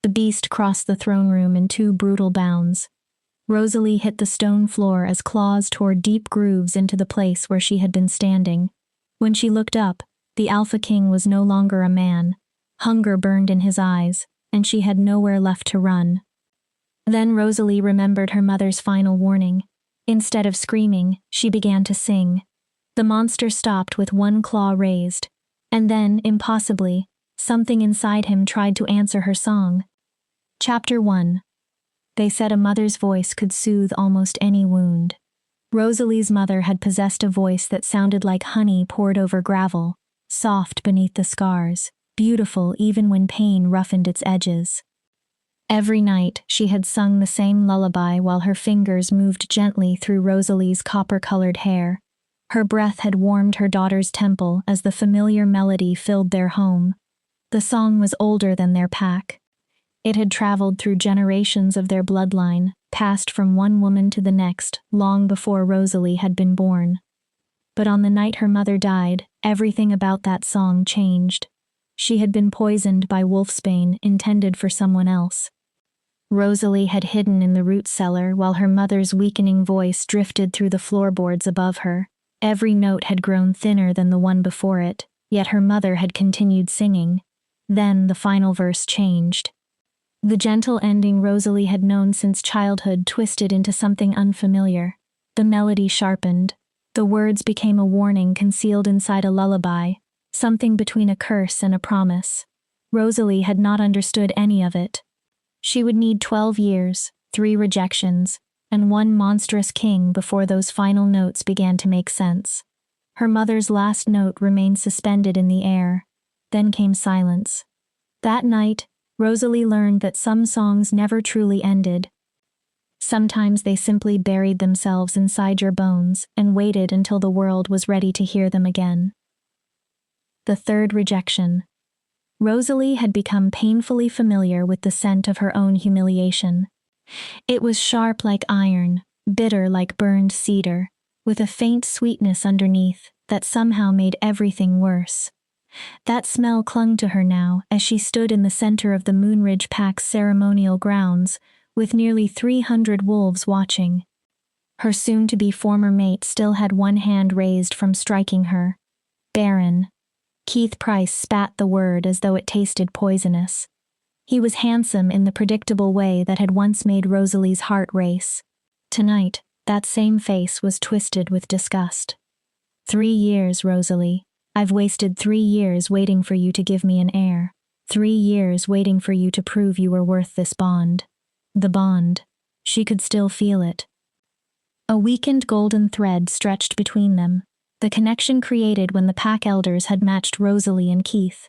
The beast crossed the throne room in 2 brutal bounds. Rosalie hit the stone floor as claws tore deep grooves into the place where she had been standing. When she looked up, the Alpha King was no longer a man. Hunger burned in his eyes, and she had nowhere left to run. Then Rosalie remembered her mother's final warning. Instead of screaming, she began to sing. The monster stopped with 1 claw raised, and then, impossibly, something inside him tried to answer her song. Chapter 1. They said a mother's voice could soothe almost any wound. Rosalie's mother had possessed a voice that sounded like honey poured over gravel, soft beneath the scars, beautiful even when pain roughened its edges. Every night she had sung the same lullaby while her fingers moved gently through Rosalie's copper-colored hair. Her breath had warmed her daughter's temple as the familiar melody filled their home. The song was older than their pack. It had traveled through generations of their bloodline, passed from one woman to the next, long before Rosalie had been born. But on the night her mother died, everything about that song changed. She had been poisoned by wolfsbane intended for someone else. Rosalie had hidden in the root cellar while her mother's weakening voice drifted through the floorboards above her. Every note had grown thinner than the one before it, yet her mother had continued singing. Then the final verse changed. The gentle ending Rosalie had known since childhood twisted into something unfamiliar. The melody sharpened. The words became a warning concealed inside a lullaby, something between a curse and a promise. Rosalie had not understood any of it. She would need 12 years, 3 rejections, and 1 monstrous king before those final notes began to make sense. Her mother's last note remained suspended in the air. Then came silence. That night, Rosalie learned that some songs never truly ended. Sometimes they simply buried themselves inside your bones and waited until the world was ready to hear them again. The 3rd rejection. Rosalie had become painfully familiar with the scent of her own humiliation. It was sharp like iron, bitter like burned cedar, with a faint sweetness underneath that somehow made everything worse. That smell clung to her now as she stood in the center of the Moonridge Pack's ceremonial grounds, with nearly 300 wolves watching. Her soon-to-be former mate still had 1 hand raised from striking her. Barren. Keith Price spat the word as though it tasted poisonous. He was handsome in the predictable way that had once made Rosalie's heart race. Tonight, that same face was twisted with disgust. 3 years, Rosalie. I've wasted 3 years waiting for you to give me an heir. 3 years waiting for you to prove you were worth this bond. The bond. She could still feel it. A weakened golden thread stretched between them, the connection created when the pack elders had matched Rosalie and Keith.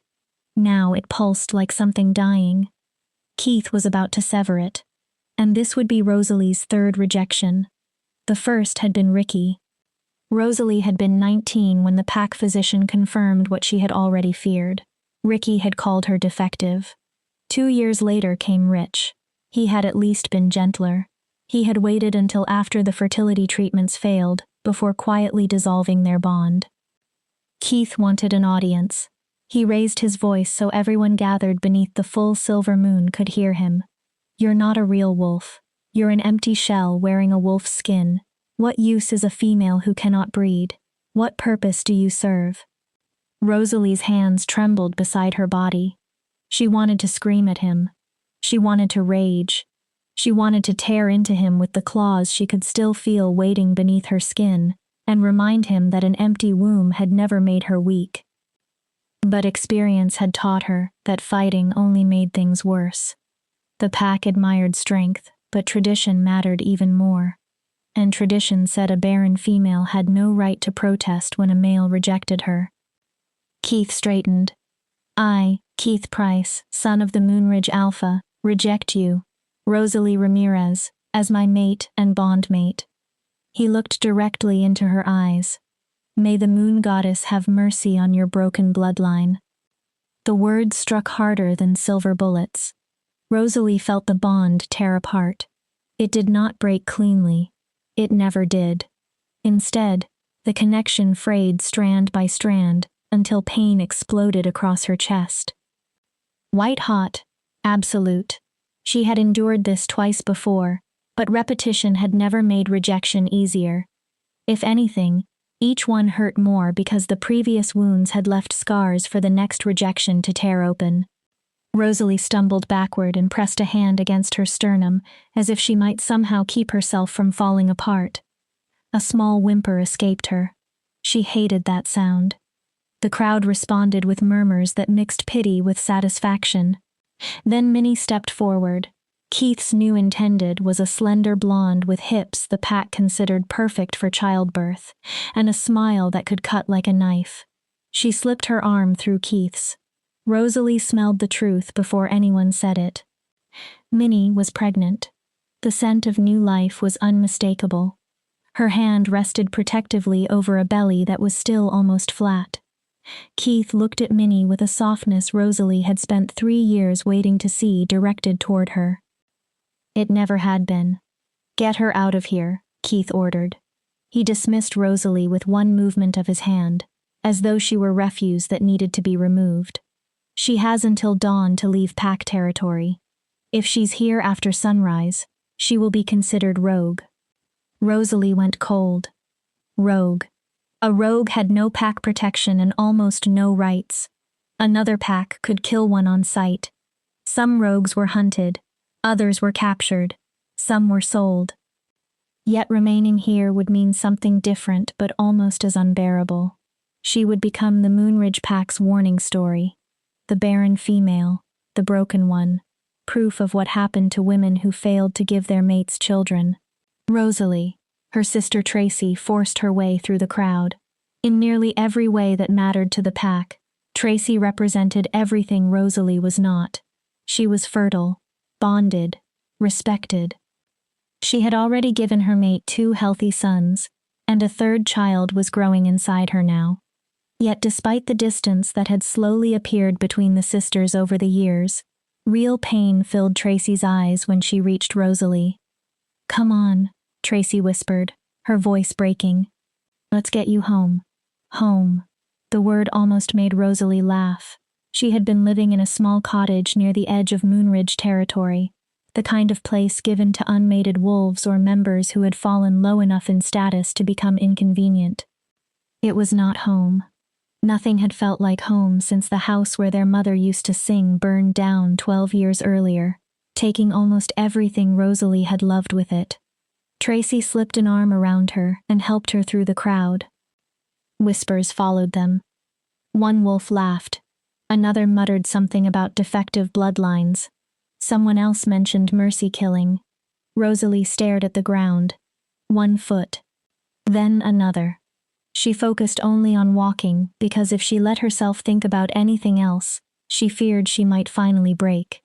Now it pulsed like something dying. Keith was about to sever it. And this would be Rosalie's 3rd rejection. The first had been Ricky. Rosalie had been 19 when the pack physician confirmed what she had already feared. Ricky had called her defective. 2 years later came Rich. He had at least been gentler. He had waited until after the fertility treatments failed, before quietly dissolving their bond. Keith wanted an audience. He raised his voice so everyone gathered beneath the full silver moon could hear him. You're not a real wolf. You're an empty shell wearing a wolf's skin. What use is a female who cannot breed? What purpose do you serve? Rosalie's hands trembled beside her body. She wanted to scream at him. She wanted to rage. She wanted to tear into him with the claws she could still feel waiting beneath her skin, and remind him that an empty womb had never made her weak. But experience had taught her that fighting only made things worse. The pack admired strength, but tradition mattered even more. And tradition said a barren female had no right to protest when a male rejected her. Keith straightened. I, Keith Price, son of the Moonridge Alpha, reject you, Rosalie Ramirez, as my mate and bondmate. He looked directly into her eyes. May the moon goddess have mercy on your broken bloodline. The words struck harder than silver bullets. Rosalie felt the bond tear apart. It did not break cleanly. It never did. Instead, the connection frayed strand by strand until pain exploded across her chest. White hot, absolute, She had endured this twice before, but repetition had never made rejection easier. If anything, each one hurt more because the previous wounds had left scars for the next rejection to tear open. Rosalie stumbled backward and pressed a hand against her sternum, as if she might somehow keep herself from falling apart. A small whimper escaped her. She hated that sound. The crowd responded with murmurs that mixed pity with satisfaction. Then Minnie stepped forward. Keith's new intended was a slender blonde with hips the pack considered perfect for childbirth, and a smile that could cut like a knife. She slipped her arm through Keith's. Rosalie smelled the truth before anyone said it. Minnie was pregnant. The scent of new life was unmistakable. Her hand rested protectively over a belly that was still almost flat. Keith looked at Minnie with a softness Rosalie had spent 3 years waiting to see directed toward her. It never had been. "Get her out of here," Keith ordered. He dismissed Rosalie with one movement of his hand, as though she were refuse that needed to be removed. "She has until dawn to leave pack territory. If she's here after sunrise, she will be considered rogue." Rosalie went cold. Rogue. A rogue had no pack protection and almost no rights. Another pack could kill one on sight. Some rogues were hunted, others were captured, some were sold. Yet remaining here would mean something different but almost as unbearable. She would become the Moonridge Pack's warning story. The barren female, the broken one, proof of what happened to women who failed to give their mates children. Rosalie, her sister Tracy, forced her way through the crowd. In nearly every way that mattered to the pack, Tracy represented everything Rosalie was not. She was fertile, bonded, respected. She had already given her mate 2 healthy sons, and a 3rd child was growing inside her now. Yet despite the distance that had slowly appeared between the sisters over the years, real pain filled Tracy's eyes when she reached Rosalie. "Come on," Tracy whispered, her voice breaking. "Let's get you home." Home. The word almost made Rosalie laugh. She had been living in a small cottage near the edge of Moonridge territory, the kind of place given to unmated wolves or members who had fallen low enough in status to become inconvenient. It was not home. Nothing had felt like home since the house where their mother used to sing burned down 12 years earlier, taking almost everything Rosalie had loved with it. Tracy slipped an arm around her and helped her through the crowd. Whispers followed them. One wolf laughed. Another muttered something about defective bloodlines. Someone else mentioned mercy killing. Rosalie stared at the ground. 1 foot. Then another. She focused only on walking because if she let herself think about anything else, she feared she might finally break.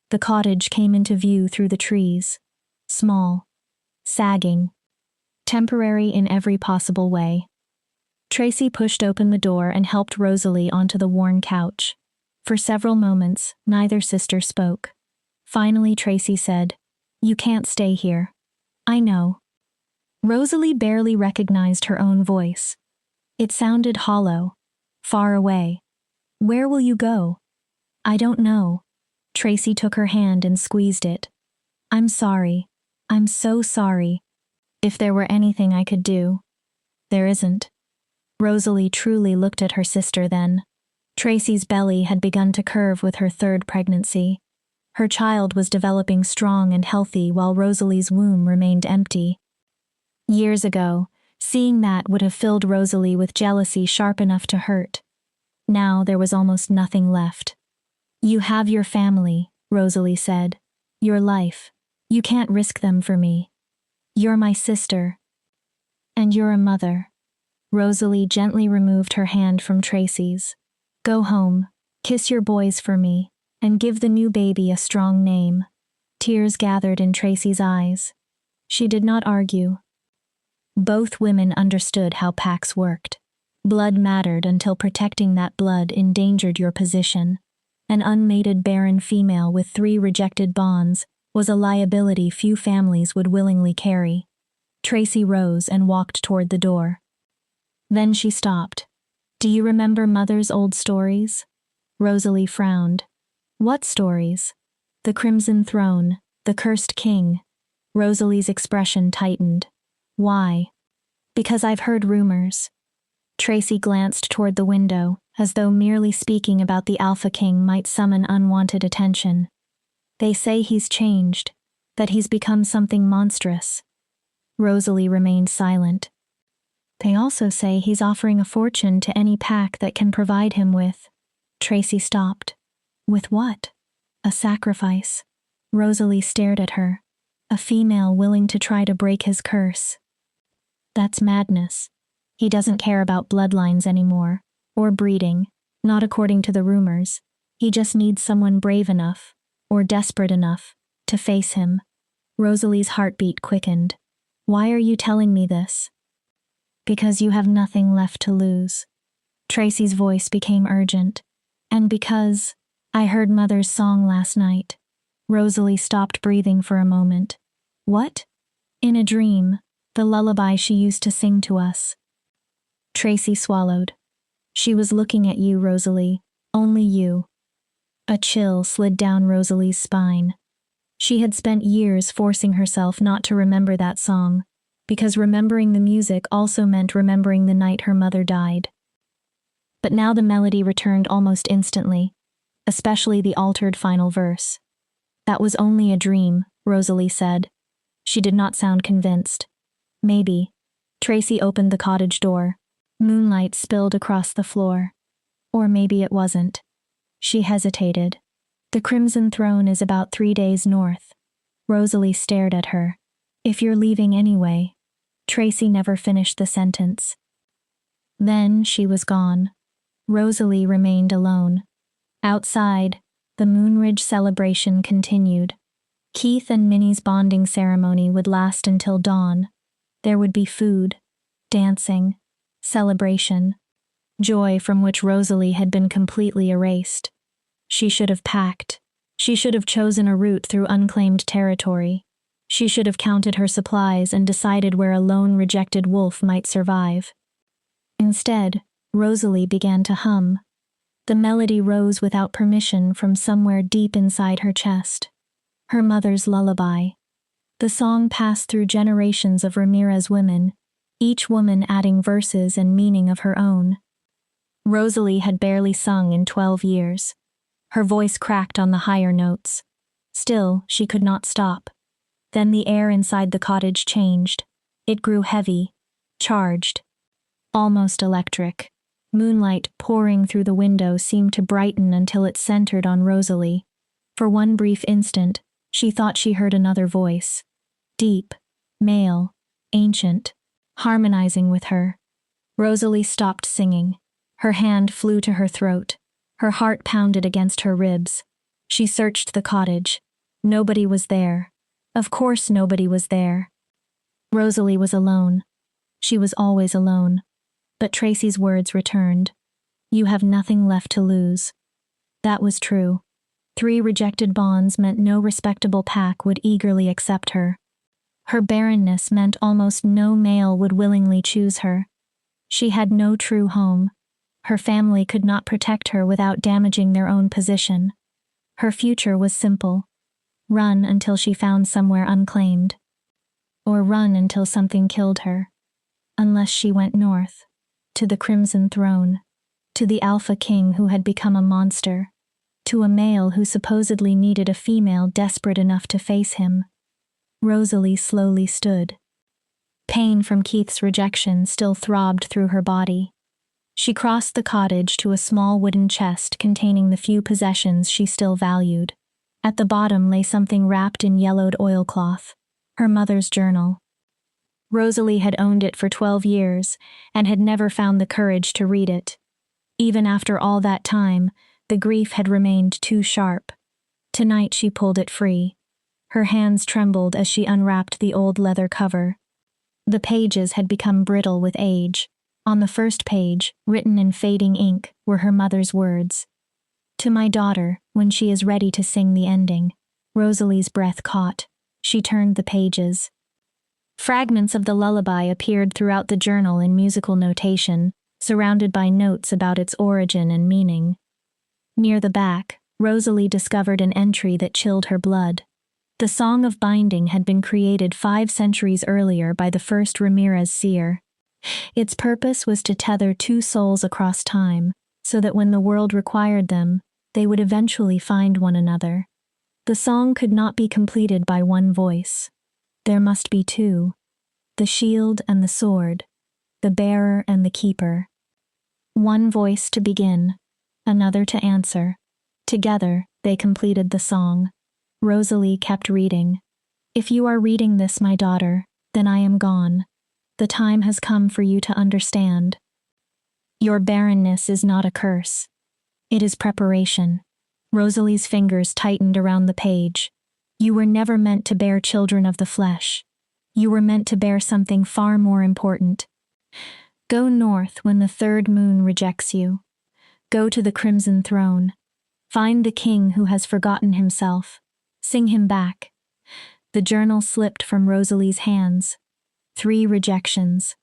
The cottage came into view through the trees. Small. Sagging. Temporary in every possible way. Tracy pushed open the door and helped Rosalie onto the worn couch. For several moments, neither sister spoke. Finally, Tracy said, "You can't stay here." "I know." Rosalie barely recognized her own voice. It sounded hollow, far away. "Where will you go?" "I don't know." Tracy took her hand and squeezed it. "I'm sorry. I'm so sorry. If there were anything I could do." "There isn't." Rosalie truly looked at her sister then. Tracy's belly had begun to curve with her 3rd pregnancy. Her child was developing strong and healthy while Rosalie's womb remained empty. Years ago, seeing that would have filled Rosalie with jealousy sharp enough to hurt. Now there was almost nothing left. "You have your family," Rosalie said. "Your life. You can't risk them for me. You're my sister. And you're a mother." Rosalie gently removed her hand from Tracy's. "Go home, kiss your boys for me, and give the new baby a strong name." Tears gathered in Tracy's eyes. She did not argue. Both women understood how packs worked. Blood mattered until protecting that blood endangered your position. An unmated barren female with 3 rejected bonds was a liability few families would willingly carry. Tracy rose and walked toward the door. Then she stopped. "Do you remember Mother's old stories?" Rosalie frowned. "What stories?" The Crimson Throne, the Cursed King. Rosalie's expression tightened. Why? Because I've heard rumors. Tracy glanced toward the window, as though merely speaking about the Alpha King might summon unwanted attention. They say he's changed, that he's become something monstrous. Rosalie remained silent. They also say he's offering a fortune to any pack that can provide him with. Tracy stopped. With what? A sacrifice. Rosalie stared at her. A female willing to try to break his curse. That's madness. He doesn't care about bloodlines anymore, or breeding, not according to the rumors. He just needs someone brave enough, or desperate enough, to face him. Rosalie's heartbeat quickened. Why are you telling me this? Because you have nothing left to lose. Tracy's voice became urgent. And because I heard Mother's song last night. Rosalie stopped breathing for a moment. What? In a dream, the lullaby she used to sing to us. Tracy swallowed. She was looking at you, Rosalie, only you. A chill slid down Rosalie's spine. She had spent years forcing herself not to remember that song, because remembering the music also meant remembering the night her mother died. But now the melody returned almost instantly, especially the altered final verse. That was only a dream, Rosalie said. She did not sound convinced. Maybe. Tracy opened the cottage door. Moonlight spilled across the floor. Or maybe it wasn't. She hesitated. The Crimson Throne is about 3 days north. Rosalie stared at her. If you're leaving anyway. Tracy never finished the sentence. Then she was gone. Rosalie remained alone. Outside, the Moonridge celebration continued. Keith and Minnie's bonding ceremony would last until dawn. There would be food, dancing, celebration, joy from which Rosalie had been completely erased. She should have packed. She should have chosen a route through unclaimed territory. She should have counted her supplies and decided where a lone rejected wolf might survive. Instead, Rosalie began to hum. The melody rose without permission from somewhere deep inside her chest. Her mother's lullaby. The song passed through generations of Ramirez women, each woman adding verses and meaning of her own. Rosalie had barely sung in 12 years. Her voice cracked on the higher notes. Still, she could not stop. Then the air inside the cottage changed. It grew heavy, charged, almost electric. Moonlight pouring through the window seemed to brighten until it centered on Rosalie. For one brief instant, she thought she heard another voice. Deep, male, ancient, harmonizing with her. Rosalie stopped singing. Her hand flew to her throat. Her heart pounded against her ribs. She searched the cottage. Nobody was there. Of course nobody was there. Rosalie was alone. She was always alone. But Tracy's words returned. You have nothing left to lose. That was true. 3 rejected bonds meant no respectable pack would eagerly accept her. Her barrenness meant almost no male would willingly choose her. She had no true home. Her family could not protect her without damaging their own position. Her future was simple. Run until she found somewhere unclaimed. Or run until something killed her. Unless she went north. To the Crimson Throne. To the Alpha King who had become a monster. To a male who supposedly needed a female desperate enough to face him. Rosalie slowly stood. Pain from Keith's rejection still throbbed through her body. She crossed the cottage to a small wooden chest containing the few possessions she still valued. At the bottom lay something wrapped in yellowed oilcloth. Her mother's journal. Rosalie had owned it for 12 years and had never found the courage to read it. Even after all that time, the grief had remained too sharp. Tonight she pulled it free. Her hands trembled as she unwrapped the old leather cover. The pages had become brittle with age. On the first page, written in fading ink, were her mother's words. To my daughter, when she is ready to sing the ending. Rosalie's breath caught. She turned the pages. Fragments of the lullaby appeared throughout the journal in musical notation, surrounded by notes about its origin and meaning. Near the back, Rosalie discovered an entry that chilled her blood. The Song of Binding had been created 5 centuries earlier by the first Ramirez seer. Its purpose was to tether 2 souls across time, so that when the world required them, they would eventually find one another. The song could not be completed by one voice. There must be 2. The shield and the sword, the bearer and the keeper. One voice to begin, another to answer. Together, they completed the song. Rosalie kept reading. If you are reading this, my daughter, then I am gone. The time has come for you to understand. Your barrenness is not a curse. It is preparation. Rosalie's fingers tightened around the page. You were never meant to bear children of the flesh. You were meant to bear something far more important. Go north when the 3rd moon rejects you. Go to the crimson throne. Find the king who has forgotten himself. Sing him back. The journal slipped from Rosalie's hands. 3 rejections.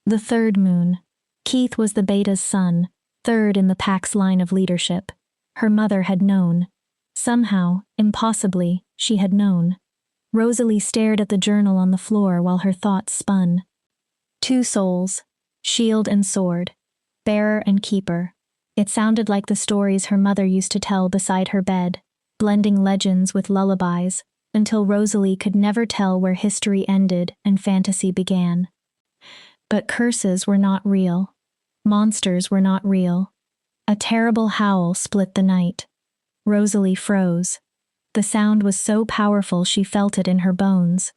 The 3rd moon. Keith was the beta's son, 3rd in the pack's line of leadership. Her mother had known. Somehow, impossibly, she had known. Rosalie stared at the journal on the floor while her thoughts spun. 2 souls, shield and sword, bearer and keeper. It sounded like the stories her mother used to tell beside her bed, blending legends with lullabies, until Rosalie could never tell where history ended and fantasy began. But curses were not real. Monsters were not real. A terrible howl split the night. Rosalie froze. The sound was so powerful she felt it in her bones,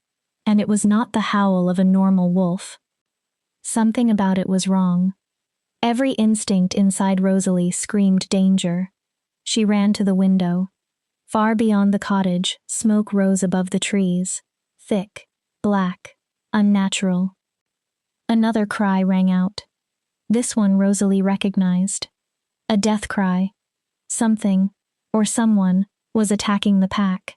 and it was not the howl of a normal wolf. Something about it was wrong. Every instinct inside Rosalie screamed danger. She ran to the window. Far beyond the cottage, smoke rose above the trees. Thick, black, unnatural. Another cry rang out. This one Rosalie recognized. A death cry. Something, or someone, was attacking the pack.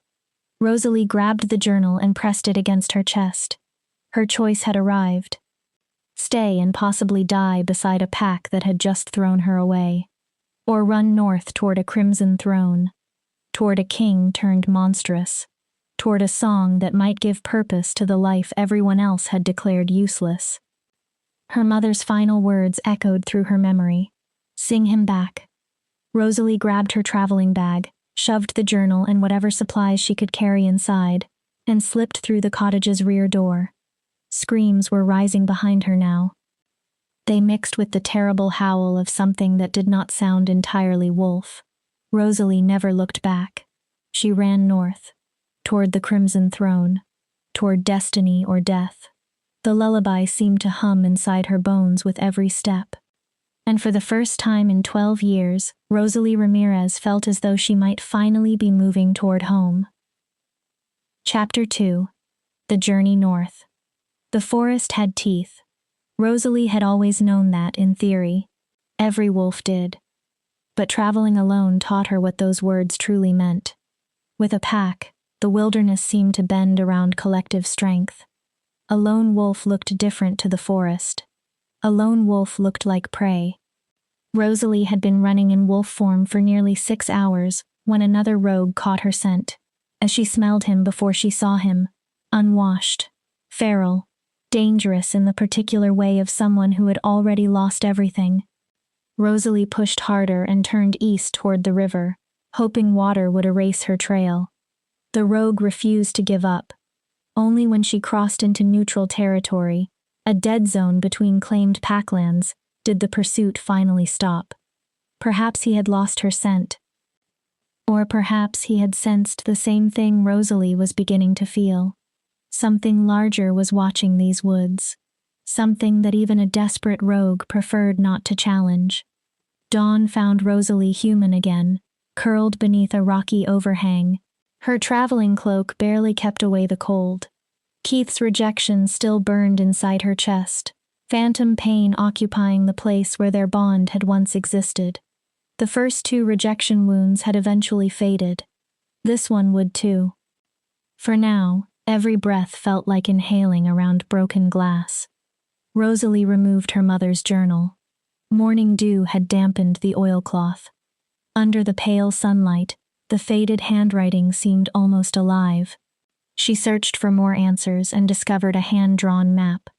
Rosalie grabbed the journal and pressed it against her chest. Her choice had arrived. Stay and possibly die beside a pack that had just thrown her away. Or run north toward a crimson throne. Toward a king turned monstrous. Toward a song that might give purpose to the life everyone else had declared useless. Her mother's final words echoed through her memory. Sing him back. Rosalie grabbed her traveling bag, shoved the journal and whatever supplies she could carry inside, and slipped through the cottage's rear door. Screams were rising behind her now. They mixed with the terrible howl of something that did not sound entirely wolf. Rosalie never looked back. She ran north, toward the crimson throne, toward destiny or death. The lullaby seemed to hum inside her bones with every step. And for the first time in 12 years, Rosalie Ramirez felt as though she might finally be moving toward home. Chapter 2. The Journey North. The forest had teeth. Rosalie had always known that in theory. Every wolf did. But traveling alone taught her what those words truly meant. With a pack, the wilderness seemed to bend around collective strength. A lone wolf looked different to the forest. A lone wolf looked like prey. Rosalie had been running in wolf form for nearly 6 hours when another rogue caught her scent. As she smelled him before she saw him, unwashed, feral, dangerous in the particular way of someone who had already lost everything. Rosalie pushed harder and turned east toward the river, hoping water would erase her trail. The rogue refused to give up. Only when she crossed into neutral territory, a dead zone between claimed packlands, did the pursuit finally stop. Perhaps he had lost her scent. Or perhaps he had sensed the same thing Rosalie was beginning to feel. Something larger was watching these woods. Something that even a desperate rogue preferred not to challenge. Dawn found Rosalie human again, curled beneath a rocky overhang. Her traveling cloak barely kept away the cold. Keith's rejection still burned inside her chest, phantom pain occupying the place where their bond had once existed. The first 2 rejection wounds had eventually faded. This one would too. For now, every breath felt like inhaling around broken glass. Rosalie removed her mother's journal. Morning dew had dampened the oilcloth. Under the pale sunlight, the faded handwriting seemed almost alive. She searched for more answers and discovered a hand-drawn map.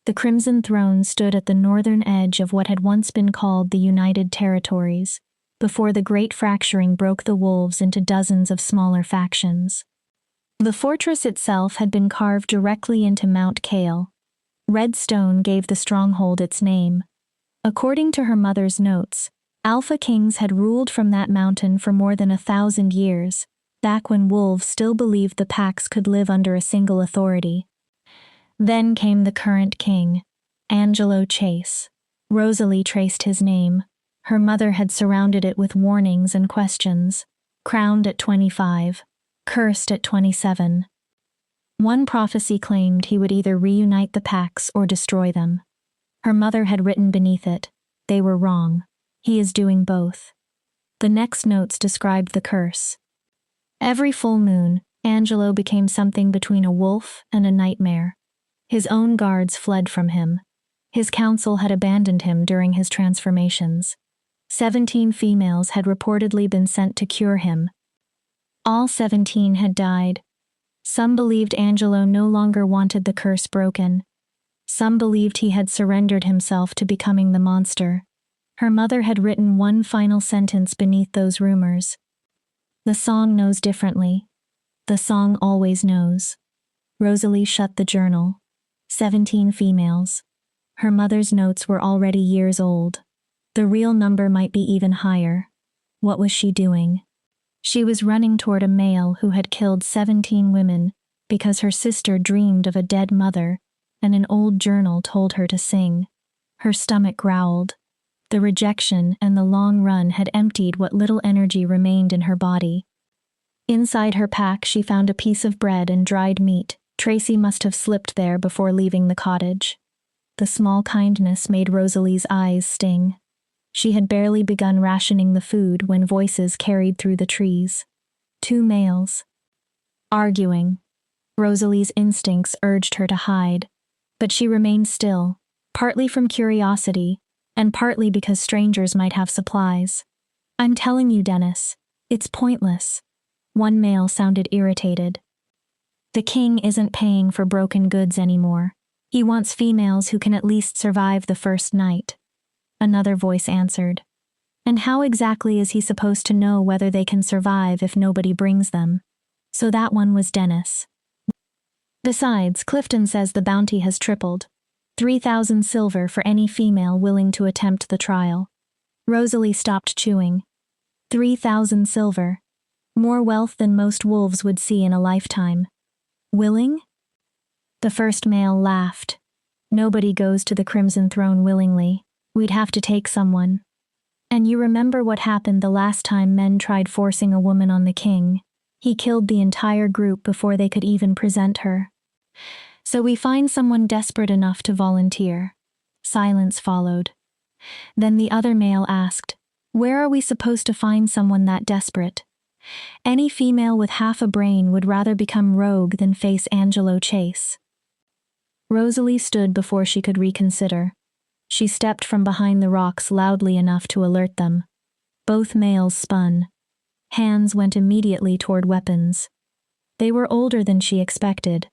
The Crimson Throne stood at the northern edge of what had once been called the United Territories, before the Great Fracturing broke the wolves into dozens of smaller factions. The fortress itself had been carved directly into Mount Kale. Red stone gave the stronghold its name. According to her mother's notes, Alpha Kings had ruled from that mountain for more than 1,000 years, back when wolves still believed the packs could live under a single authority. Then came the current king, Angelo Chase. Rosalie traced his name. Her mother had surrounded it with warnings and questions. Crowned at 25, cursed at 27. One prophecy claimed he would either reunite the packs or destroy them. Her mother had written beneath it, "They were wrong. He is doing both." The next notes described the curse. Every full moon, Angelo became something between a wolf and a nightmare. His own guards fled from him. His council had abandoned him during his transformations. 17 females had reportedly been sent to cure him. All 17 had died. Some believed Angelo no longer wanted the curse broken. Some believed he had surrendered himself to becoming the monster. Her mother had written one final sentence beneath those rumors. The song knows differently. The song always knows. Rosalie shut the journal. 17 females. Her mother's notes were already years old. The real number might be even higher. What was she doing? She was running toward a male who had killed 17 women because her sister dreamed of a dead mother, and an old journal told her to sing. Her stomach growled. The rejection and the long run had emptied what little energy remained in her body. Inside her pack she found a piece of bread and dried meat. Tracy must have slipped there before leaving the cottage. The small kindness made Rosalie's eyes sting. She had barely begun rationing the food when voices carried through the trees. 2 males. Arguing. Rosalie's instincts urged her to hide, but she remained still, partly from curiosity, and partly because strangers might have supplies. "I'm telling you, Dennis, it's pointless." One male sounded irritated. "The king isn't paying for broken goods anymore. He wants females who can at least survive the first night." Another voice answered. "And how exactly is he supposed to know whether they can survive if nobody brings them?" So that one was Dennis. "Besides, Clifton says the bounty has tripled. 3,000 silver for any female willing to attempt the trial." Rosalie stopped chewing. 3,000 silver. More wealth than most wolves would see in a lifetime. Willing? The first male laughed. "Nobody goes to the Crimson Throne willingly. We'd have to take someone. And you remember what happened the last time men tried forcing a woman on the king. He killed the entire group before they could even present her. So we find someone desperate enough to volunteer." Silence followed. Then the other male asked, "Where are we supposed to find someone that desperate?" Any female with half a brain would rather become rogue than face Angelo Chase. Rosalie stood before she could reconsider. She stepped from behind the rocks loudly enough to alert them. Both males spun. Hands went immediately toward weapons. They were older than she expected.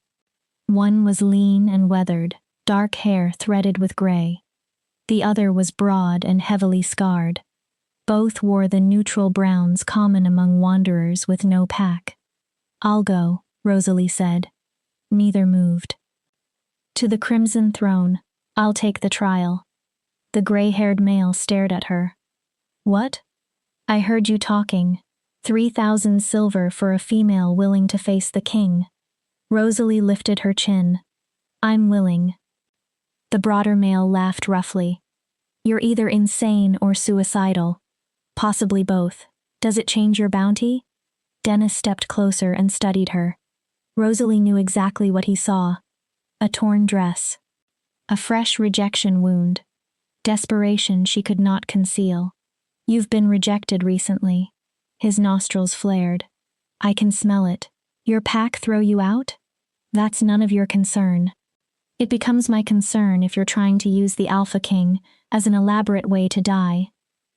One was lean and weathered, dark hair threaded with gray. The other was broad and heavily scarred. Both wore the neutral browns common among wanderers with no pack. "I'll go," Rosalie said. Neither moved. "To the Crimson Throne. I'll take the trial." The gray-haired male stared at her. "What?" "I heard you talking. 3,000 silver for a female willing to face the king." Rosalie lifted her chin. "I'm willing." The broader male laughed roughly. "You're either insane or suicidal. Possibly both. Does it change your bounty?" Dennis stepped closer and studied her. Rosalie knew exactly what he saw. A torn dress. A fresh rejection wound. Desperation she could not conceal. "You've been rejected recently." His nostrils flared. "I can smell it. Your pack throw you out? That's none of your concern. It becomes my concern if you're trying to use the Alpha King as an elaborate way to die."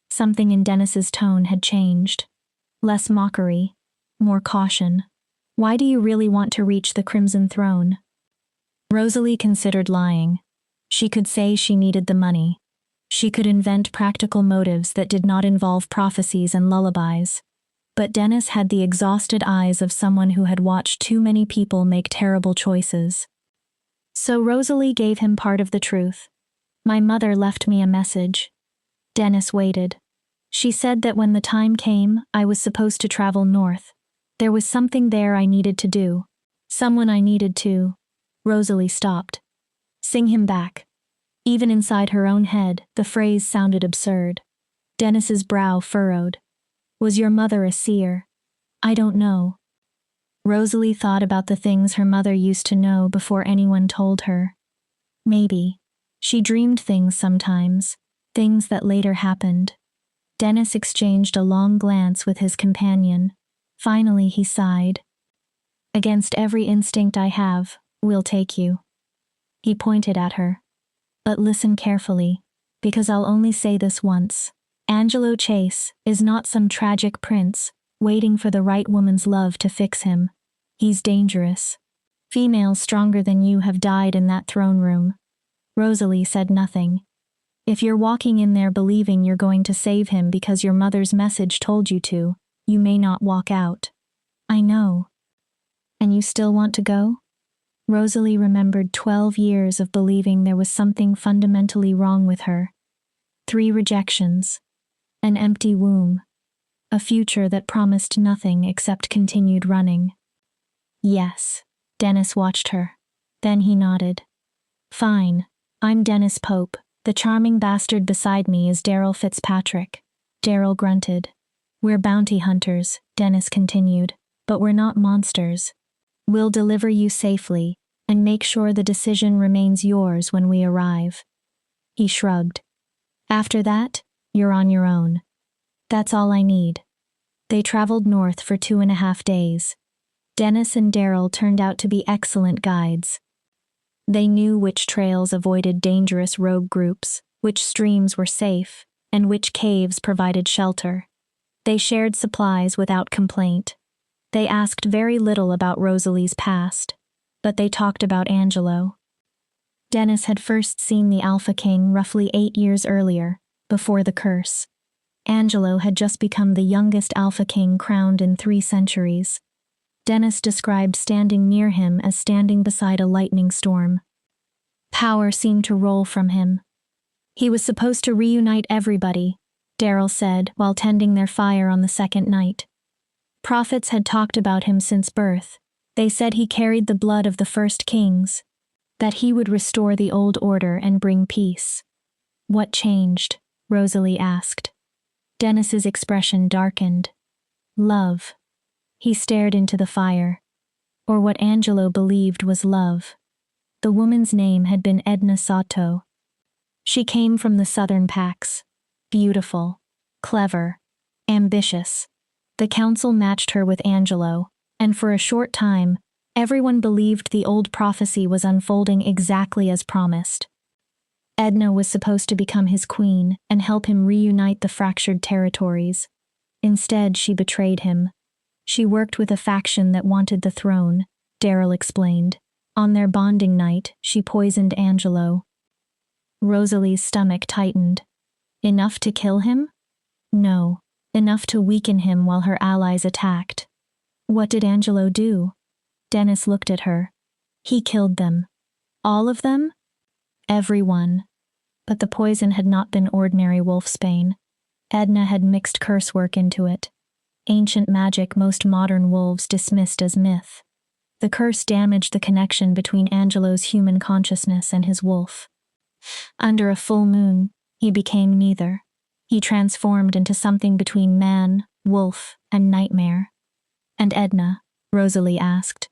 Something in Dennis's tone had changed. Less mockery, more caution. Why do you really want to reach the Crimson Throne? Rosalie considered lying. She could say she needed the money. She could invent practical motives that did not involve prophecies and lullabies. But Dennis had the exhausted eyes of someone who had watched too many people make terrible choices. So Rosalie gave him part of the truth. My mother left me a message. Dennis waited. She said that when the time came, I was supposed to travel north. There was something there I needed to do. Someone I needed to. Rosalie stopped. Sing him back. Even inside her own head, the phrase sounded absurd. Dennis's brow furrowed. Was your mother a seer? I don't know. Rosalie thought about the things her mother used to know before anyone told her. Maybe. She dreamed things sometimes, things that later happened. Dennis exchanged a long glance with his companion. Finally he sighed. Against every instinct I have, we'll take you. He pointed at her. But listen carefully, because I'll only say this once. Angelo Chase is not some tragic prince waiting for the right woman's love to fix him. He's dangerous. Females stronger than you have died in that throne room. Rosalie said nothing. If you're walking in there believing you're going to save him because your mother's message told you to, you may not walk out. I know. And you still want to go? Rosalie remembered 12 years of believing there was something fundamentally wrong with her. 3 rejections. An empty womb. A future that promised nothing except continued running. Yes. Dennis watched her. Then he nodded. Fine. I'm Dennis Pope. The charming bastard beside me is Daryl Fitzpatrick. Daryl grunted. We're bounty hunters, Dennis continued, but we're not monsters. We'll deliver you safely, and make sure the decision remains yours when we arrive. He shrugged. After that, you're on your own. That's all I need. They traveled north for 2.5 days. Dennis and Daryl turned out to be excellent guides. They knew which trails avoided dangerous rogue groups, which streams were safe, and which caves provided shelter. They shared supplies without complaint. They asked very little about Rosalie's past, but they talked about Angelo. Dennis had first seen the Alpha King roughly 8 years earlier, before the curse. Angelo had just become the youngest Alpha King crowned in 3 centuries. Dennis described standing near him as standing beside a lightning storm. Power seemed to roll from him. He was supposed to reunite everybody, Daryl said while tending their fire on the second night. Prophets had talked about him since birth. They said he carried the blood of the first kings, that he would restore the old order and bring peace. What changed? Rosalie asked. Dennis's expression darkened. Love. He stared into the fire. Or what Angelo believed was love. The woman's name had been Edna Sato. She came from the southern Pax. Beautiful, clever, ambitious. The council matched her with Angelo, and for a short time, everyone believed the old prophecy was unfolding exactly as promised. Edna was supposed to become his queen and help him reunite the fractured territories. Instead, she betrayed him. She worked with a faction that wanted the throne, Daryl explained. On their bonding night, she poisoned Angelo. Rosalie's stomach tightened. Enough to kill him? No, enough to weaken him while her allies attacked. What did Angelo do? Dennis looked at her. He killed them. All of them? Everyone. But the poison had not been ordinary wolfsbane. Edna had mixed curse work into it. Ancient magic most modern wolves dismissed as myth. The curse damaged the connection between Angelo's human consciousness and his wolf. Under a full moon, he became neither. He transformed into something between man, wolf, and nightmare. And Edna? Rosalie asked.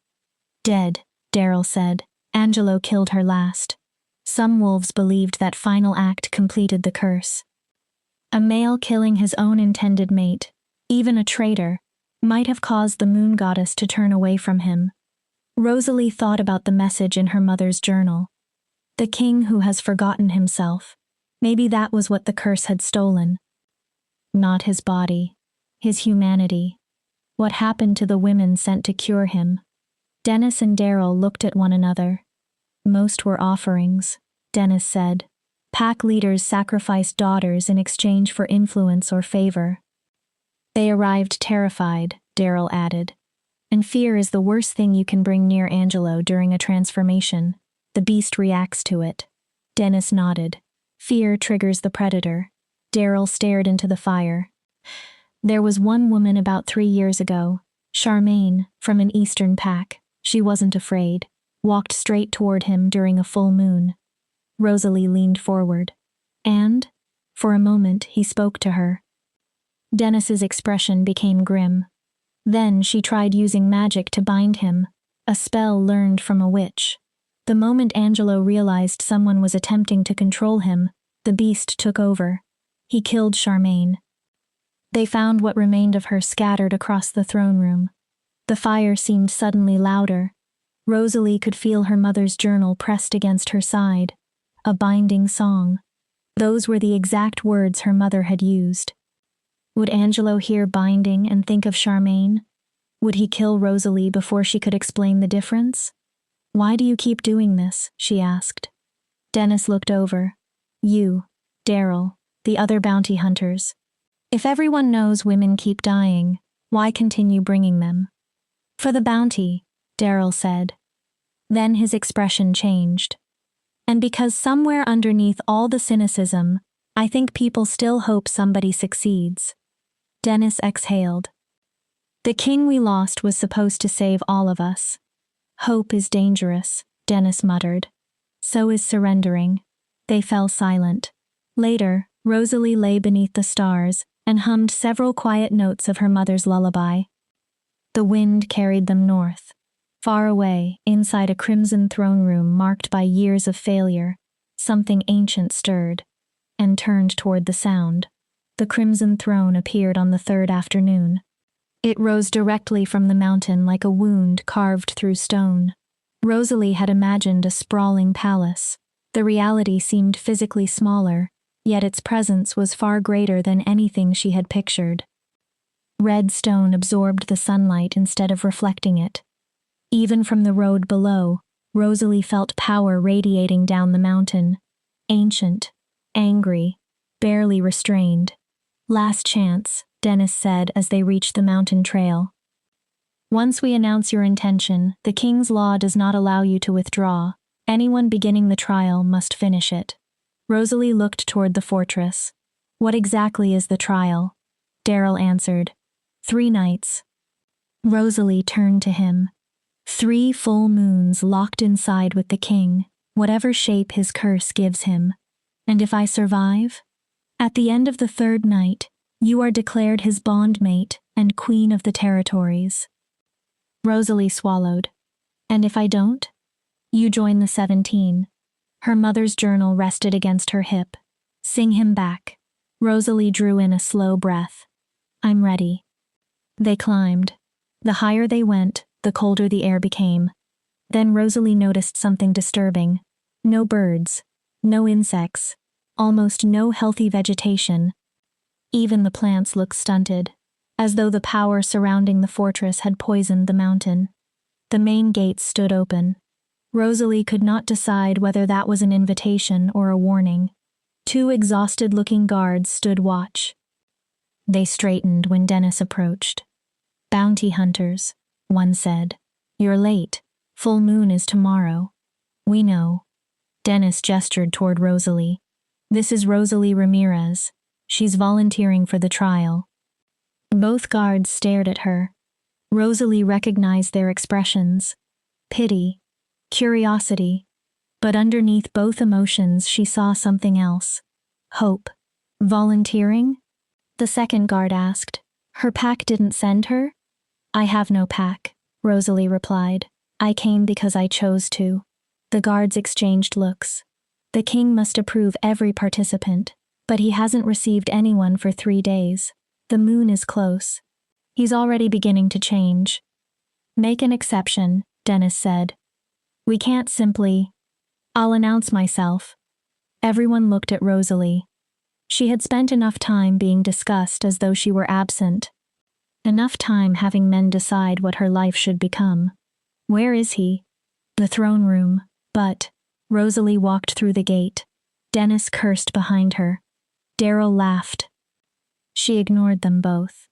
Dead, Daryl said. Angelo killed her last. Some wolves believed that final act completed the curse. A male killing his own intended mate, even a traitor, might have caused the moon goddess to turn away from him. Rosalie thought about the message in her mother's journal. The king who has forgotten himself. Maybe that was what the curse had stolen. Not his body. His humanity. What happened to the women sent to cure him? Dennis and Daryl looked at one another. Most were offerings, Dennis said. Pack leaders sacrificed daughters in exchange for influence or favor. They arrived terrified, Daryl added. And fear is the worst thing you can bring near Angelo during a transformation. The beast reacts to it. Dennis nodded. Fear triggers the predator. Daryl stared into the fire. There was one woman about 3 years ago, Charmaine, from an eastern pack. She wasn't afraid. Walked straight toward him during a full moon. Rosalie leaned forward. And, for a moment, he spoke to her. Dennis's expression became grim. Then she tried using magic to bind him, a spell learned from a witch. The moment Angelo realized someone was attempting to control him, the beast took over. He killed Charmaine. They found what remained of her scattered across the throne room. The fire seemed suddenly louder. Rosalie could feel her mother's journal pressed against her side. A binding song. Those were the exact words her mother had used. Would Angelo hear binding and think of Charmaine? Would he kill Rosalie before she could explain the difference? Why do you keep doing this? She asked. Dennis looked over. You, Daryl, the other bounty hunters. If everyone knows women keep dying, why continue bringing them? For the bounty, Daryl said. Then his expression changed. And because somewhere underneath all the cynicism, I think people still hope somebody succeeds. Dennis exhaled. The king we lost was supposed to save all of us. Hope is dangerous, Dennis muttered. So is surrendering. They fell silent. Later, Rosalie lay beneath the stars and hummed several quiet notes of her mother's lullaby. The wind carried them north. Far away, inside a crimson throne room marked by years of failure, something ancient stirred and turned toward the sound. The crimson throne appeared on the third afternoon. It rose directly from the mountain like a wound carved through stone. Rosalie had imagined a sprawling palace. The reality seemed physically smaller, yet its presence was far greater than anything she had pictured. Red stone absorbed the sunlight instead of reflecting it. Even from the road below, Rosalie felt power radiating down the mountain. Ancient, angry, barely restrained. Last chance, Dennis said as they reached the mountain trail. Once we announce your intention, the king's law does not allow you to withdraw. Anyone beginning the trial must finish it. Rosalie looked toward the fortress. What exactly is the trial? Daryl answered. 3 nights. Rosalie turned to him. 3 full moons locked inside with the king, whatever shape his curse gives him. And if I survive? At the end of the 3rd night, you are declared his bondmate and queen of the territories. Rosalie swallowed. And if I don't? You join the 17. Her mother's journal rested against her hip. Sing him back. Rosalie drew in a slow breath. I'm ready. They climbed. The higher they went, the colder the air became. Then Rosalie noticed something disturbing. No birds. No insects. Almost no healthy vegetation. Even the plants looked stunted, as though the power surrounding the fortress had poisoned the mountain. The main gates stood open. Rosalie could not decide whether that was an invitation or a warning. 2 exhausted-looking guards stood watch. They straightened when Dennis approached. Bounty hunters, one said. You're late. Full moon is tomorrow. We know. Dennis gestured toward Rosalie. This is Rosalie Ramirez. She's volunteering for the trial. Both guards stared at her. Rosalie recognized their expressions. Pity. Curiosity. But underneath both emotions she saw something else. Hope. Volunteering? The second guard asked. Her pack didn't send her? I have no pack, Rosalie replied. I came because I chose to. The guards exchanged looks. The king must approve every participant, but he hasn't received anyone for 3 days. The moon is close. He's already beginning to change. Make an exception, Dennis said. We can't simply. I'll announce myself. Everyone looked at Rosalie. She had spent enough time being discussed as though she were absent. Enough time having men decide what her life should become. Where is he? The throne room, but Rosalie walked through the gate. Dennis cursed behind her. Daryl laughed. She ignored them both.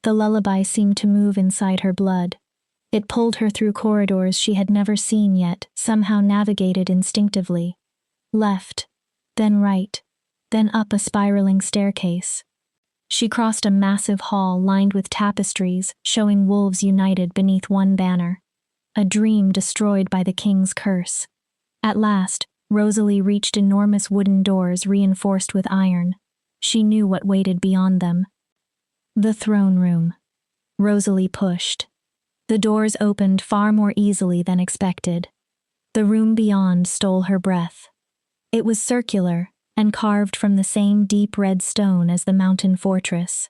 The lullaby seemed to move inside her blood. It pulled her through corridors she had never seen yet, somehow navigated instinctively. Left, then right, then up a spiraling staircase. She crossed a massive hall lined with tapestries showing wolves united beneath one banner. A dream destroyed by the king's curse. At last, Rosalie reached enormous wooden doors reinforced with iron. She knew what waited beyond them. The throne room. Rosalie pushed. The doors opened far more easily than expected. The room beyond stole her breath. It was circular and carved from the same deep red stone as the mountain fortress.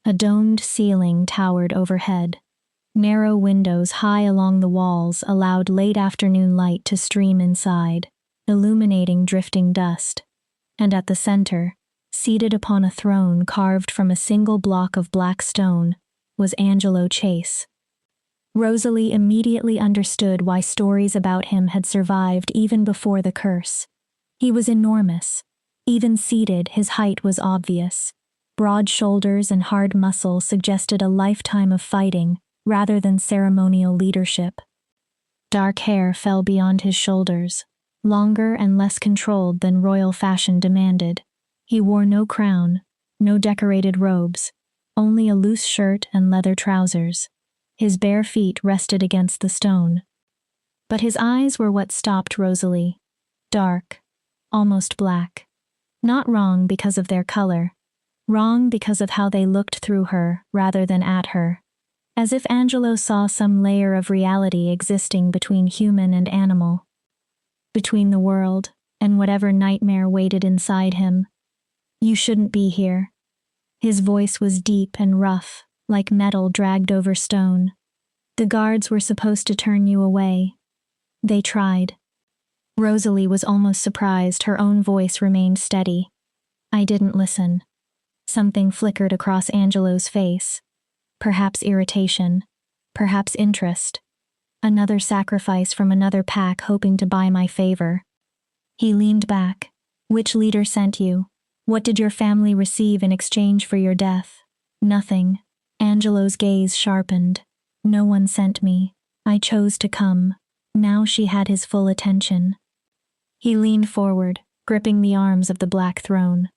A domed ceiling towered overhead. Narrow windows high along the walls allowed late afternoon light to stream inside, illuminating drifting dust. And at the center, seated upon a throne carved from a single block of black stone, was Angelo Chase. Rosalie immediately understood why stories about him had survived even before the curse. He was enormous. Even seated, his height was obvious. Broad shoulders and hard muscle suggested a lifetime of fighting rather than ceremonial leadership. Dark hair fell beyond his shoulders, longer and less controlled than royal fashion demanded. He wore no crown, no decorated robes, only a loose shirt and leather trousers. His bare feet rested against the stone. But his eyes were what stopped Rosalie. Dark, almost black. Not wrong because of their color. Wrong because of how they looked through her rather than at her. As if Angelo saw some layer of reality existing between human and animal. Between the world and whatever nightmare waited inside him. You shouldn't be here. His voice was deep and rough, like metal dragged over stone. The guards were supposed to turn you away. They tried. Rosalie was almost surprised her own voice remained steady. I didn't listen. Something flickered across Angelo's face. Perhaps irritation. Perhaps interest. Another sacrifice from another pack hoping to buy my favor. He leaned back. Which leader sent you? What did your family receive in exchange for your death? Nothing. Angelo's gaze sharpened. No one sent me. I chose to come. Now she had his full attention. He leaned forward, gripping the arms of the black throne.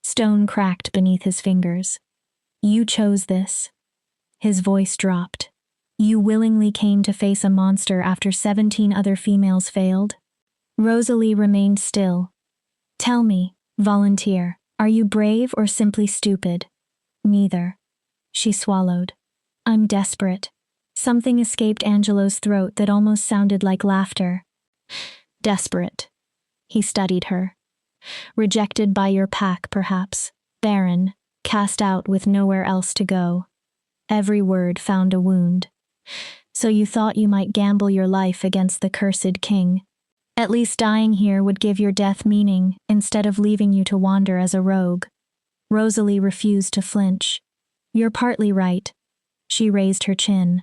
Stone cracked beneath his fingers. You chose this. His voice dropped. You willingly came to face a monster after 17 other females failed? Rosalie remained still. Tell me, volunteer, are you brave or simply stupid? Neither. She swallowed. I'm desperate. Something escaped Angelo's throat that almost sounded like laughter. Desperate. He studied her. Rejected by your pack, perhaps. Barren, cast out with nowhere else to go. Every word found a wound. So you thought you might gamble your life against the cursed king. At least dying here would give your death meaning instead of leaving you to wander as a rogue. Rosalie refused to flinch. You're partly right. She raised her chin.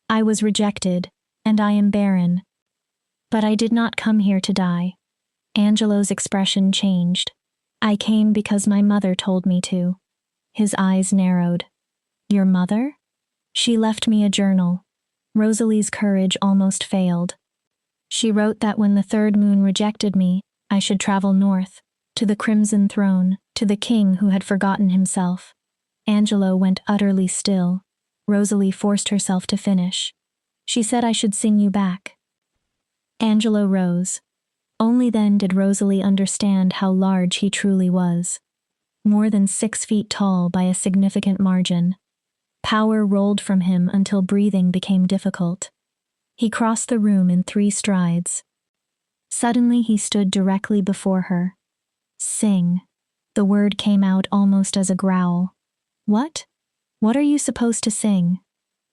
I was rejected, and I am barren. But I did not come here to die. Angelo's expression changed. I came because my mother told me to. His eyes narrowed. Your mother? She left me a journal. Rosalie's courage almost failed. She wrote that when the third moon rejected me, I should travel north, to the Crimson Throne, to the king who had forgotten himself. Angelo went utterly still. Rosalie forced herself to finish. She said I should sing you back. Angelo rose. Only then did Rosalie understand how large he truly was. More than 6 feet tall by a significant margin. Power rolled from him until breathing became difficult. He crossed the room in 3 strides. Suddenly he stood directly before her. Sing. The word came out almost as a growl. What? What are you supposed to sing?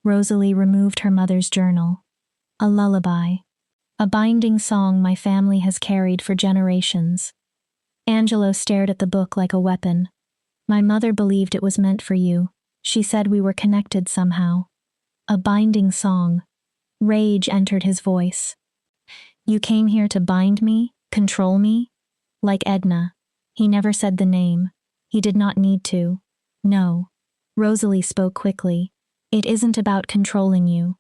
Rosalie removed her mother's journal. A lullaby. A binding song my family has carried for generations. Angelo stared at the book like a weapon. My mother believed it was meant for you. She said we were connected somehow. A binding song. Rage entered his voice. You came here to bind me? Control me? Like Edna. He never said the name. He did not need to. No. Rosalie spoke quickly. It isn't about controlling you.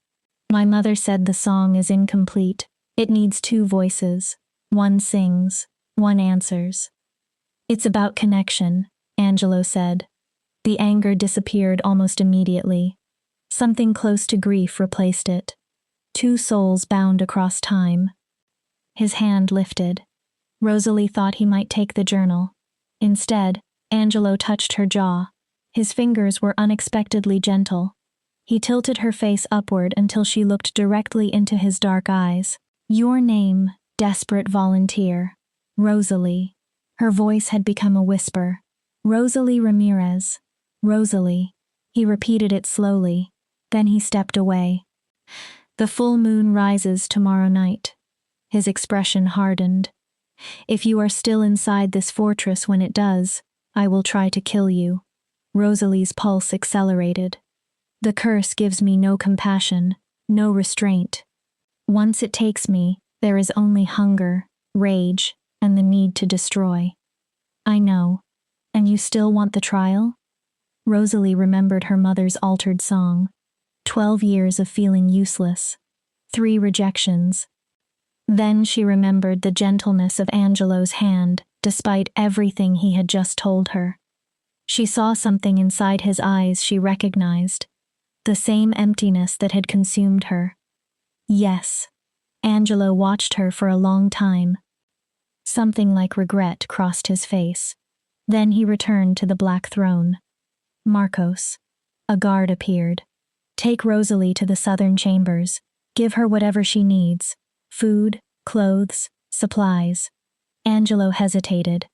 My mother said the song is incomplete. It needs two voices. One sings, one answers. It's about connection, Angelo said. The anger disappeared almost immediately. Something close to grief replaced it. Two souls bound across time. His hand lifted. Rosalie thought he might take the journal. Instead, Angelo touched her jaw. His fingers were unexpectedly gentle. He tilted her face upward until she looked directly into his dark eyes. Your name, desperate volunteer. Rosalie. Her voice had become a whisper. Rosalie Ramirez. Rosalie. He repeated it slowly. Then he stepped away. The full moon rises tomorrow night. His expression hardened. If you are still inside this fortress when it does, I will try to kill you. Rosalie's pulse accelerated. The curse gives me no compassion, no restraint. Once it takes me, there is only hunger, rage, and the need to destroy. I know. And you still want the trial? Rosalie remembered her mother's altered song. 12 years of feeling useless. 3 rejections. Then she remembered the gentleness of Angelo's hand, despite everything he had just told her. She saw something inside his eyes she recognized. The same emptiness that had consumed her. Yes. Angelo watched her for a long time. Something like regret crossed his face. Then he returned to the black throne. Marcos. A guard appeared. Take Rosalie to the southern chambers. Give her whatever she needs. Food, clothes, supplies. Angelo hesitated.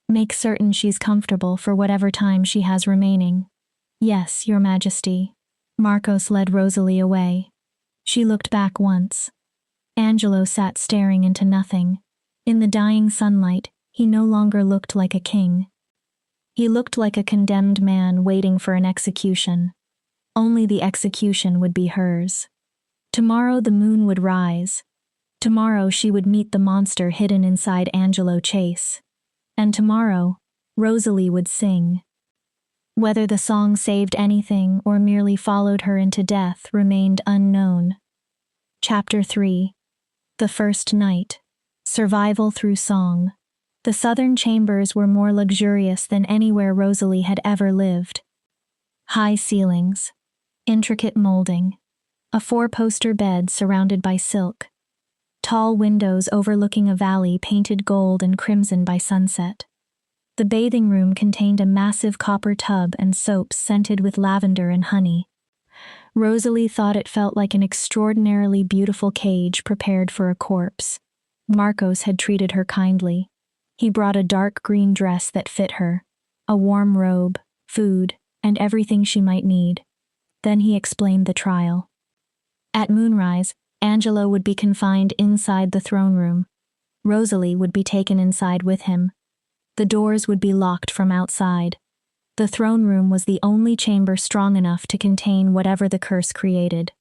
Make certain she's comfortable for whatever time she has remaining. Yes, Your Majesty. Marcos led Rosalie away. She looked back once. Angelo sat staring into nothing. In the dying sunlight, he no longer looked like a king. He looked like a condemned man waiting for an execution. Only the execution would be hers. Tomorrow the moon would rise. Tomorrow she would meet the monster hidden inside Angelo Chase. And tomorrow, Rosalie would sing. Whether the song saved anything or merely followed her into death remained unknown. Chapter 3. The First Night. Survival Through Song. The southern chambers were more luxurious than anywhere Rosalie had ever lived. High ceilings. Intricate molding. A 4-poster bed surrounded by silk. Tall windows overlooking a valley painted gold and crimson by sunset. The bathing room contained a massive copper tub and soaps scented with lavender and honey. Rosalie thought it felt like an extraordinarily beautiful cage prepared for a corpse. Marcos had treated her kindly. He brought a dark green dress that fit her, a warm robe, food, and everything she might need. Then he explained the trial. At moonrise, Angelo would be confined inside the throne room. Rosalie would be taken inside with him. The doors would be locked from outside. The throne room was the only chamber strong enough to contain whatever the curse created.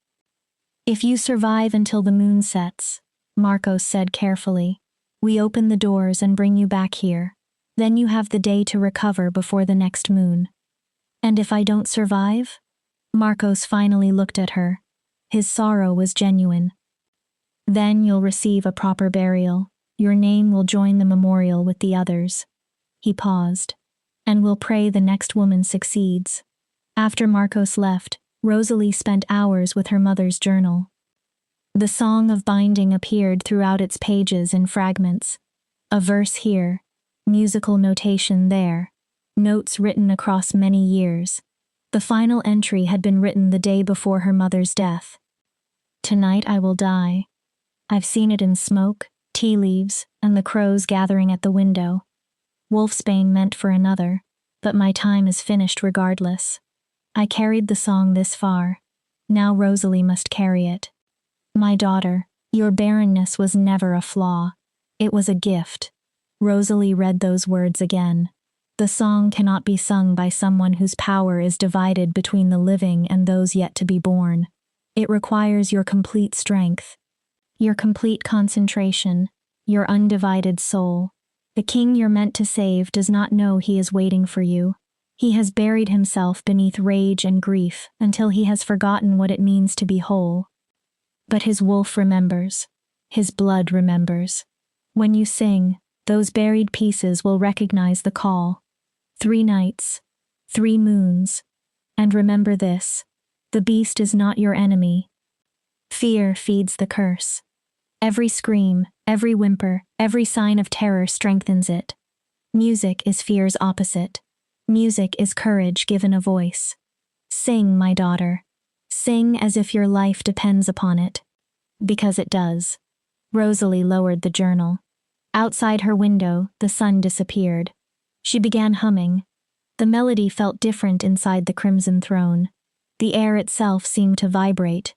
If you survive until the moon sets, Marcos said carefully, we open the doors and bring you back here. Then you have the day to recover before the next moon. And if I don't survive? Marcos finally looked at her. His sorrow was genuine. Then you'll receive a proper burial. Your name will join the memorial with the others. He paused. And we'll pray the next woman succeeds. After Marcos left, Rosalie spent hours with her mother's journal. The song of binding appeared throughout its pages in fragments. A verse here, musical notation there, notes written across many years. The final entry had been written the day before her mother's death. Tonight I will die. I've seen it in smoke, tea leaves, and the crows gathering at the window. Wolfsbane meant for another, but my time is finished regardless. I carried the song this far. Now Rosalie must carry it. My daughter, your barrenness was never a flaw. It was a gift. Rosalie read those words again. The song cannot be sung by someone whose power is divided between the living and those yet to be born. It requires your complete strength, your complete concentration, your undivided soul. The king you're meant to save does not know he is waiting for you. He has buried himself beneath rage and grief until he has forgotten what it means to be whole. But his wolf remembers. His blood remembers. When you sing, those buried pieces will recognize the call. 3 nights, 3 moons. And remember this: the beast is not your enemy. Fear feeds the curse. Every scream, every whimper, every sign of terror strengthens it. Music is fear's opposite. Music is courage given a voice. Sing, my daughter. Sing as if your life depends upon it. Because it does. Rosalie lowered the journal. Outside her window, the sun disappeared. She began humming. The melody felt different inside the crimson throne. The air itself seemed to vibrate.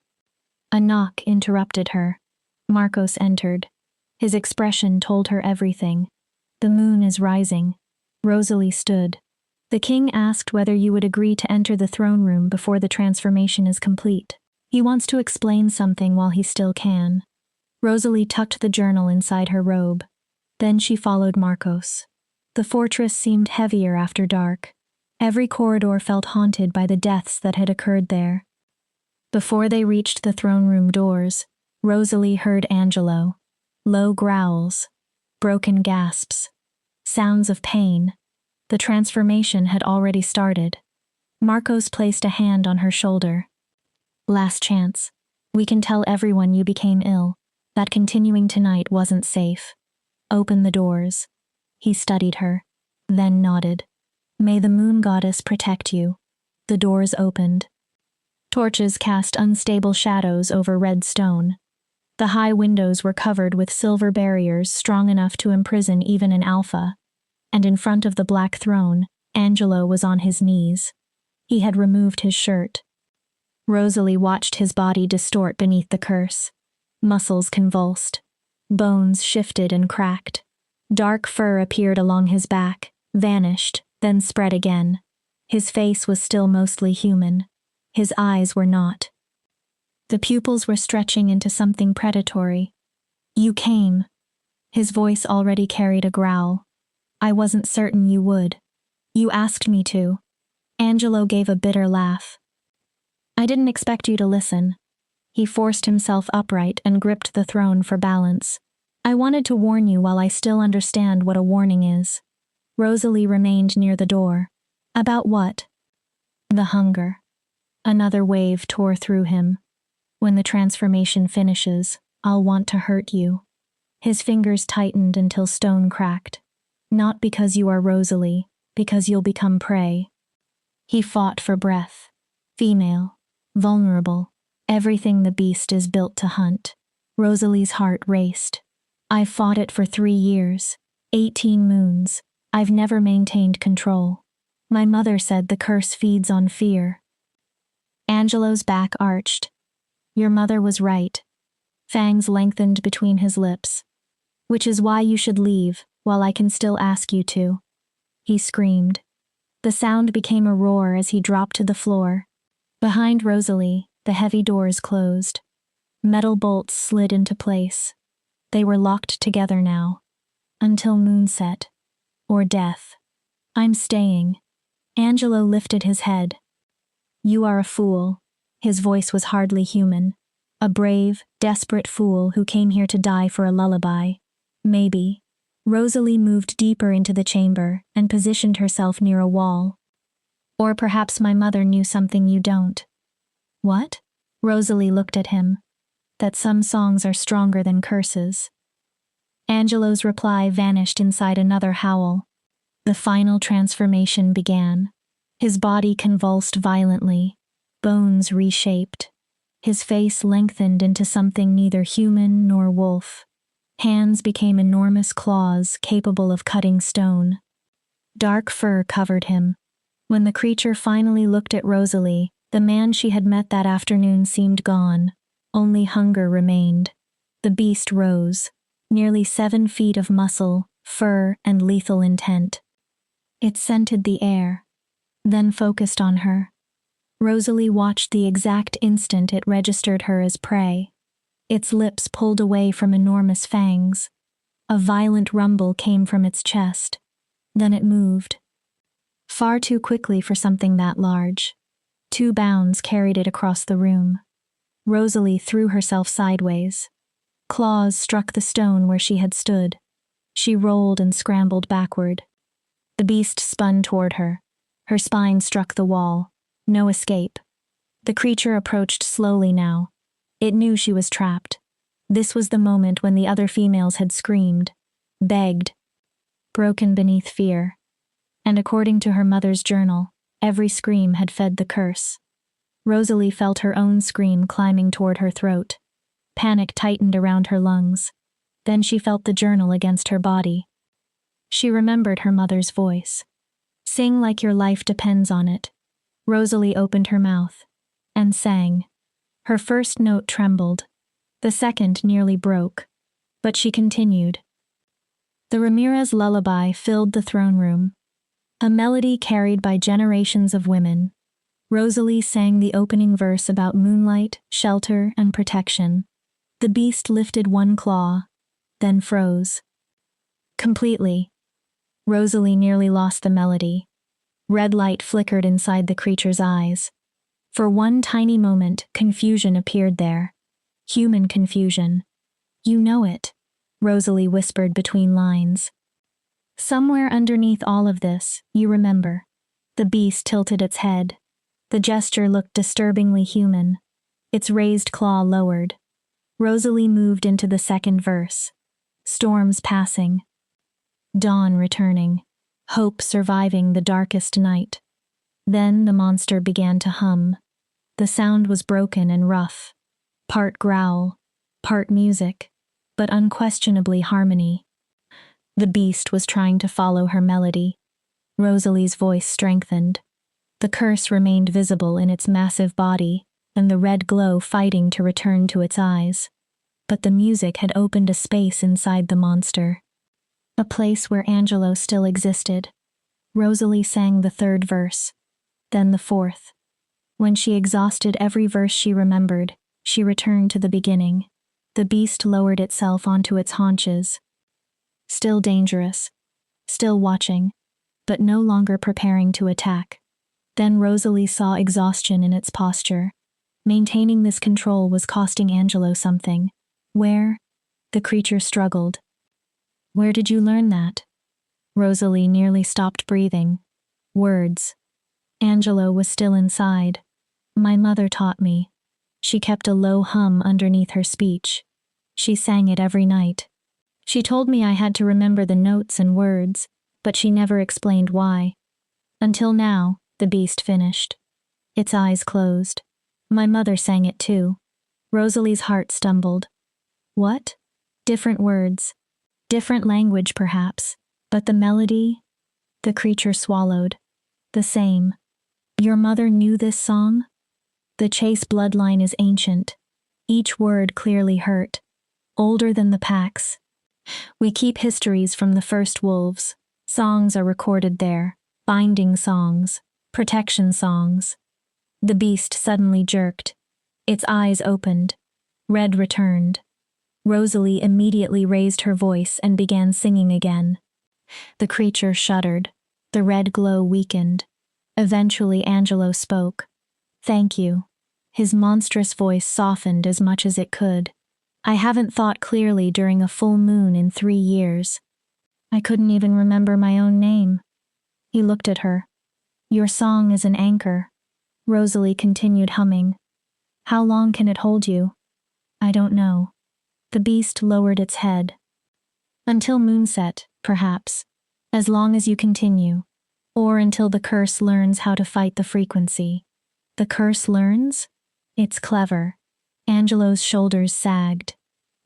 A knock interrupted her. Marcos entered. His expression told her everything. The moon is rising. Rosalie stood. The king asked whether you would agree to enter the throne room before the transformation is complete. He wants to explain something while he still can. Rosalie tucked the journal inside her robe. Then she followed Marcos. The fortress seemed heavier after dark. Every corridor felt haunted by the deaths that had occurred there. Before they reached the throne room doors, Rosalie heard Angelo. Low growls, broken gasps, sounds of pain. The transformation had already started. Marcos placed a hand on her shoulder. Last chance. We can tell everyone you became ill, that continuing tonight wasn't safe. Open the doors. He studied her, then nodded. May the moon goddess protect you. The doors opened. Torches cast unstable shadows over red stone. The high windows were covered with silver barriers strong enough to imprison even an alpha. And in front of the black throne, Angelo was on his knees. He had removed his shirt. Rosalie watched his body distort beneath the curse. Muscles convulsed. Bones shifted and cracked. Dark fur appeared along his back, vanished, then spread again. His face was still mostly human. His eyes were not. The pupils were stretching into something predatory. You came. His voice already carried a growl. I wasn't certain you would. You asked me to. Angelo gave a bitter laugh. I didn't expect you to listen. He forced himself upright and gripped the throne for balance. I wanted to warn you while I still understand what a warning is. Rosalie remained near the door. About what? The hunger. Another wave tore through him. When the transformation finishes, I'll want to hurt you. His fingers tightened until stone cracked. Not because you are Rosalie, because you'll become prey. He fought for breath. Female. Vulnerable. Everything the beast is built to hunt. Rosalie's heart raced. I've fought it for 3 years. 18 moons. I've never maintained control. My mother said the curse feeds on fear. Angelo's back arched. Your mother was right. Fangs lengthened between his lips. Which is why you should leave, while I can still ask you to. He screamed. The sound became a roar as he dropped to the floor. Behind Rosalie, the heavy doors closed. Metal bolts slid into place. They were locked together now. Until moonset. Or death. I'm staying. Angelo lifted his head. You are a fool. His voice was hardly human. A brave, desperate fool who came here to die for a lullaby. Maybe. Rosalie moved deeper into the chamber and positioned herself near a wall. Or perhaps my mother knew something you don't. What? Rosalie looked at him. That some songs are stronger than curses. Angelo's reply vanished inside another howl. The final transformation began. His body convulsed violently. Bones reshaped. His face lengthened into something neither human nor wolf. Hands became enormous claws capable of cutting stone. Dark fur covered him. When the creature finally looked at Rosalie, the man she had met that afternoon seemed gone. Only hunger remained. The beast rose. Nearly 7 feet of muscle, fur, and lethal intent. It scented the air, then focused on her. Rosalie watched the exact instant it registered her as prey. Its lips pulled away from enormous fangs. A violent rumble came from its chest. Then it moved. Far too quickly for something that large. 2 bounds carried it across the room. Rosalie threw herself sideways. Claws struck the stone where she had stood. She rolled and scrambled backward. The beast spun toward her. Her spine struck the wall. No escape. The creature approached slowly now. It knew she was trapped. This was the moment when the other females had screamed, begged, broken beneath fear. And according to her mother's journal, every scream had fed the curse. Rosalie felt her own scream climbing toward her throat. Panic tightened around her lungs. Then she felt the journal against her body. She remembered her mother's voice. Sing like your life depends on it. Rosalie opened her mouth and sang. Her first note trembled. The second nearly broke. But she continued. The Ramirez lullaby filled the throne room. A melody carried by generations of women. Rosalie sang the opening verse about moonlight, shelter, and protection. The beast lifted one claw, then froze. Completely. Rosalie nearly lost the melody. Red light flickered inside the creature's eyes. For one tiny moment, confusion appeared there. Human confusion. You know it, Rosalie whispered between lines. Somewhere underneath all of this, you remember. The beast tilted its head. The gesture looked disturbingly human. Its raised claw lowered. Rosalie moved into the second verse. Storms passing. Dawn returning. Hope surviving the darkest night. Then the monster began to hum. The sound was broken and rough. Part growl, part music, but unquestionably harmony. The beast was trying to follow her melody. Rosalie's voice strengthened. The curse remained visible in its massive body, and the red glow fighting to return to its eyes. But the music had opened a space inside the monster. A place where Angelo still existed. Rosalie sang the third verse, then the fourth. When she exhausted every verse she remembered, she returned to the beginning. The beast lowered itself onto its haunches. Still dangerous, still watching, but no longer preparing to attack. Then Rosalie saw exhaustion in its posture. Maintaining this control was costing Angelo something. Where? The creature struggled. Where did you learn that? Rosalie nearly stopped breathing. Words. Angelo was still inside. My mother taught me. She kept a low hum underneath her speech. She sang it every night. She told me I had to remember the notes and words, but she never explained why. Until now, the beast finished. Its eyes closed. My mother sang it too. Rosalie's heart stumbled. What? Different words. Different language, perhaps. But the melody? The creature swallowed. The same. Your mother knew this song? The Chase bloodline is ancient. Each word clearly hurt. Older than the packs. We keep histories from the first wolves. Songs are recorded there. Binding songs. Protection songs. The beast suddenly jerked. Its eyes opened. Red returned. Rosalie immediately raised her voice and began singing again. The creature shuddered. The red glow weakened. Eventually Angelo spoke. Thank you. His monstrous voice softened as much as it could. I haven't thought clearly during a full moon in 3 years. I couldn't even remember my own name. He looked at her. Your song is an anchor. Rosalie continued humming. How long can it hold you? I don't know. The beast lowered its head. Until moonset, perhaps. As long as you continue. Or until the curse learns how to fight the frequency. The curse learns? It's clever. Angelo's shoulders sagged.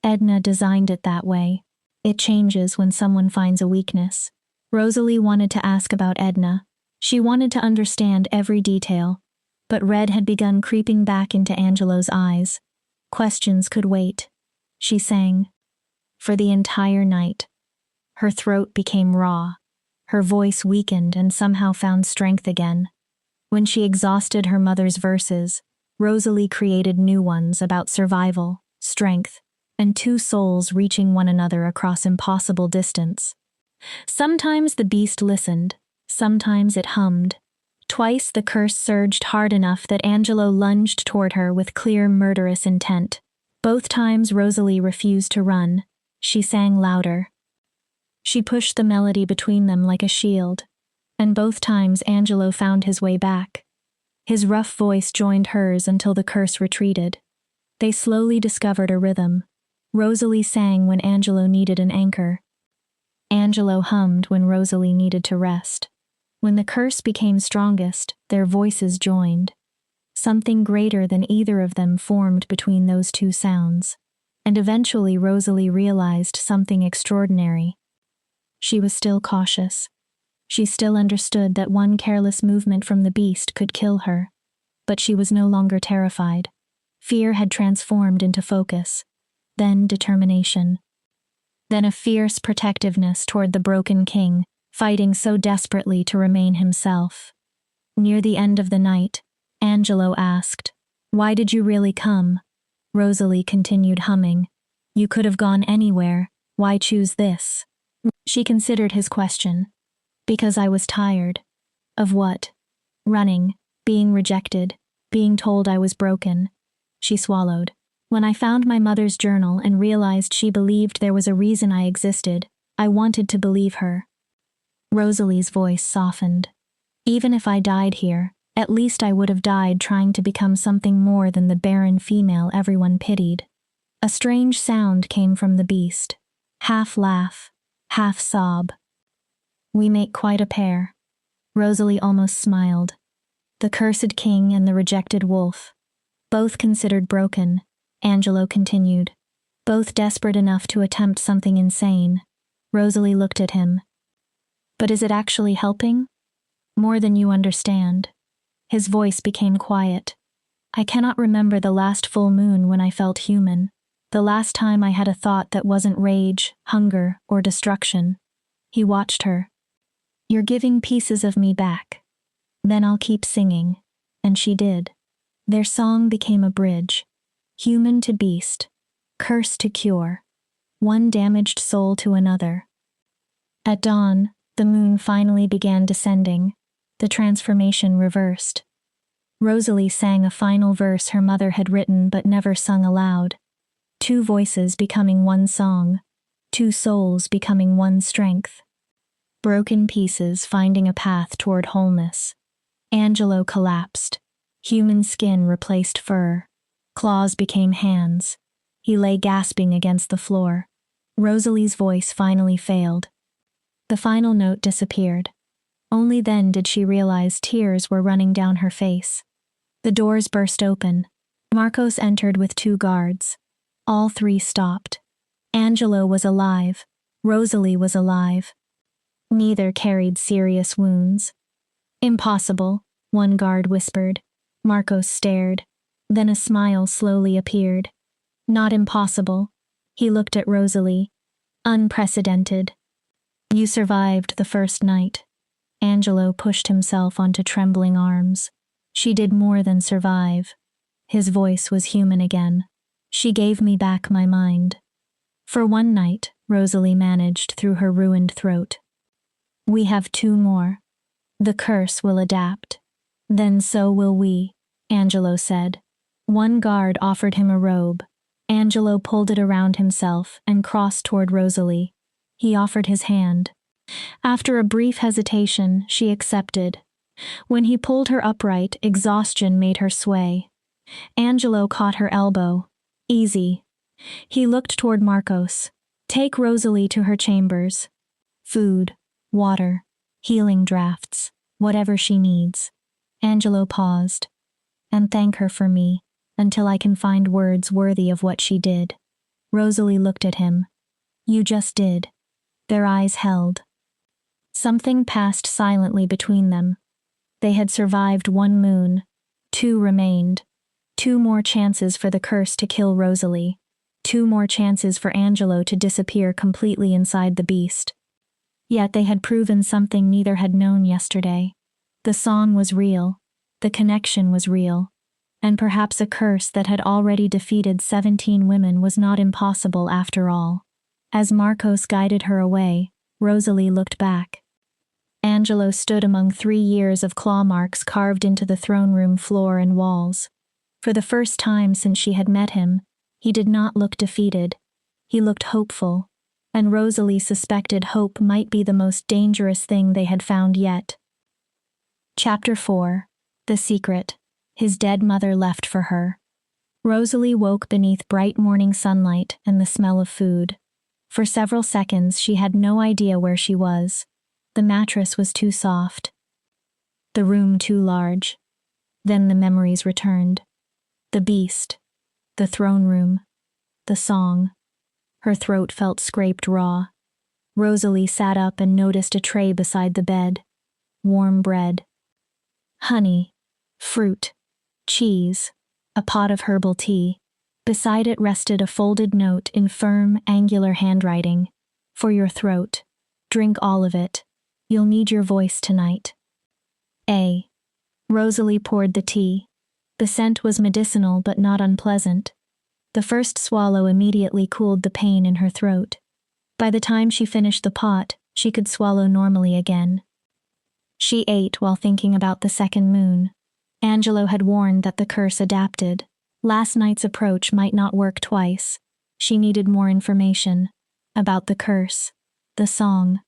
Edna designed it that way. It changes when someone finds a weakness. Rosalie wanted to ask about Edna. She wanted to understand every detail. But red had begun creeping back into Angelo's eyes. Questions could wait. She sang. For the entire night. Her throat became raw. Her voice weakened and somehow found strength again. When she exhausted her mother's verses, Rosalie created new ones about survival, strength, and two souls reaching one another across impossible distance. Sometimes the beast listened, sometimes it hummed. Twice the curse surged hard enough that Angelo lunged toward her with clear murderous intent. Both times Rosalie refused to run. She sang louder. She pushed the melody between them like a shield, and both times Angelo found his way back. His rough voice joined hers until the curse retreated. They slowly discovered a rhythm. Rosalie sang when Angelo needed an anchor. Angelo hummed when Rosalie needed to rest. When the curse became strongest, their voices joined. Something greater than either of them formed between those two sounds. And eventually Rosalie realized something extraordinary. She was still cautious. She still understood that one careless movement from the beast could kill her. But she was no longer terrified. Fear had transformed into focus, then determination. Then a fierce protectiveness toward the broken king, fighting so desperately to remain himself. Near the end of the night, Angelo asked, "Why did you really come?" Rosalie continued humming. "You could have gone anywhere. Why choose this?" She considered his question. "Because I was tired." Of what? Running, being rejected, being told I was broken. She swallowed. When I found my mother's journal and realized she believed there was a reason I existed, I wanted to believe her. Rosalie's voice softened. "Even if I died here, at least I would have died trying to become something more than the barren female everyone pitied." A strange sound came from the beast. Half laugh, half sob. "We make quite a pair." Rosalie almost smiled. The cursed king and the rejected wolf. Both considered broken, Angelo continued. Both desperate enough to attempt something insane. Rosalie looked at him. "But is it actually helping?" "More than you understand." His voice became quiet. "I cannot remember the last full moon when I felt human. The last time I had a thought that wasn't rage, hunger, or destruction." He watched her. "You're giving pieces of me back. Then I'll keep singing." And she did. Their song became a bridge. Human to beast. Curse to cure. One damaged soul to another. At dawn, the moon finally began descending. The transformation reversed. Rosalie sang a final verse her mother had written but never sung aloud. Two voices becoming one song. Two souls becoming one strength. Broken pieces finding a path toward wholeness. Angelo collapsed. Human skin replaced fur. Claws became hands. He lay gasping against the floor. Rosalie's voice finally failed. The final note disappeared. Only then did she realize tears were running down her face. The doors burst open. Marcos entered with 2 guards. All 3 stopped. Angelo was alive. Rosalie was alive. Neither carried serious wounds. "Impossible," one guard whispered. Marcos stared. Then a smile slowly appeared. "Not impossible." He looked at Rosalie. "Unprecedented. You survived the first night." Angelo pushed himself onto trembling arms. "She did more than survive." His voice was human again. "She gave me back my mind." For one night, Rosalie managed through her ruined throat. "We have 2 more. The curse will adapt. Then so will we," Angelo said. One guard offered him a robe. Angelo pulled it around himself and crossed toward Rosalie. He offered his hand. After a brief hesitation, she accepted. When he pulled her upright, exhaustion made her sway. Angelo caught her elbow. "Easy." He looked toward Marcos. "Take Rosalie to her chambers. Food, water, healing drafts, whatever she needs." Angelo paused. "And thank her for me, until I can find words worthy of what she did." Rosalie looked at him. "You just did." Their eyes held. Something passed silently between them. They had survived 1 moon. 2 remained. 2 more chances for the curse to kill Rosalie. 2 more chances for Angelo to disappear completely inside the beast. Yet they had proven something neither had known yesterday. The song was real, the connection was real, and perhaps a curse that had already defeated 17 women was not impossible after all. As Marcos guided her away, Rosalie looked back. Angelo stood among 3 years of claw marks carved into the throne room floor and walls. For the first time since she had met him, he did not look defeated. He looked hopeful, and Rosalie suspected hope might be the most dangerous thing they had found yet. Chapter 4. The Secret. His dead mother left for her. Rosalie woke beneath bright morning sunlight and the smell of food. For several seconds she had no idea where she was. The mattress was too soft. The room too large. Then the memories returned. The beast. The throne room. The song. Her throat felt scraped raw. Rosalie sat up and noticed a tray beside the bed. Warm bread. Honey. Fruit. Cheese. A pot of herbal tea. Beside it rested a folded note in firm, angular handwriting. For your throat. Drink all of it. You'll need your voice tonight. A. Rosalie poured the tea. The scent was medicinal but not unpleasant. The first swallow immediately cooled the pain in her throat. By the time she finished the pot, she could swallow normally again. She ate while thinking about the second moon. Angelo had warned that the curse adapted. Last night's approach might not work twice. She needed more information. About the curse. The song.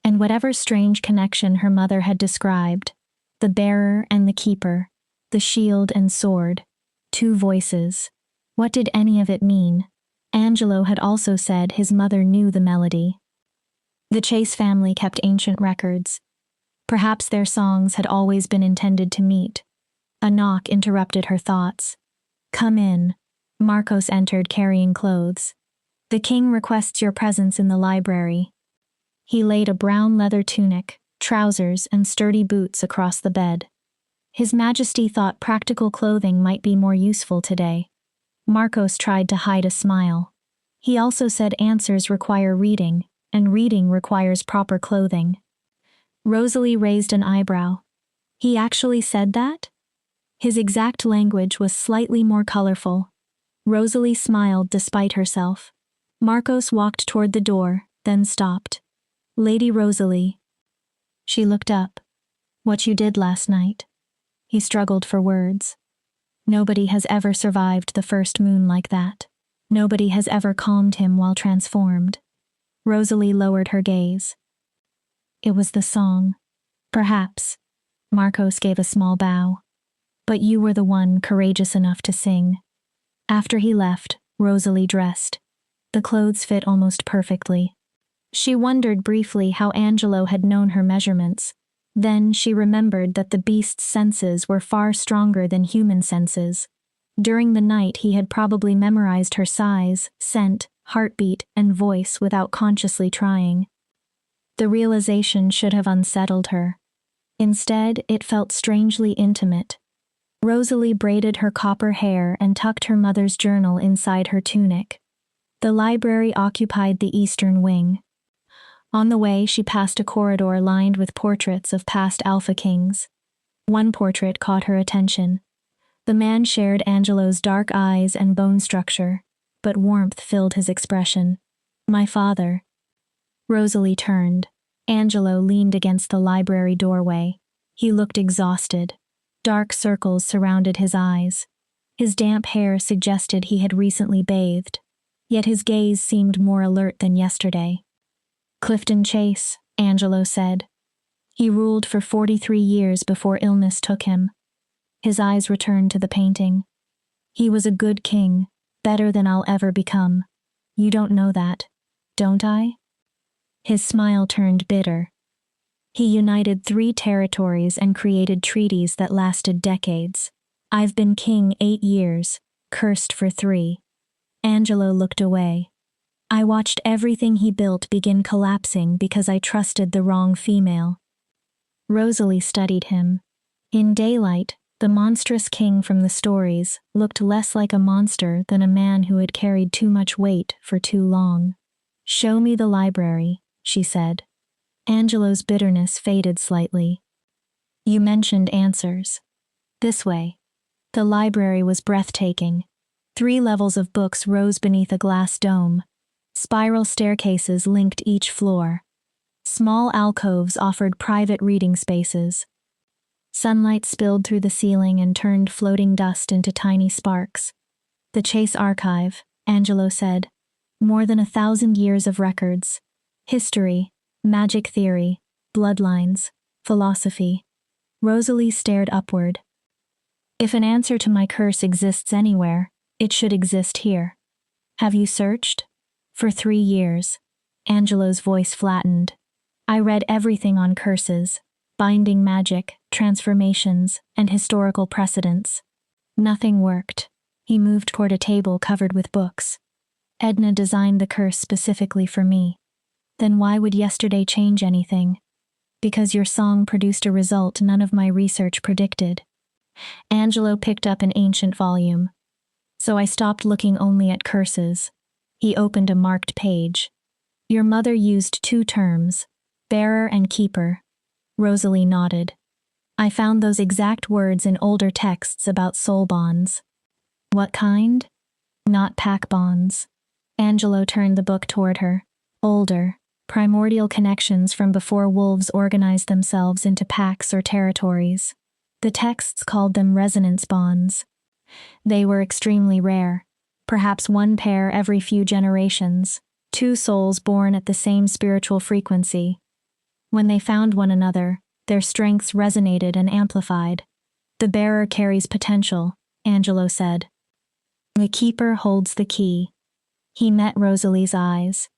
And whatever strange connection her mother had described. The bearer and the keeper. The shield and sword. 2 voices. What did any of it mean? Angelo had also said his mother knew the melody. The Chase family kept ancient records. Perhaps their songs had always been intended to meet. A knock interrupted her thoughts. Come in. Marcos entered carrying clothes. The king requests your presence in the library. He laid a brown leather tunic, trousers, and sturdy boots across the bed. His Majesty thought practical clothing might be more useful today. Marcos tried to hide a smile. He also said answers require reading, and reading requires proper clothing. Rosalie raised an eyebrow. He actually said that? His exact language was slightly more colorful. Rosalie smiled despite herself. Marcos walked toward the door, then stopped. Lady Rosalie. She looked up. What you did last night. He struggled for words. Nobody has ever survived the first moon like that. Nobody has ever calmed him while transformed. Rosalie lowered her gaze. It was the song. Perhaps. Marcos gave a small bow. But you were the one courageous enough to sing. After he left, Rosalie dressed. The clothes fit almost perfectly. She wondered briefly how Angelo had known her measurements. Then she remembered that the beast's senses were far stronger than human senses. During the night he had probably memorized her size, scent, heartbeat, and voice without consciously trying. The realization should have unsettled her. Instead, it felt strangely intimate. Rosalie braided her copper hair and tucked her mother's journal inside her tunic. The library occupied the eastern wing. On the way, she passed a corridor lined with portraits of past Alpha Kings. One portrait caught her attention. The man shared Angelo's dark eyes and bone structure, but warmth filled his expression. My father. Rosalie turned. Angelo leaned against the library doorway. He looked exhausted. Dark circles surrounded his eyes. His damp hair suggested he had recently bathed, yet his gaze seemed more alert than yesterday. Clifton Chase, Angelo said. He ruled for 43 years before illness took him. His eyes returned to the painting. He was a good king, better than I'll ever become. You don't know that, don't I? His smile turned bitter. He united 3 territories and created treaties that lasted decades. I've been king 8 years, cursed for 3. Angelo looked away. I watched everything he built begin collapsing because I trusted the wrong female. Rosalie studied him. In daylight, the monstrous king from the stories looked less like a monster than a man who had carried too much weight for too long. Show me the library, she said. Angelo's bitterness faded slightly. You mentioned answers. This way. The library was breathtaking. 3 levels of books rose beneath a glass dome. Spiral staircases linked each floor. Small alcoves offered private reading spaces. Sunlight spilled through the ceiling and turned floating dust into tiny sparks. The Chase Archive, Angelo said. More than 1,000 years of records. History, magic theory, bloodlines, philosophy. Rosalie stared upward. If an answer to my curse exists anywhere, it should exist here. Have you searched? For 3 years. Angelo's voice flattened. I read everything on curses, binding magic, transformations, and historical precedents. Nothing worked. He moved toward a table covered with books. Edna designed the curse specifically for me. Then why would yesterday change anything? Because your song produced a result none of my research predicted. Angelo picked up an ancient volume. So I stopped looking only at curses. He opened a marked page. Your mother used 2 terms, bearer and keeper. Rosalie nodded. I found those exact words in older texts about soul bonds. What kind? Not pack bonds. Angelo turned the book toward her. Older, primordial connections from before wolves organized themselves into packs or territories. The texts called them resonance bonds. They were extremely rare, perhaps 1 pair every few generations, 2 souls born at the same spiritual frequency. When they found one another, their strengths resonated and amplified. The bearer carries potential, Angelo said. The keeper holds the key. He met Rosalie's eyes.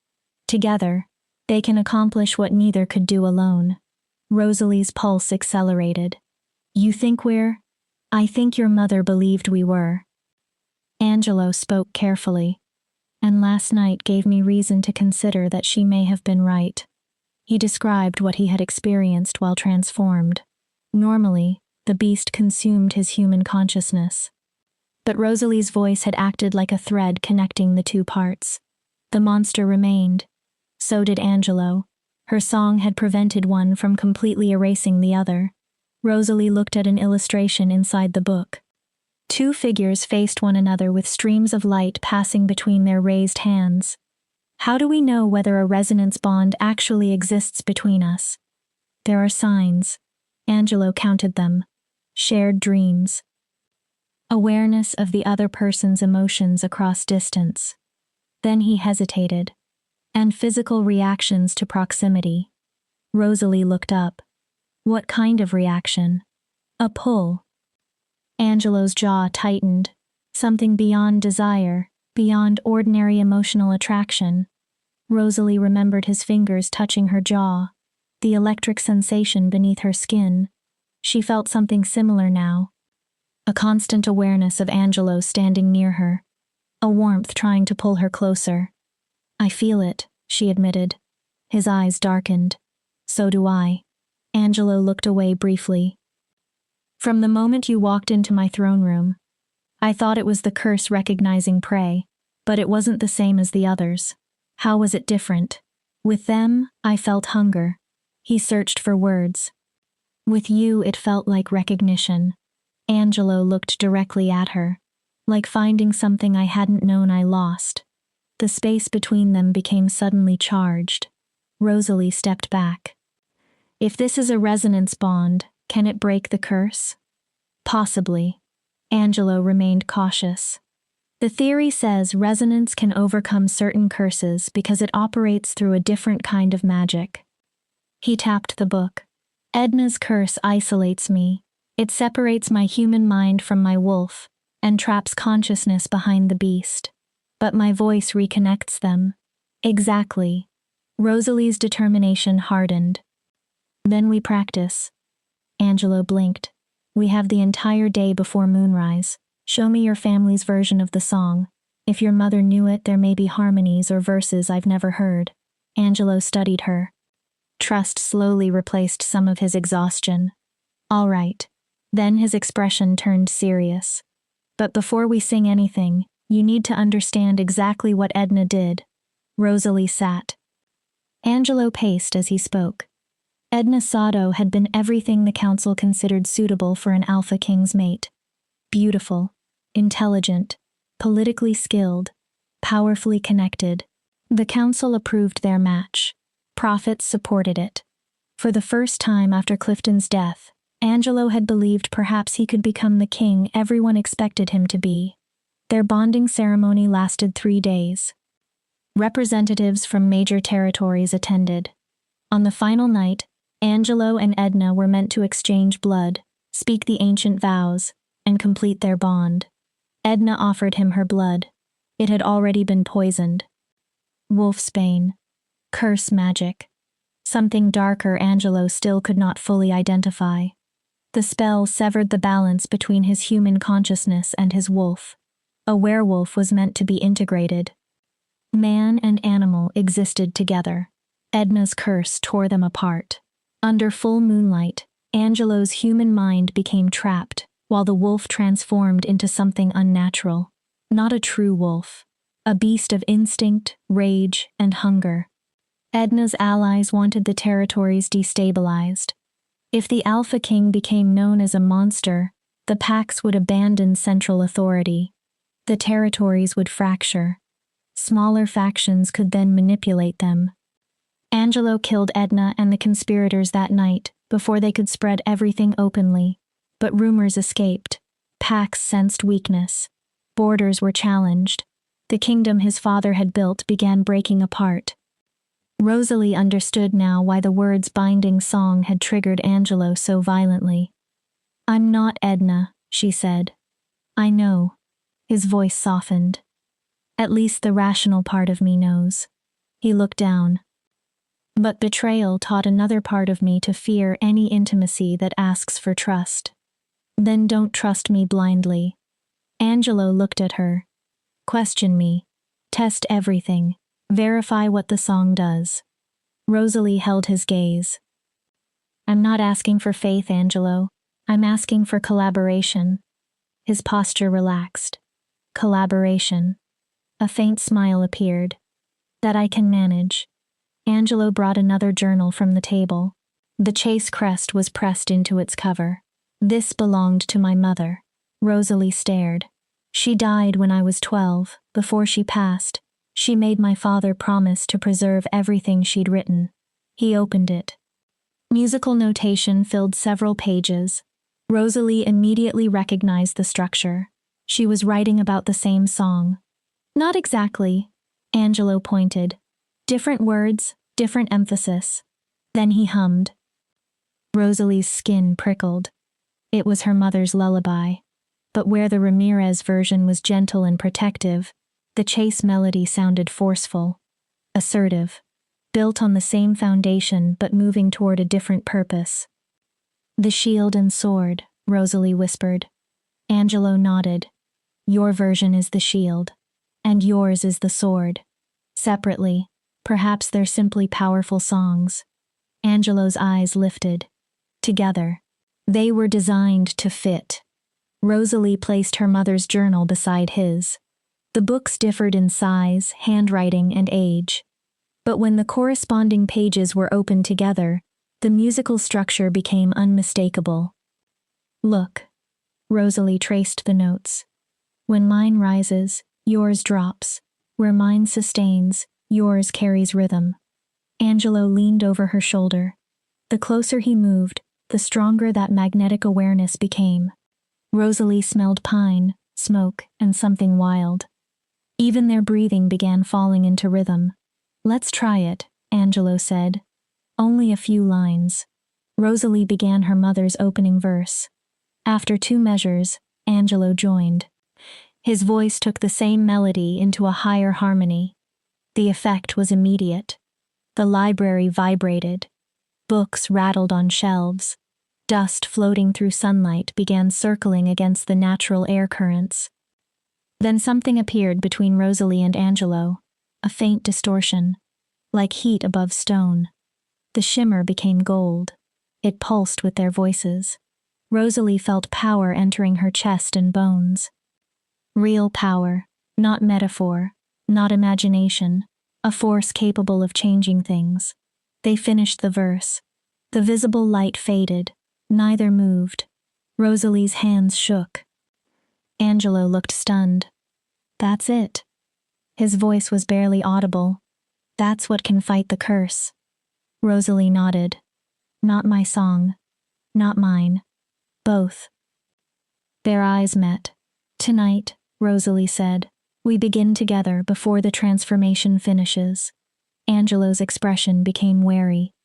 Together, they can accomplish what neither could do alone. Rosalie's pulse accelerated. You think I think your mother believed we were. Angelo spoke carefully, and last night gave me reason to consider that she may have been right. He described what he had experienced while transformed. Normally, the beast consumed his human consciousness. But Rosalie's voice had acted like a thread connecting the 2 parts. The monster remained. So did Angelo. Her song had prevented one from completely erasing the other. Rosalie looked at an illustration inside the book. 2 figures faced one another with streams of light passing between their raised hands. How do we know whether a resonance bond actually exists between us? There are signs. Angelo counted them. Shared dreams. Awareness of the other person's emotions across distance. Then he hesitated. And physical reactions to proximity. Rosalie looked up. What kind of reaction? A pull. Angelo's jaw tightened. Something beyond desire, beyond ordinary emotional attraction. Rosalie remembered his fingers touching her jaw, the electric sensation beneath her skin. She felt something similar now. A constant awareness of Angelo standing near her. A warmth trying to pull her closer. I feel it, she admitted. His eyes darkened. So do I. Angelo looked away briefly. From the moment you walked into my throne room, I thought it was the curse recognizing prey, but it wasn't the same as the others. How was it different? With them, I felt hunger. He searched for words. With you, it felt like recognition. Angelo looked directly at her, like finding something I hadn't known I lost. The space between them became suddenly charged. Rosalie stepped back. If this is a resonance bond, can it break the curse? Possibly. Angelo remained cautious. The theory says resonance can overcome certain curses because it operates through a different kind of magic. He tapped the book. Edna's curse isolates me. It separates my human mind from my wolf and traps consciousness behind the beast. But my voice reconnects them. Exactly. Rosalie's determination hardened. Then we practice. Angelo blinked. We have the entire day before moonrise. Show me your family's version of the song. If your mother knew it, there may be harmonies or verses I've never heard. Angelo studied her. Trust slowly replaced some of his exhaustion. All right. Then his expression turned serious. But before we sing anything, you need to understand exactly what Edna did. Rosalie sat. Angelo paced as he spoke, Edna Sado had been everything the council considered suitable for an Alpha King's mate. Beautiful, intelligent, politically skilled, powerfully connected. The council approved their match. Prophets supported it. For the first time after Clifton's death, Angelo had believed perhaps he could become the king everyone expected him to be. Their bonding ceremony lasted 3 days. Representatives from major territories attended. On the final night, Angelo and Edna were meant to exchange blood, speak the ancient vows, and complete their bond. Edna offered him her blood. It had already been poisoned. Wolfsbane. Curse magic. Something darker Angelo still could not fully identify. The spell severed the balance between his human consciousness and his wolf. A werewolf was meant to be integrated. Man and animal existed together. Edna's curse tore them apart. Under full moonlight, Angelo's human mind became trapped, while the wolf transformed into something unnatural. Not a true wolf. A beast of instinct, rage, and hunger. Edna's allies wanted the territories destabilized. If the Alpha King became known as a monster, the Pax would abandon central authority. The territories would fracture. Smaller factions could then manipulate them. Angelo killed Edna and the conspirators that night, before they could spread everything openly. But rumors escaped. Pax sensed weakness. Borders were challenged. The kingdom his father had built began breaking apart. Rosalie understood now why the words binding song had triggered Angelo so violently. "I'm not Edna," she said. "I know." His voice softened. "At least the rational part of me knows." He looked down. "But betrayal taught another part of me to fear any intimacy that asks for trust. Then don't trust me blindly." Angelo looked at her. "Question me. Test everything. Verify what the song does." Rosalie held his gaze. "I'm not asking for faith, Angelo. I'm asking for collaboration." His posture relaxed. "Collaboration." A faint smile appeared. "That I can manage." Angelo brought another journal from the table. The chase crest was pressed into its cover. "This belonged to my mother." Rosalie stared. "She died when I was 12. Before she passed, she made my father promise to preserve everything she'd written." He opened it. Musical notation filled several pages. Rosalie immediately recognized the structure. She was writing about the same song. "Not exactly," Angelo pointed. "Different words, different emphasis." Then he hummed. Rosalie's skin prickled. It was her mother's lullaby. But where the Ramirez version was gentle and protective, the Chase melody sounded forceful, assertive, built on the same foundation but moving toward a different purpose. "The shield and sword," Rosalie whispered. Angelo nodded. "Your version is the shield, and yours is the sword. Separately, perhaps they're simply powerful songs." Angelo's eyes lifted. Together, they were designed to fit. Rosalie placed her mother's journal beside his. The books differed in size, handwriting, and age. But when the corresponding pages were opened together, the musical structure became unmistakable. "Look." Rosalie traced the notes. "When mine rises, yours drops. Where mine sustains, yours carries rhythm." Angelo leaned over her shoulder. The closer he moved, the stronger that magnetic awareness became. Rosalie smelled pine, smoke, and something wild. Even their breathing began falling into rhythm. "Let's try it," Angelo said. "Only a few lines." Rosalie began her mother's opening verse. After 2 measures, Angelo joined. His voice took the same melody into a higher harmony. The effect was immediate. The library vibrated. Books rattled on shelves. Dust floating through sunlight began circling against the natural air currents. Then something appeared between Rosalie and Angelo, a faint distortion, like heat above stone. The shimmer became gold. It pulsed with their voices. Rosalie felt power entering her chest and bones. Real power, not metaphor, not imagination, a force capable of changing things. They finished the verse. The visible light faded. Neither moved. Rosalie's hands shook. Angelo looked stunned. That's it. His voice was barely audible. That's what can fight the curse. Rosalie nodded. Not my song. Not mine. Both. Their eyes met. Tonight, Rosalie said, we begin together before the transformation finishes. Angelo's expression became wary.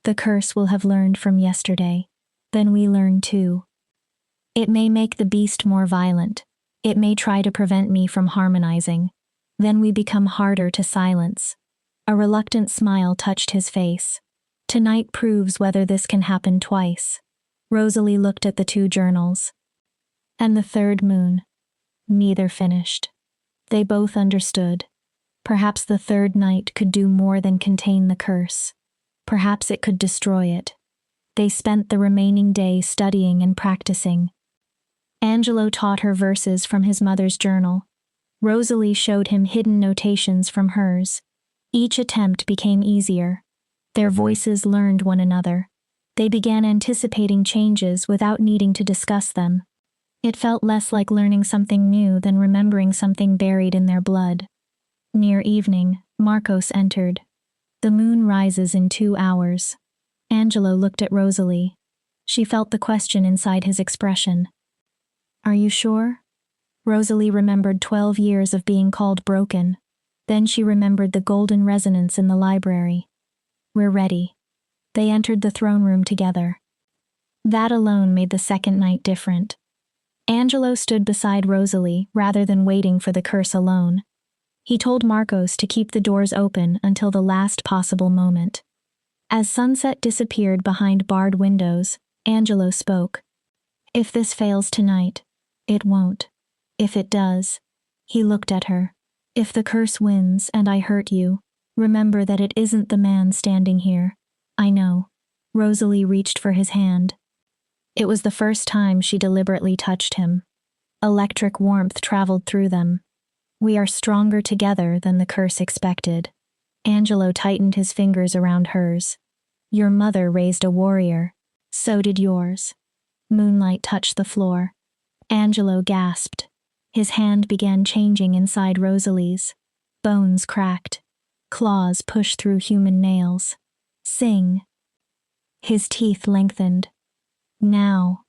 The curse will have learned from yesterday. Then we learn too. It may make the beast more violent. It may try to prevent me from harmonizing. Then we become harder to silence. A reluctant smile touched his face. Tonight proves whether this can happen twice. Rosalie looked at the two journals. And the third moon. Neither finished. They both understood. Perhaps the third night could do more than contain the curse. Perhaps it could destroy it. They spent the remaining day studying and practicing. Angelo taught her verses from his mother's journal. Rosalie showed him hidden notations from hers. Each attempt became easier. Their voices learned one another. They began anticipating changes without needing to discuss them. It felt less like learning something new than remembering something buried in their blood. Near evening, Marcos entered. The moon rises in 2 hours. Angelo looked at Rosalie. She felt the question inside his expression. Are you sure? Rosalie remembered 12 years of being called broken. Then she remembered the golden resonance in the library. We're ready. They entered the throne room together. That alone made the second night different. Angelo stood beside Rosalie rather than waiting for the curse alone. He told Marcos to keep the doors open until the last possible moment. As sunset disappeared behind barred windows, Angelo spoke. If this fails tonight, it won't. If it does, he looked at her. If the curse wins and I hurt you, remember that it isn't the man standing here. I know. Rosalie reached for his hand. It was the first time she deliberately touched him. Electric warmth traveled through them. We are stronger together than the curse expected. Angelo tightened his fingers around hers. Your mother raised a warrior. So did yours. Moonlight touched the floor. Angelo gasped. His hand began changing inside Rosalie's. Bones cracked. Claws pushed through human nails. Sing. His teeth lengthened. Now.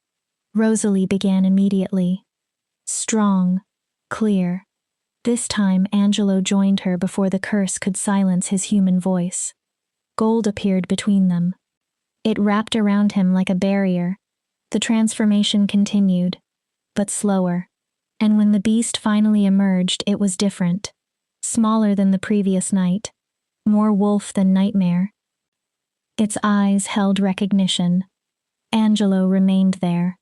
Rosalie began immediately. Strong. Clear. This time Angelo joined her before the curse could silence his human voice. Gold appeared between them. It wrapped around him like a barrier. The transformation continued, but slower. And when the beast finally emerged, it was different. Smaller than the previous night. More wolf than nightmare. Its eyes held recognition. Angelo remained there.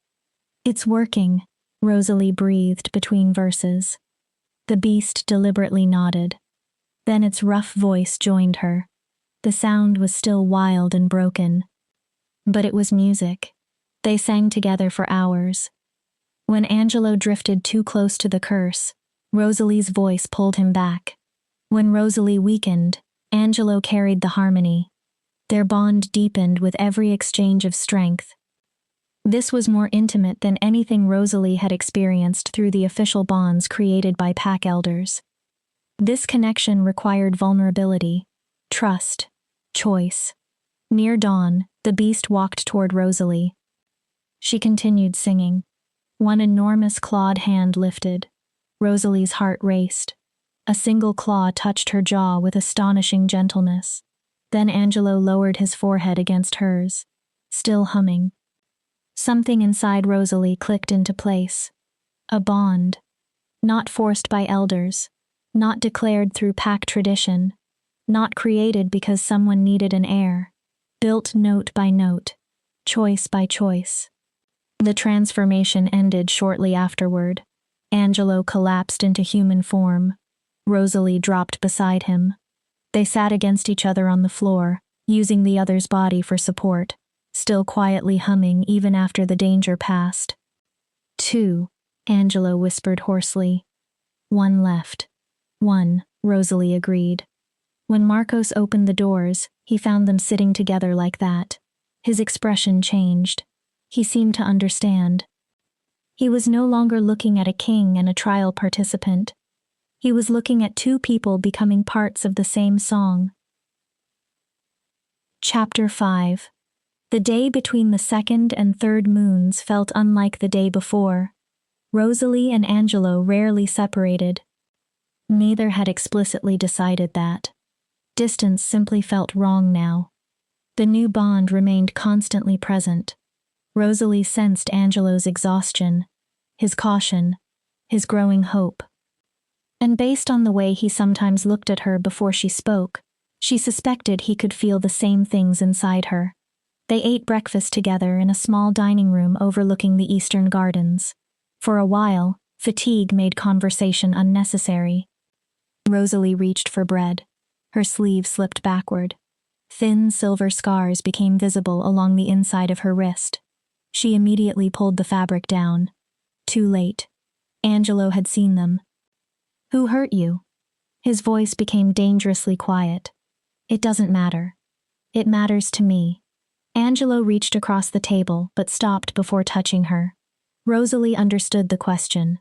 It's working, Rosalie breathed between verses. The beast deliberately nodded. Then its rough voice joined her. The sound was still wild and broken. But it was music. They sang together for hours. When Angelo drifted too close to the curse, Rosalie's voice pulled him back. When Rosalie weakened, Angelo carried the harmony. Their bond deepened with every exchange of strength. This was more intimate than anything Rosalie had experienced through the official bonds created by pack elders. This connection required vulnerability, trust, choice. Near dawn, the beast walked toward Rosalie. She continued singing. One enormous clawed hand lifted. Rosalie's heart raced. A single claw touched her jaw with astonishing gentleness. Then Angelo lowered his forehead against hers, still humming. Something inside Rosalie clicked into place. A bond. Not forced by elders. Not declared through pack tradition. Not created because someone needed an heir. Built note by note. Choice by choice. The transformation ended shortly afterward. Angelo collapsed into human form. Rosalie dropped beside him. They sat against each other on the floor, using the other's body for support, still quietly humming even after the danger passed. 2, Angelo whispered hoarsely. 1 left. 1, Rosalie agreed. When Marcos opened the doors, he found them sitting together like that. His expression changed. He seemed to understand. He was no longer looking at a king and a trial participant. He was looking at two people becoming parts of the same song. Chapter 5. The day between the second and third moons felt unlike the day before. Rosalie and Angelo rarely separated. Neither had explicitly decided that. Distance simply felt wrong now. The new bond remained constantly present. Rosalie sensed Angelo's exhaustion, his caution, his growing hope. And based on the way he sometimes looked at her before she spoke, she suspected he could feel the same things inside her. They ate breakfast together in a small dining room overlooking the eastern gardens. For a while, fatigue made conversation unnecessary. Rosalie reached for bread. Her sleeve slipped backward. Thin silver scars became visible along the inside of her wrist. She immediately pulled the fabric down. Too late. Angelo had seen them. "Who hurt you?" His voice became dangerously quiet. "It doesn't matter. It matters to me." Angelo reached across the table but stopped before touching her. Rosalie understood the question.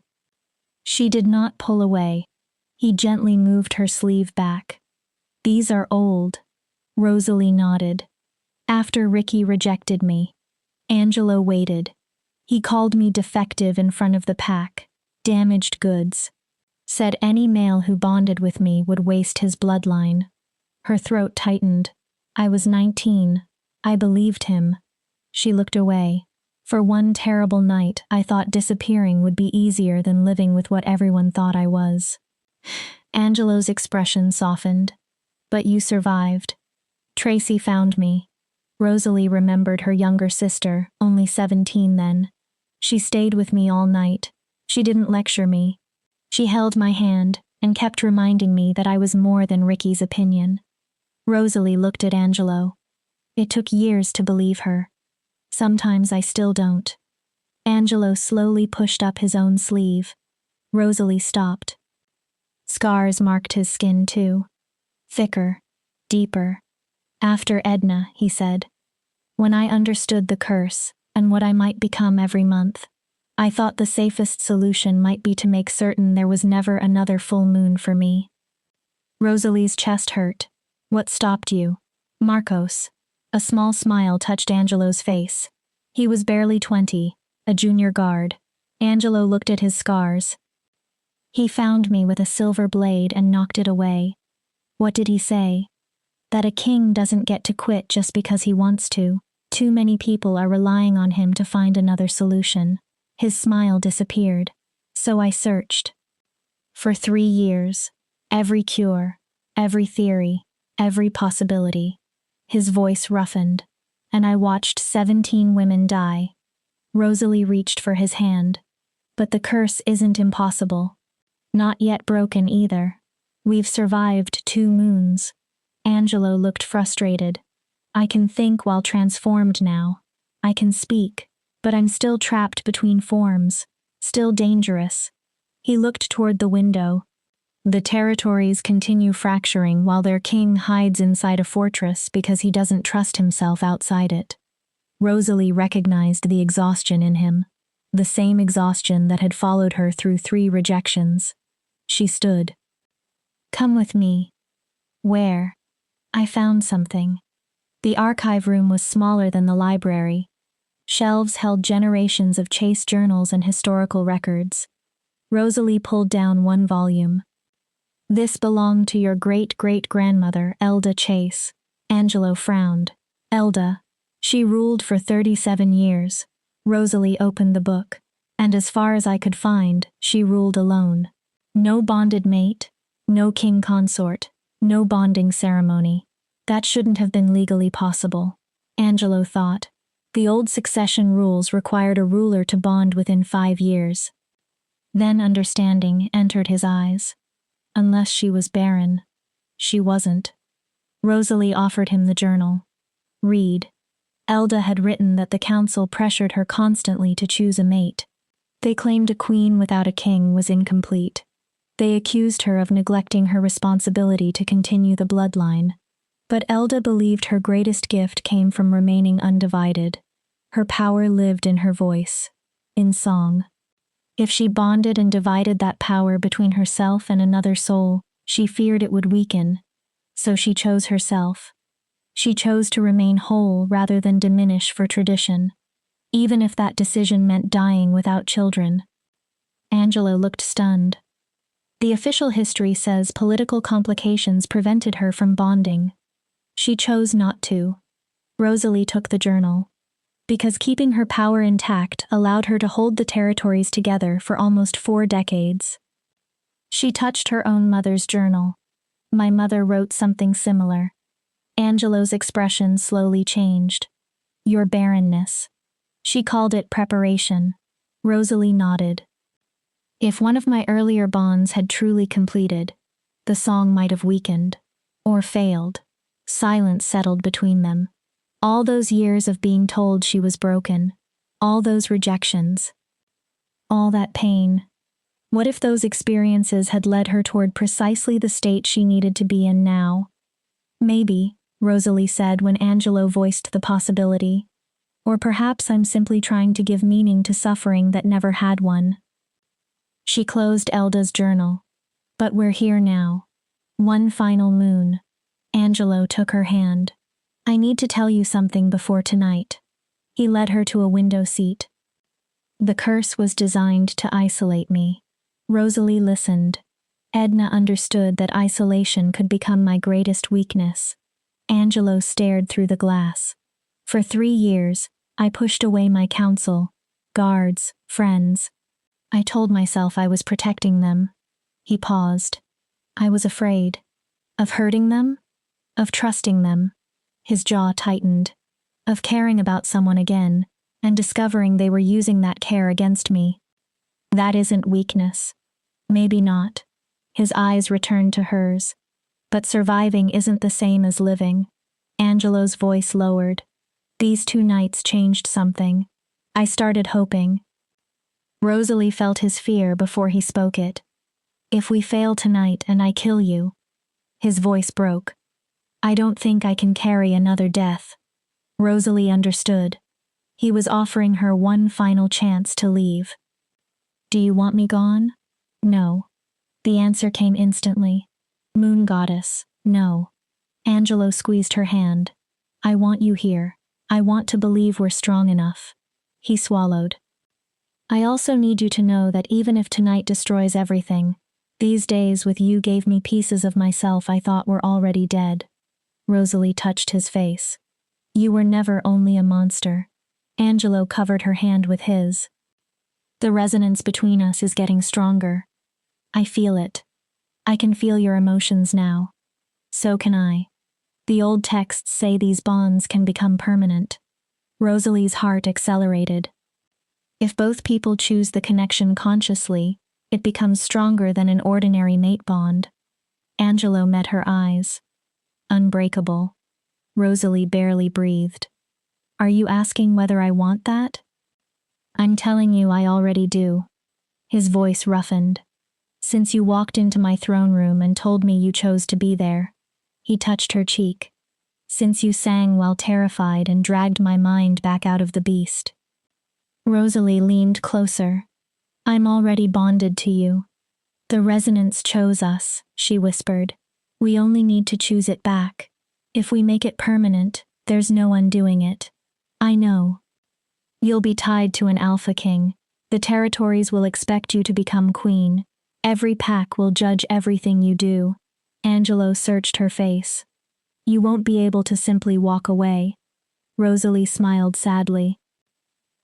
She did not pull away. He gently moved her sleeve back. "These are old." Rosalie nodded. "After Ricky rejected me." Angelo waited. "He called me defective in front of the pack, damaged goods. Said any male who bonded with me would waste his bloodline." Her throat tightened. "I was 19. I believed him." She looked away. "For one terrible night, I thought disappearing would be easier than living with what everyone thought I was." Angelo's expression softened. "But you survived. Tracy found me." Rosalie remembered her younger sister, only 17 then. "She stayed with me all night. She didn't lecture me. She held my hand and kept reminding me that I was more than Ricky's opinion." Rosalie looked at Angelo. "It took years to believe her. Sometimes I still don't." Angelo slowly pushed up his own sleeve. Rosalie stopped. Scars marked his skin too. Thicker, deeper. "After Edna," he said. "When I understood the curse and what I might become every month, I thought the safest solution might be to make certain there was never another full moon for me." Rosalie's chest hurt. "What stopped you?" "Marcos." A small smile touched Angelo's face. He was barely 20, a junior guard. Angelo looked at his scars. "He found me with a silver blade and knocked it away." "What did he say?" "That a king doesn't get to quit just because he wants to. Too many people are relying on him to find another solution." His smile disappeared. "So I searched. For 3 years. Every cure, every theory, every possibility." His voice roughened. "And I watched 17 women die." Rosalie reached for his hand. "But the curse isn't impossible. Not yet broken either. We've survived 2 moons." Angelo looked frustrated. "I can think while transformed now. I can speak. But I'm still trapped between forms. Still dangerous." He looked toward the window. "The territories continue fracturing while their king hides inside a fortress because he doesn't trust himself outside it." Rosalie recognized the exhaustion in him. The same exhaustion that had followed her through 3 rejections. She stood. "Come with me." "Where?" "I found something." The archive room was smaller than the library. Shelves held generations of Chase journals and historical records. Rosalie pulled down one volume. "This belonged to your great-great-grandmother, Elda Chase." Angelo frowned. "Elda. She ruled for 37 years. Rosalie opened the book. "And as far as I could find, she ruled alone. No bonded mate, no king consort, no bonding ceremony. That shouldn't have been legally possible." Angelo thought. The old succession rules required a ruler to bond within 5 years. Then understanding entered his eyes. Unless she was barren. She wasn't. Rosalie offered him the journal. "Read." Elda had written that the council pressured her constantly to choose a mate. They claimed a queen without a king was incomplete. They accused her of neglecting her responsibility to continue the bloodline. But Elda believed her greatest gift came from remaining undivided. Her power lived in her voice, in song. If she bonded and divided that power between herself and another soul, she feared it would weaken. So she chose herself. She chose to remain whole rather than diminish for tradition, even if that decision meant dying without children. Angela looked stunned. The official history says political complications prevented her from bonding. She chose not to. Rosalie took the journal, because keeping her power intact allowed her to hold the territories together for almost 4 decades. She touched her own mother's journal. My mother wrote something similar. Angelo's expression slowly changed. Your barrenness. She called it preparation. Rosalie nodded. If one of my earlier bonds had truly completed, the song might have weakened, or failed. Silence settled between them. All those years of being told she was broken, all those rejections, all that pain. What if those experiences had led her toward precisely the state she needed to be in now? Maybe, Rosalie said when Angelo voiced the possibility. Or perhaps I'm simply trying to give meaning to suffering that never had one. She closed Elda's journal. But we're here now. One final moon. Angelo took her hand. I need to tell you something before tonight. He led her to a window seat. The curse was designed to isolate me. Rosalie listened. Edna understood that isolation could become my greatest weakness. Angelo stared through the glass. For 3 years, I pushed away my counsel, guards, friends. I told myself I was protecting them. He paused. I was afraid. Of hurting them? Of trusting them. His jaw tightened. Of caring about someone again, and discovering they were using that care against me. That isn't weakness. Maybe not. His eyes returned to hers. But surviving isn't the same as living. Angelo's voice lowered. These 2 nights changed something. I started hoping. Rosalie felt his fear before he spoke it. If we fail tonight and I kill you. His voice broke. I don't think I can carry another death. Rosalie understood. He was offering her one final chance to leave. Do you want me gone? No. The answer came instantly. Moon goddess, no. Angelo squeezed her hand. I want you here. I want to believe we're strong enough. He swallowed. I also need you to know that even if tonight destroys everything, these days with you gave me pieces of myself I thought were already dead. Rosalie touched his face. You were never only a monster. Angelo covered her hand with his. The resonance between us is getting stronger. I feel it. I can feel your emotions now. So can I. The old texts say these bonds can become permanent. Rosalie's heart accelerated. If both people choose the connection consciously, it becomes stronger than an ordinary mate bond. Angelo met her eyes. Unbreakable. Rosalie barely breathed. Are you asking whether I want that? I'm telling you I already do. His voice roughened. Since you walked into my throne room and told me you chose to be there. He touched her cheek. Since you sang while terrified and dragged my mind back out of the beast. Rosalie leaned closer. I'm already bonded to you. The resonance chose us, she whispered. We only need to choose it back. If we make it permanent, there's no undoing it. I know. You'll be tied to an alpha king. The territories will expect you to become queen. Every pack will judge everything you do. Angelo searched her face. You won't be able to simply walk away. Rosalie smiled sadly.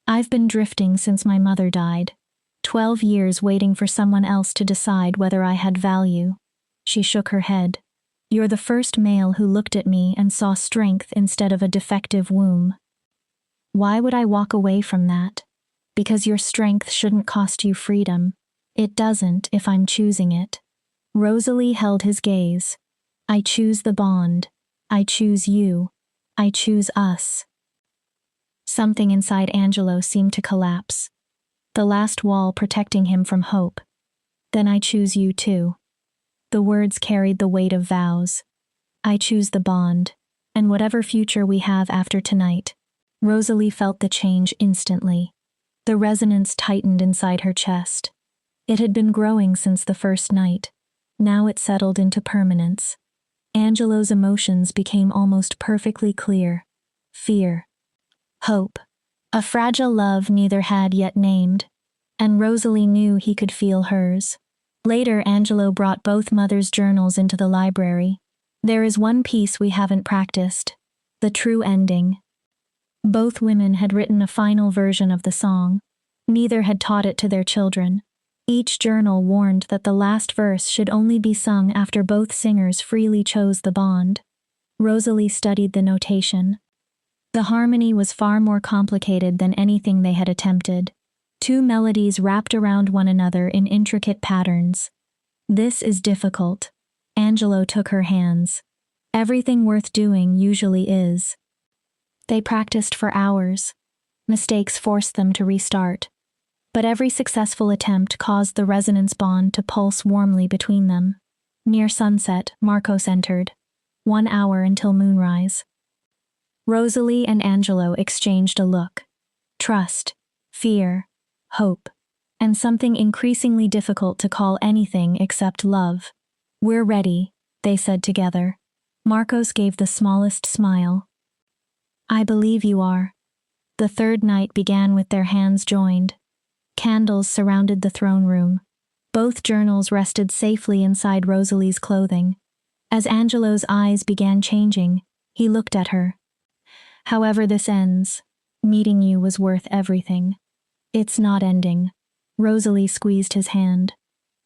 I've been drifting since my mother died. 12 years waiting for someone else to decide whether I had value. She shook her head. You're the first male who looked at me and saw strength instead of a defective womb. Why would I walk away from that? Because your strength shouldn't cost you freedom. It doesn't if I'm choosing it. Rosalie held his gaze. I choose the bond. I choose you. I choose us. Something inside Angelo seemed to collapse. The last wall protecting him from hope. Then I choose you too. The words carried the weight of vows. I choose the bond, and whatever future we have after tonight. Rosalie felt the change instantly. The resonance tightened inside her chest. It had been growing since the first night. Now it settled into permanence. Angelo's emotions became almost perfectly clear. Fear. Hope. A fragile love neither had yet named. And Rosalie knew he could feel hers. Later, Angelo brought both mothers' journals into the library. There is one piece we haven't practiced. The true ending. Both women had written a final version of the song. Neither had taught it to their children. Each journal warned that the last verse should only be sung after both singers freely chose the bond. Rosalie studied the notation. The harmony was far more complicated than anything they had attempted. Two melodies wrapped around one another in intricate patterns. This is difficult. Angelo took her hands. Everything worth doing usually is. They practiced for hours. Mistakes forced them to restart. But every successful attempt caused the resonance bond to pulse warmly between them. Near sunset, Marcos entered. 1 hour until moonrise. Rosalie and Angelo exchanged a look. Trust, fear, hope, and something increasingly difficult to call anything except love. We're ready, they said together. Marcos gave the smallest smile. I believe you are. The third night began with their hands joined. Candles surrounded the throne room. Both journals rested safely inside Rosalie's clothing. As Angelo's eyes began changing, he looked at her. However this ends, meeting you was worth everything. It's not ending. Rosalie squeezed his hand.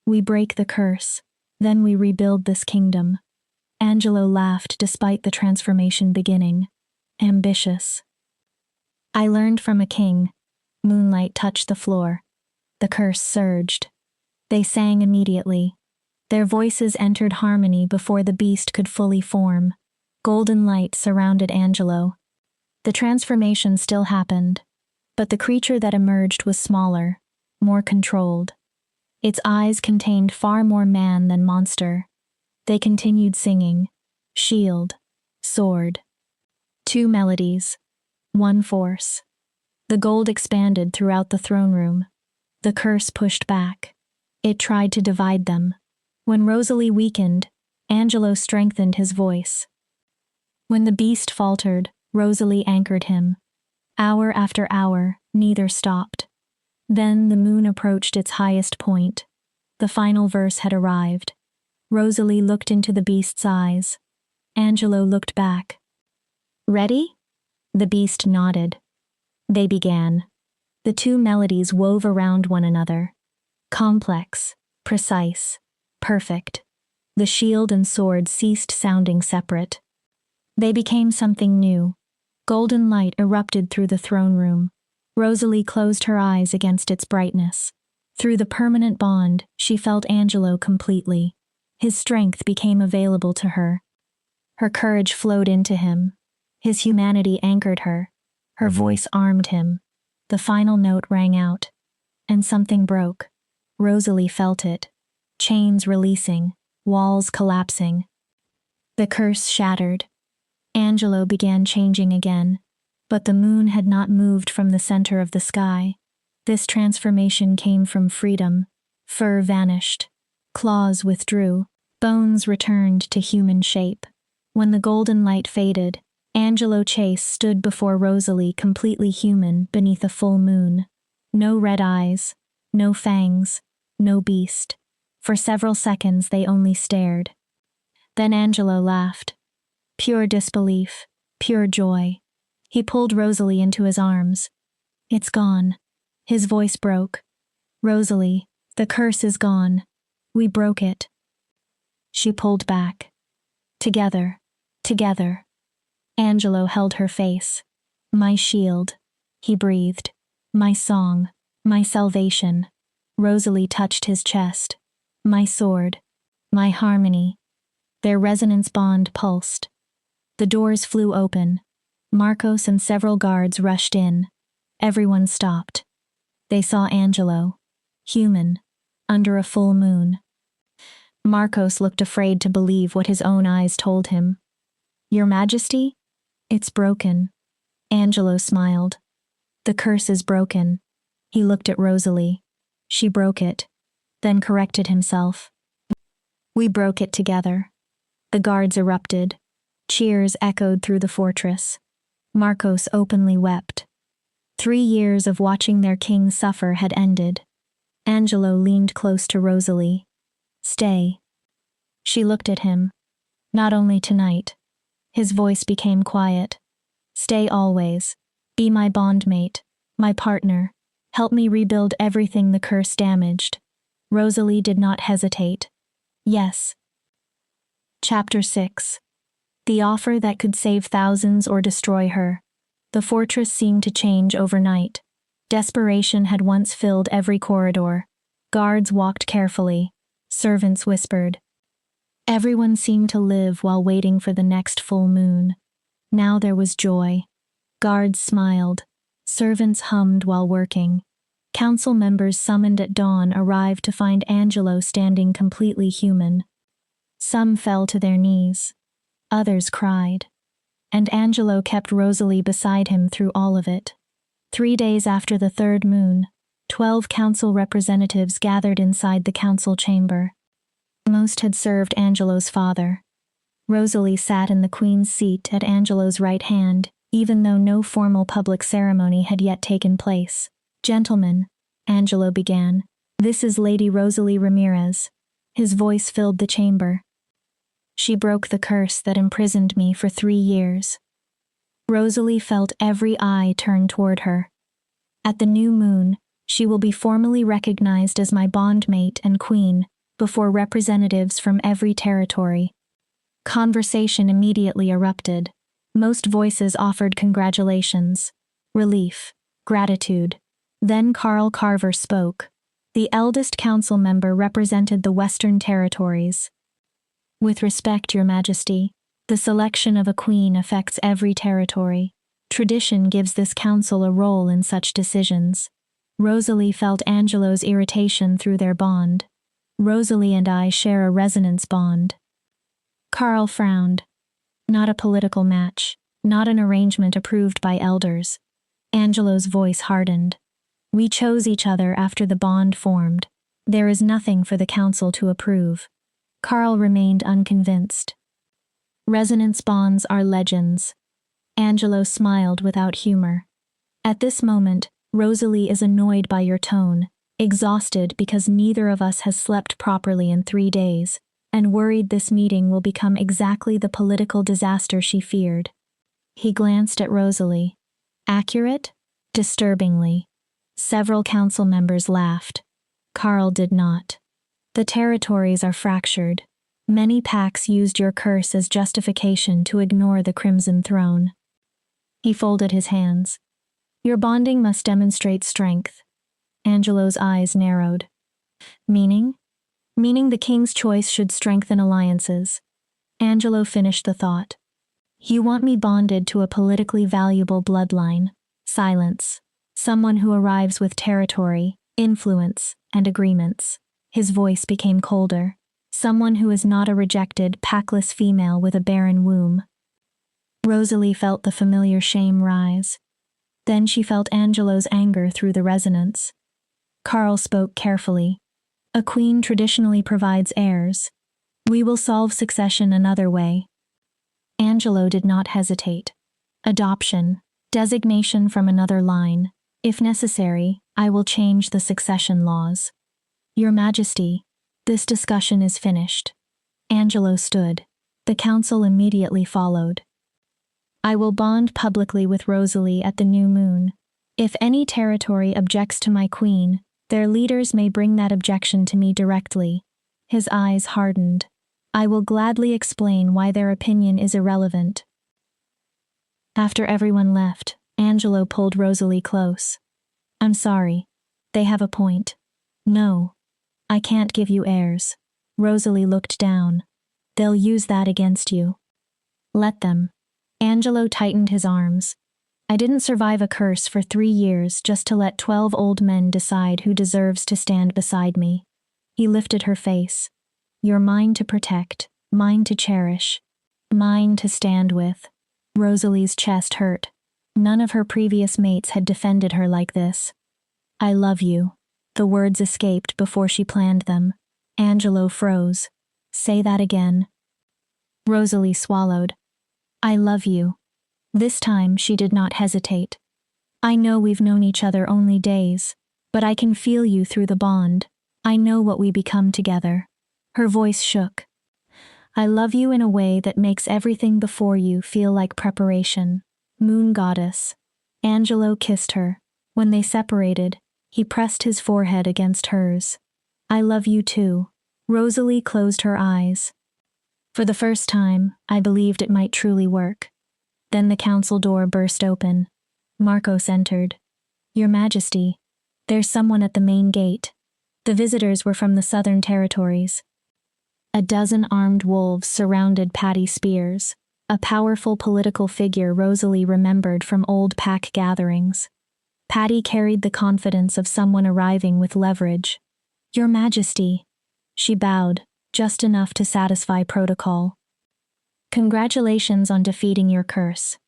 We break the curse, then we rebuild this kingdom. Angelo laughed despite the transformation beginning. Ambitious. I learned from a king. Moonlight touched the floor. The curse surged. They sang immediately. Their voices entered harmony before the beast could fully form. Golden light surrounded Angelo. The transformation still happened, but the creature that emerged was smaller, more controlled. Its eyes contained far more man than monster. They continued singing. Shield. Sword. 2 melodies. 1 force. The gold expanded throughout the throne room. The curse pushed back. It tried to divide them. When Rosalie weakened, Angelo strengthened his voice. When the beast faltered, Rosalie anchored him. Hour after hour, neither stopped. Then the moon approached its highest point. The final verse had arrived. Rosalie looked into the beast's eyes. Angelo looked back. Ready? The beast nodded. They began. The 2 melodies wove around one another. Complex, precise, perfect. The shield and sword ceased sounding separate. They became something new. Golden light erupted through the throne room. Rosalie closed her eyes against its brightness. Through the permanent bond, she felt Angelo completely. His strength became available to her. Her courage flowed into him. His humanity anchored her. Her voice armed him. The final note rang out. And something broke. Rosalie felt it. Chains releasing, walls collapsing. The curse shattered. Angelo began changing again. But the moon had not moved from the center of the sky. This transformation came from freedom. Fur vanished. Claws withdrew. Bones returned to human shape. When the golden light faded, Angelo Chase stood before Rosalie completely human beneath a full moon. No red eyes, no fangs, no beast. For several seconds they only stared. Then Angelo laughed. Pure disbelief, pure joy. He pulled Rosalie into his arms. It's gone. His voice broke. Rosalie, the curse is gone. We broke it. She pulled back. Together, together. Angelo held her face. My shield, he breathed. My song, my salvation. Rosalie touched his chest. My sword, my harmony. Their resonance bond pulsed. The doors flew open. Marcos and several guards rushed in. Everyone stopped. They saw Angelo, human, under a full moon. Marcos looked afraid to believe what his own eyes told him. Your Majesty? It's broken. Angelo smiled. The curse is broken. He looked at Rosalie. She broke it, then corrected himself. We broke it together. The guards erupted. Cheers echoed through the fortress. Marcos openly wept. 3 years of watching their king suffer had ended. Angelo leaned close to Rosalie. Stay. She looked at him. Not only tonight. His voice became quiet. Stay always. Be my bondmate, my partner. Help me rebuild everything the curse damaged. Rosalie did not hesitate. Yes. Chapter 6. The offer that could save thousands or destroy her. The fortress seemed to change overnight. Desperation had once filled every corridor. Guards walked carefully. Servants whispered. Everyone seemed to live while waiting for the next full moon. Now there was joy. Guards smiled. Servants hummed while working. Council members summoned at dawn arrived to find Angelo standing completely human. Some fell to their knees. Others cried. And Angelo kept Rosalie beside him through all of it. 3 days after the third moon, 12 council representatives gathered inside the council chamber. Most had served Angelo's father. Rosalie sat in the queen's seat at Angelo's right hand, even though no formal public ceremony had yet taken place. Gentlemen, Angelo began, this is Lady Rosalie Ramirez. His voice filled the chamber. She broke the curse that imprisoned me for 3 years. Rosalie felt every eye turn toward her. At the new moon, she will be formally recognized as my bondmate and queen before representatives from every territory. Conversation immediately erupted. Most voices offered congratulations, relief, gratitude. Then Carl Carver spoke. The eldest council member represented the Western Territories. With respect, Your Majesty, the selection of a queen affects every territory. Tradition gives this council a role in such decisions. Rosalie felt Angelo's irritation through their bond. Rosalie and I share a resonance bond. Carl frowned. Not a political match, not an arrangement approved by elders. Angelo's voice hardened. We chose each other after the bond formed. There is nothing for the council to approve. Carl remained unconvinced. Resonance bonds are legends. Angelo smiled without humor. At this moment, Rosalie is annoyed by your tone, exhausted because neither of us has slept properly in 3 days, and worried this meeting will become exactly the political disaster she feared. He glanced at Rosalie. Accurate? Disturbingly. Several council members laughed. Carl did not. The territories are fractured. Many pacts used your curse as justification to ignore the Crimson Throne. He folded his hands. Your bonding must demonstrate strength. Angelo's eyes narrowed. Meaning? Meaning the king's choice should strengthen alliances. Angelo finished the thought. You want me bonded to a politically valuable bloodline. Silence. Someone who arrives with territory, influence, and agreements. His voice became colder. Someone who is not a rejected, packless female with a barren womb. Rosalie felt the familiar shame rise. Then she felt Angelo's anger through the resonance. Carl spoke carefully. A queen traditionally provides heirs. We will solve succession another way. Angelo did not hesitate. Adoption. Designation from another line. If necessary, I will change the succession laws. Your Majesty, this discussion is finished. Angelo stood. The council immediately followed. I will bond publicly with Rosalie at the new moon. If any territory objects to my queen, their leaders may bring that objection to me directly. His eyes hardened. I will gladly explain why their opinion is irrelevant. After everyone left, Angelo pulled Rosalie close. I'm sorry. They have a point. No. I can't give you heirs. Rosalie looked down. They'll use that against you. Let them. Angelo tightened his arms. I didn't survive a curse for 3 years just to let 12 old men decide who deserves to stand beside me. He lifted her face. You're mine to protect, mine to cherish. Mine to stand with. Rosalie's chest hurt. None of her previous mates had defended her like this. I love you. The words escaped before she planned them. Angelo froze. Say that again. Rosalie swallowed. I love you. This time she did not hesitate. I know we've known each other only days, but I can feel you through the bond. I know what we become together. Her voice shook. I love you in a way that makes everything before you feel like preparation. Moon goddess. Angelo kissed her. When they separated, he pressed his forehead against hers. I love you too. Rosalie closed her eyes. For the first time, I believed it might truly work. Then the council door burst open. Marcos entered. Your Majesty, there's someone at the main gate. The visitors were from the southern territories. A dozen armed wolves surrounded Patty Spears, a powerful political figure Rosalie remembered from old pack gatherings. Patty carried the confidence of someone arriving with leverage. Your Majesty. She bowed, just enough to satisfy protocol. Congratulations on defeating your curse.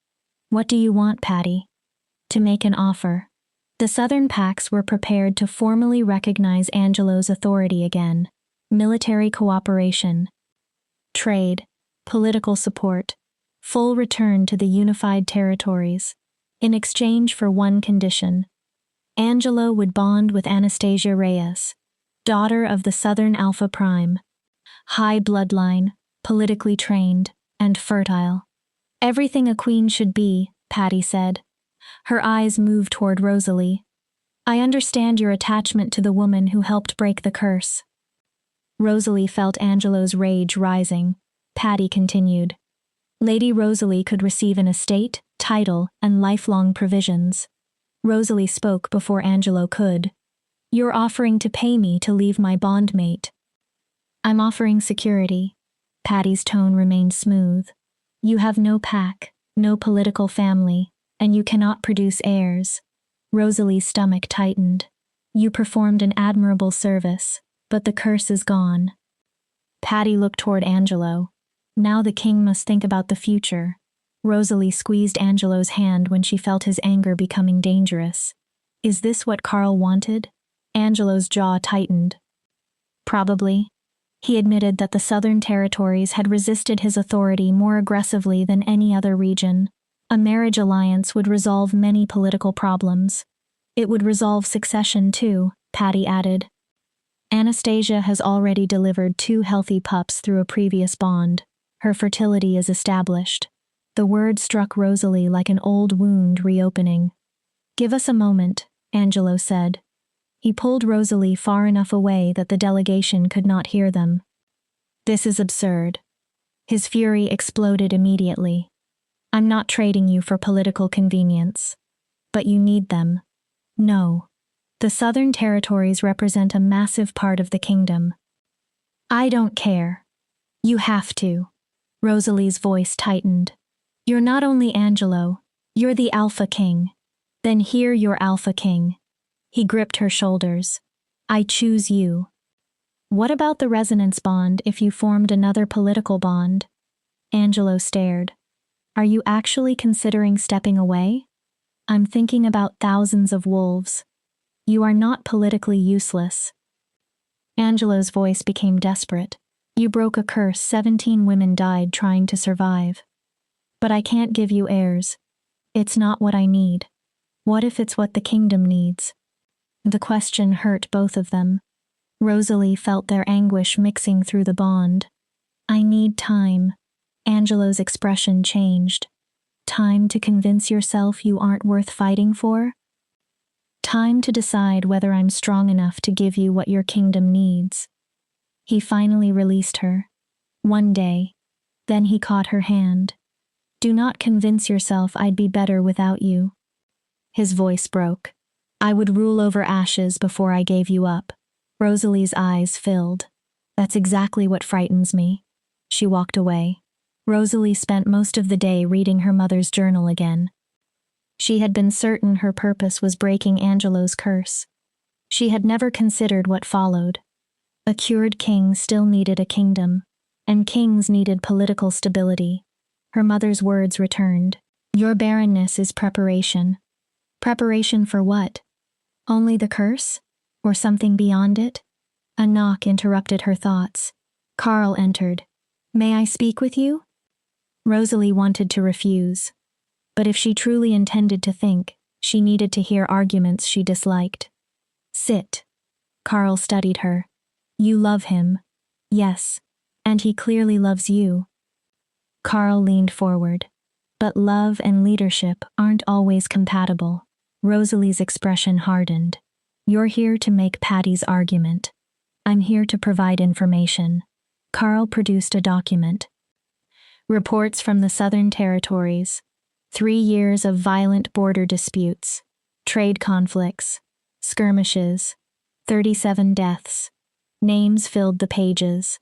What do you want, Patty? To make an offer. The Southern Pacts were prepared to formally recognize Angelo's authority again. Military cooperation, trade, political support, full return to the unified territories, in exchange for one condition. Angelo would bond with Anastasia Reyes, daughter of the Southern Alpha Prime. High bloodline, politically trained, and fertile. Everything a queen should be, Patty said. Her eyes moved toward Rosalie. I understand your attachment to the woman who helped break the curse. Rosalie felt Angelo's rage rising. Patty continued. Lady Rosalie could receive an estate, title, and lifelong provisions. Rosalie spoke before Angelo could. You're offering to pay me to leave my bondmate. I'm offering security. Patty's tone remained smooth. You have no pack, no political family, and you cannot produce heirs. Rosalie's stomach tightened. You performed an admirable service, but the curse is gone. Patty looked toward Angelo. Now the king must think about the future. Rosalie squeezed Angelo's hand when she felt his anger becoming dangerous. Is this what Carl wanted? Angelo's jaw tightened. Probably. He admitted that the southern territories had resisted his authority more aggressively than any other region. A marriage alliance would resolve many political problems. It would resolve succession too, Patty added. Anastasia has already delivered 2 healthy pups through a previous bond. Her fertility is established. The word struck Rosalie like an old wound reopening. Give us a moment, Angelo said. He pulled Rosalie far enough away that the delegation could not hear them. This is absurd. His fury exploded immediately. I'm not trading you for political convenience. But you need them. No. The southern territories represent a massive part of the kingdom. I don't care. You have to. Rosalie's voice tightened. You're not only Angelo, you're the Alpha King. Then hear your Alpha King. He gripped her shoulders. I choose you. What about the resonance bond if you formed another political bond? Angelo stared. Are you actually considering stepping away? I'm thinking about thousands of wolves. You are not politically useless. Angelo's voice became desperate. You broke a curse 17 women died trying to survive. But I can't give you heirs. It's not what I need. What if it's what the kingdom needs? The question hurt both of them. Rosalie felt their anguish mixing through the bond. I need time. Angelo's expression changed. Time to convince yourself you aren't worth fighting for? Time to decide whether I'm strong enough to give you what your kingdom needs. He finally released her. One day. Then he caught her hand. Do not convince yourself I'd be better without you. His voice broke. I would rule over ashes before I gave you up. Rosalie's eyes filled. That's exactly what frightens me. She walked away. Rosalie spent most of the day reading her mother's journal again. She had been certain her purpose was breaking Angelo's curse. She had never considered what followed. A cured king still needed a kingdom, and kings needed political stability. Her mother's words returned. Your barrenness is preparation. Preparation for what? Only the curse? Or something beyond it? A knock interrupted her thoughts. Carl entered. May I speak with you? Rosalie wanted to refuse. But if she truly intended to think, she needed to hear arguments she disliked. Sit. Carl studied her. You love him. Yes. And he clearly loves you. Carl leaned forward. But love and leadership aren't always compatible. Rosalie's expression hardened. You're here to make Patty's argument. I'm here to provide information. Carl produced a document. Reports from the Southern Territories. 3 years of violent border disputes, trade conflicts, skirmishes, 37 deaths. Names filled the pages.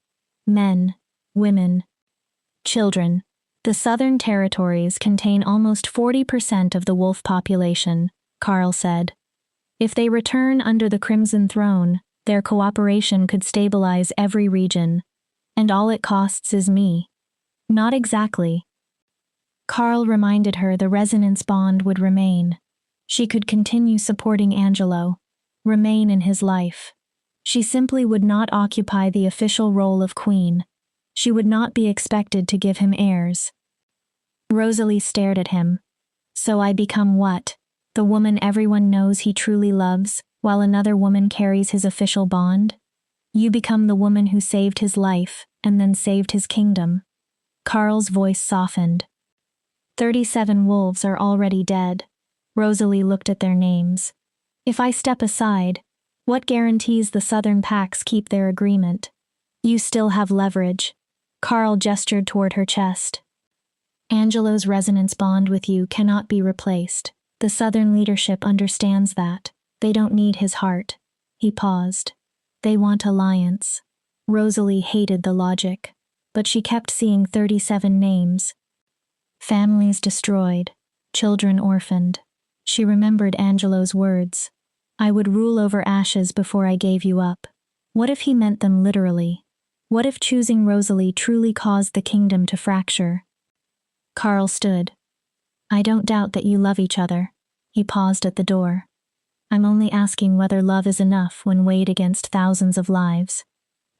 Men, women, children. The Southern Territories contain almost 40% of the wolf population, Carl said. If they return under the Crimson Throne, their cooperation could stabilize every region. And all it costs is me. Not exactly. Carl reminded her the resonance bond would remain. She could continue supporting Angelo, remain in his life. She simply would not occupy the official role of queen. She would not be expected to give him heirs. Rosalie stared at him. So I become what? The woman everyone knows he truly loves, while another woman carries his official bond? You become the woman who saved his life, and then saved his kingdom. Carl's voice softened. 37 wolves are already dead. Rosalie looked at their names. If I step aside, what guarantees the southern packs keep their agreement? You still have leverage. Carl gestured toward her chest. Angelo's resonance bond with you cannot be replaced. The southern leadership understands that. They don't need his heart. He paused. They want alliance. Rosalie hated the logic, but she kept seeing 37 names. Families destroyed, children orphaned. She remembered Angelo's words. I would rule over ashes before I gave you up. What if he meant them literally? What if choosing Rosalie truly caused the kingdom to fracture? Carl stood. I don't doubt that you love each other. He paused at the door. I'm only asking whether love is enough when weighed against thousands of lives.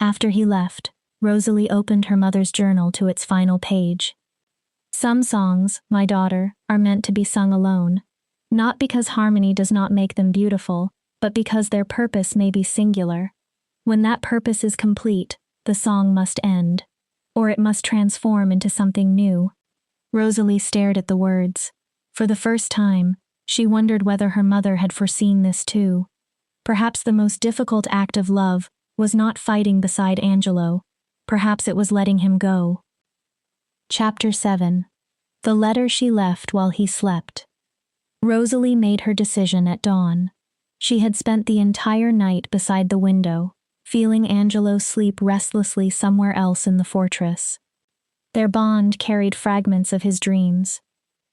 After he left, Rosalie opened her mother's journal to its final page. Some songs, my daughter, are meant to be sung alone, not because harmony does not make them beautiful, but because their purpose may be singular. When that purpose is complete, the song must end, or it must transform into something new. Rosalie stared at the words. For the first time, she wondered whether her mother had foreseen this too. Perhaps the most difficult act of love was not fighting beside Angelo. Perhaps it was letting him go. Chapter 7. The letter she left while he slept. Rosalie made her decision at dawn. She had spent the entire night beside the window, feeling Angelo sleep restlessly somewhere else in the fortress. Their bond carried fragments of his dreams.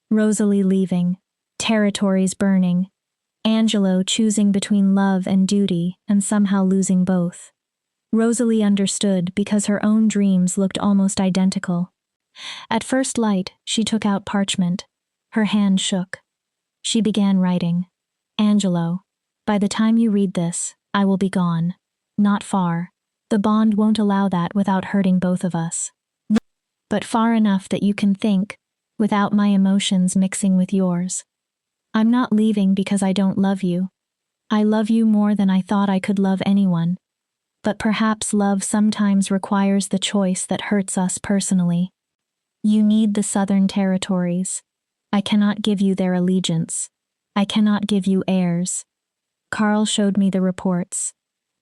Rosalie leaving, territories burning, Angelo choosing between love and duty and somehow losing both. Rosalie understood because her own dreams looked almost identical. At first light, she took out parchment. Her hand shook. She began writing. Angelo, by the time you read this, I will be gone. Not far. The bond won't allow that without hurting both of us. But far enough that you can think, without my emotions mixing with yours. I'm not leaving because I don't love you. I love you more than I thought I could love anyone. But perhaps love sometimes requires the choice that hurts us personally. You need the Southern Territories. I cannot give you their allegiance. I cannot give you heirs. Carl showed me the reports.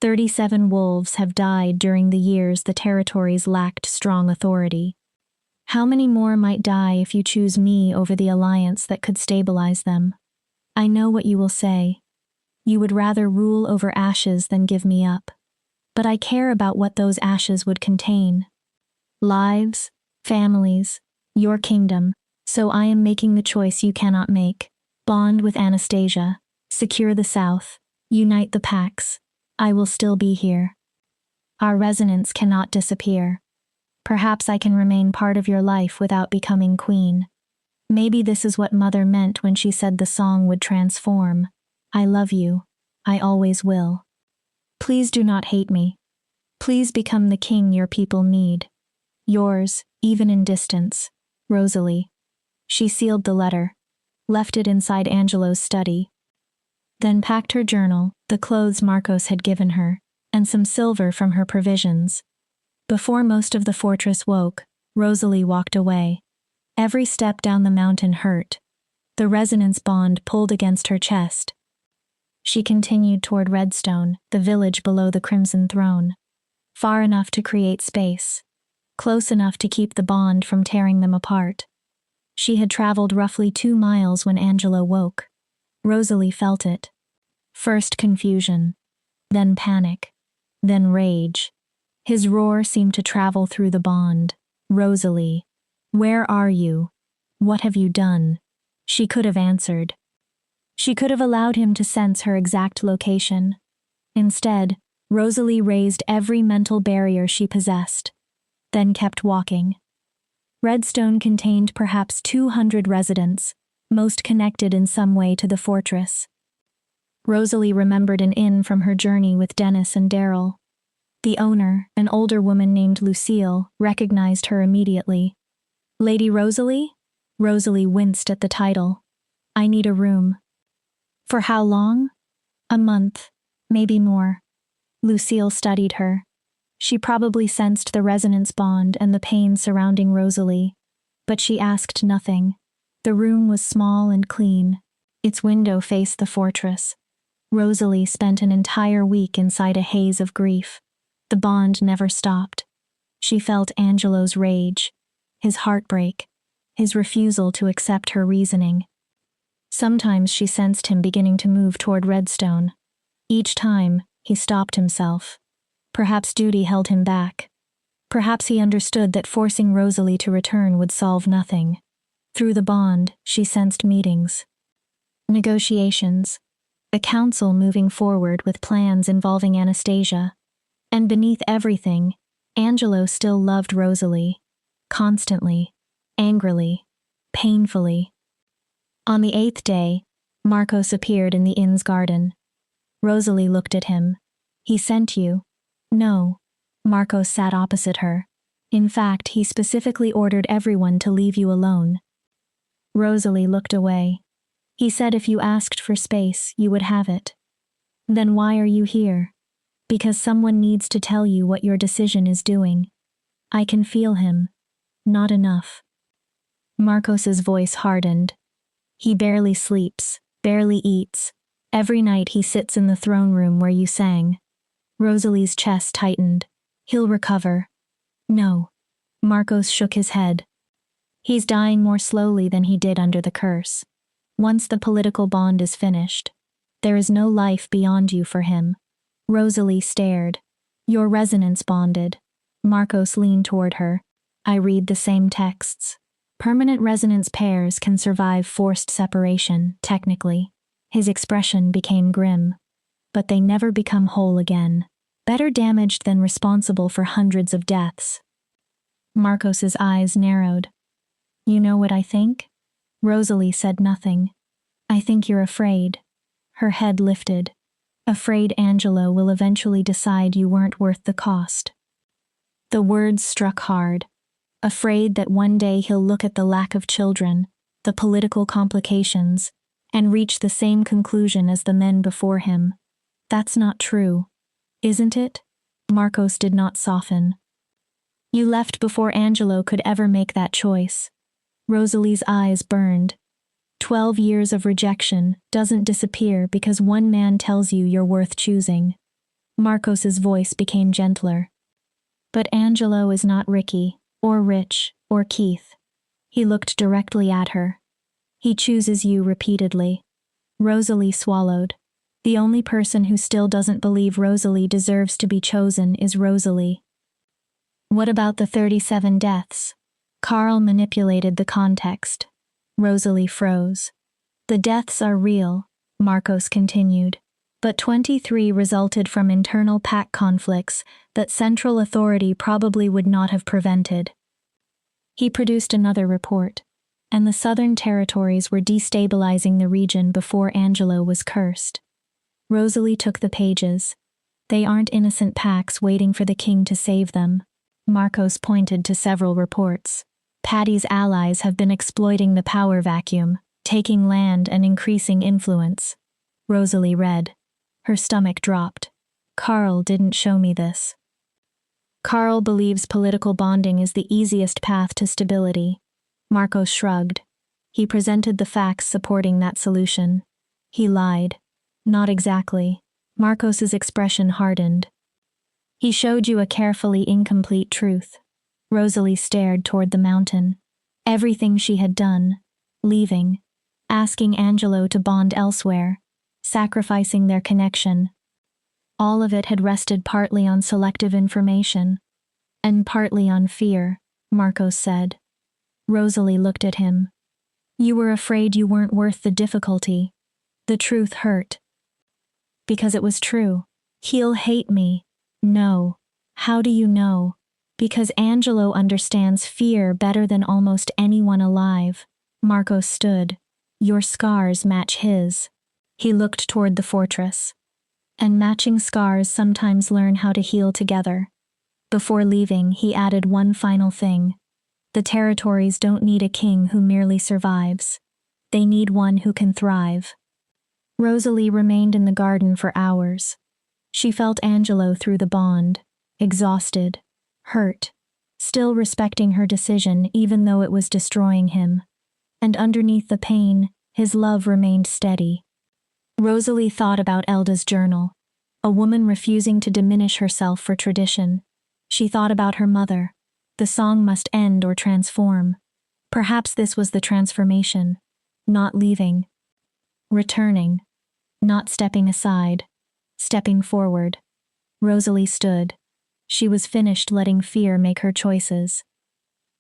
37 wolves have died during the years the territories lacked strong authority. How many more might die if you choose me over the alliance that could stabilize them? I know what you will say. You would rather rule over ashes than give me up. But I care about what those ashes would contain. Lives, families, your kingdom, so I am making the choice you cannot make. Bond with Anastasia, secure the South, unite the packs. I will still be here. Our resonance cannot disappear. Perhaps I can remain part of your life without becoming queen. Maybe this is what Mother meant when she said the song would transform. I love you. I always will. Please do not hate me. Please become the king your people need. Yours, even in distance, Rosalie. She sealed the letter, left it inside Angelo's study, then packed her journal, the clothes Marcos had given her, and some silver from her provisions. Before most of the fortress woke, Rosalie walked away. Every step down the mountain hurt. The resonance bond pulled against her chest. She continued toward Redstone, the village below the Crimson Throne. Far enough to create space. Close enough to keep the bond from tearing them apart. She had traveled roughly 2 miles when Angelo woke. Rosalie felt it. First confusion. Then panic. Then rage. His roar seemed to travel through the bond. Rosalie. Where are you? What have you done? She could have answered. She could have allowed him to sense her exact location. Instead, Rosalie raised every mental barrier she possessed, then kept walking. Redstone contained perhaps 200 residents, most connected in some way to the fortress. Rosalie remembered an inn from her journey with Dennis and Daryl. The owner, an older woman named Lucille, recognized her immediately. Lady Rosalie? Rosalie winced at the title. I need a room. For how long? A month, maybe more. Lucille studied her. She probably sensed the resonance bond and the pain surrounding Rosalie, but she asked nothing. The room was small and clean. Its window faced the fortress. Rosalie spent an entire week inside a haze of grief. The bond never stopped. She felt Angelo's rage, his heartbreak, his refusal to accept her reasoning. Sometimes she sensed him beginning to move toward Redstone. Each time, he stopped himself. Perhaps duty held him back. Perhaps he understood that forcing Rosalie to return would solve nothing. Through the bond, she sensed meetings. Negotiations. A council moving forward with plans involving Anastasia. And beneath everything, Angelo still loved Rosalie. Constantly. Angrily. Painfully. On the 8th day, Marcos appeared in the inn's garden. Rosalie looked at him. He sent you. No. Marcos sat opposite her. In fact, he specifically ordered everyone to leave you alone. Rosalie looked away. He said if you asked for space, you would have it. Then why are you here? Because someone needs to tell you what your decision is doing. I can feel him. Not enough. Marcos's voice hardened. He barely sleeps, barely eats. Every night he sits in the throne room where you sang. Rosalie's chest tightened. He'll recover. No. Marcos shook his head. He's dying more slowly than he did under the curse. Once the political bond is finished, there is no life beyond you for him. Rosalie stared. Your resonance bonded. Marcos leaned toward her. I read the same texts. Permanent resonance pairs can survive forced separation, technically. His expression became grim. But they never become whole again. Better damaged than responsible for hundreds of deaths. Marcos's eyes narrowed. You know what I think? Rosalie said nothing. I think you're afraid. Her head lifted. Afraid Angelo will eventually decide you weren't worth the cost. The words struck hard. Afraid that one day he'll look at the lack of children, the political complications, and reach the same conclusion as the men before him. That's not true. Isn't it? Marcos did not soften. You left before Angelo could ever make that choice. Rosalie's eyes burned. 12 years of rejection doesn't disappear because one man tells you you're worth choosing. Marcos's voice became gentler. But Angelo is not Ricky, or Rich, or Keith. He looked directly at her. He chooses you repeatedly. Rosalie swallowed. The only person who still doesn't believe Rosalie deserves to be chosen is Rosalie. What about the 37 deaths? Carl manipulated the context. Rosalie froze. The deaths are real, Marcos continued. But 23 resulted from internal pack conflicts that central authority probably would not have prevented. He produced another report, and the southern territories were destabilizing the region before Angelo was cursed. Rosalie took the pages. They aren't innocent packs waiting for the king to save them. Marcos pointed to several reports. Paddy's allies have been exploiting the power vacuum, taking land and increasing influence. Rosalie read. Her stomach dropped. Carl didn't show me this. Carl believes political bonding is the easiest path to stability. Marcos shrugged. He presented the facts supporting that solution. He lied. Not exactly. Marcos's expression hardened. He showed you a carefully incomplete truth. Rosalie stared toward the mountain. Everything she had done. Leaving. Asking Angelo to bond elsewhere. Sacrificing their connection. All of it had rested partly on selective information. And partly on fear, Marcos said. Rosalie looked at him. You were afraid you weren't worth the difficulty. The truth hurt. Because it was true. He'll hate me. No. How do you know? Because Angelo understands fear better than almost anyone alive. Marcos stood. Your scars match his. He looked toward the fortress. And matching scars sometimes learn how to heal together. Before leaving, he added one final thing. The territories don't need a king who merely survives. They need one who can thrive. Rosalie remained in the garden for hours. She felt Angelo through the bond, exhausted, hurt, still respecting her decision even though it was destroying him. And underneath the pain, his love remained steady. Rosalie thought about Elda's journal, a woman refusing to diminish herself for tradition. She thought about her mother. The song must end or transform. Perhaps this was the transformation. Not leaving. Returning. Not stepping aside. Stepping forward. Rosalie stood. She was finished letting fear make her choices.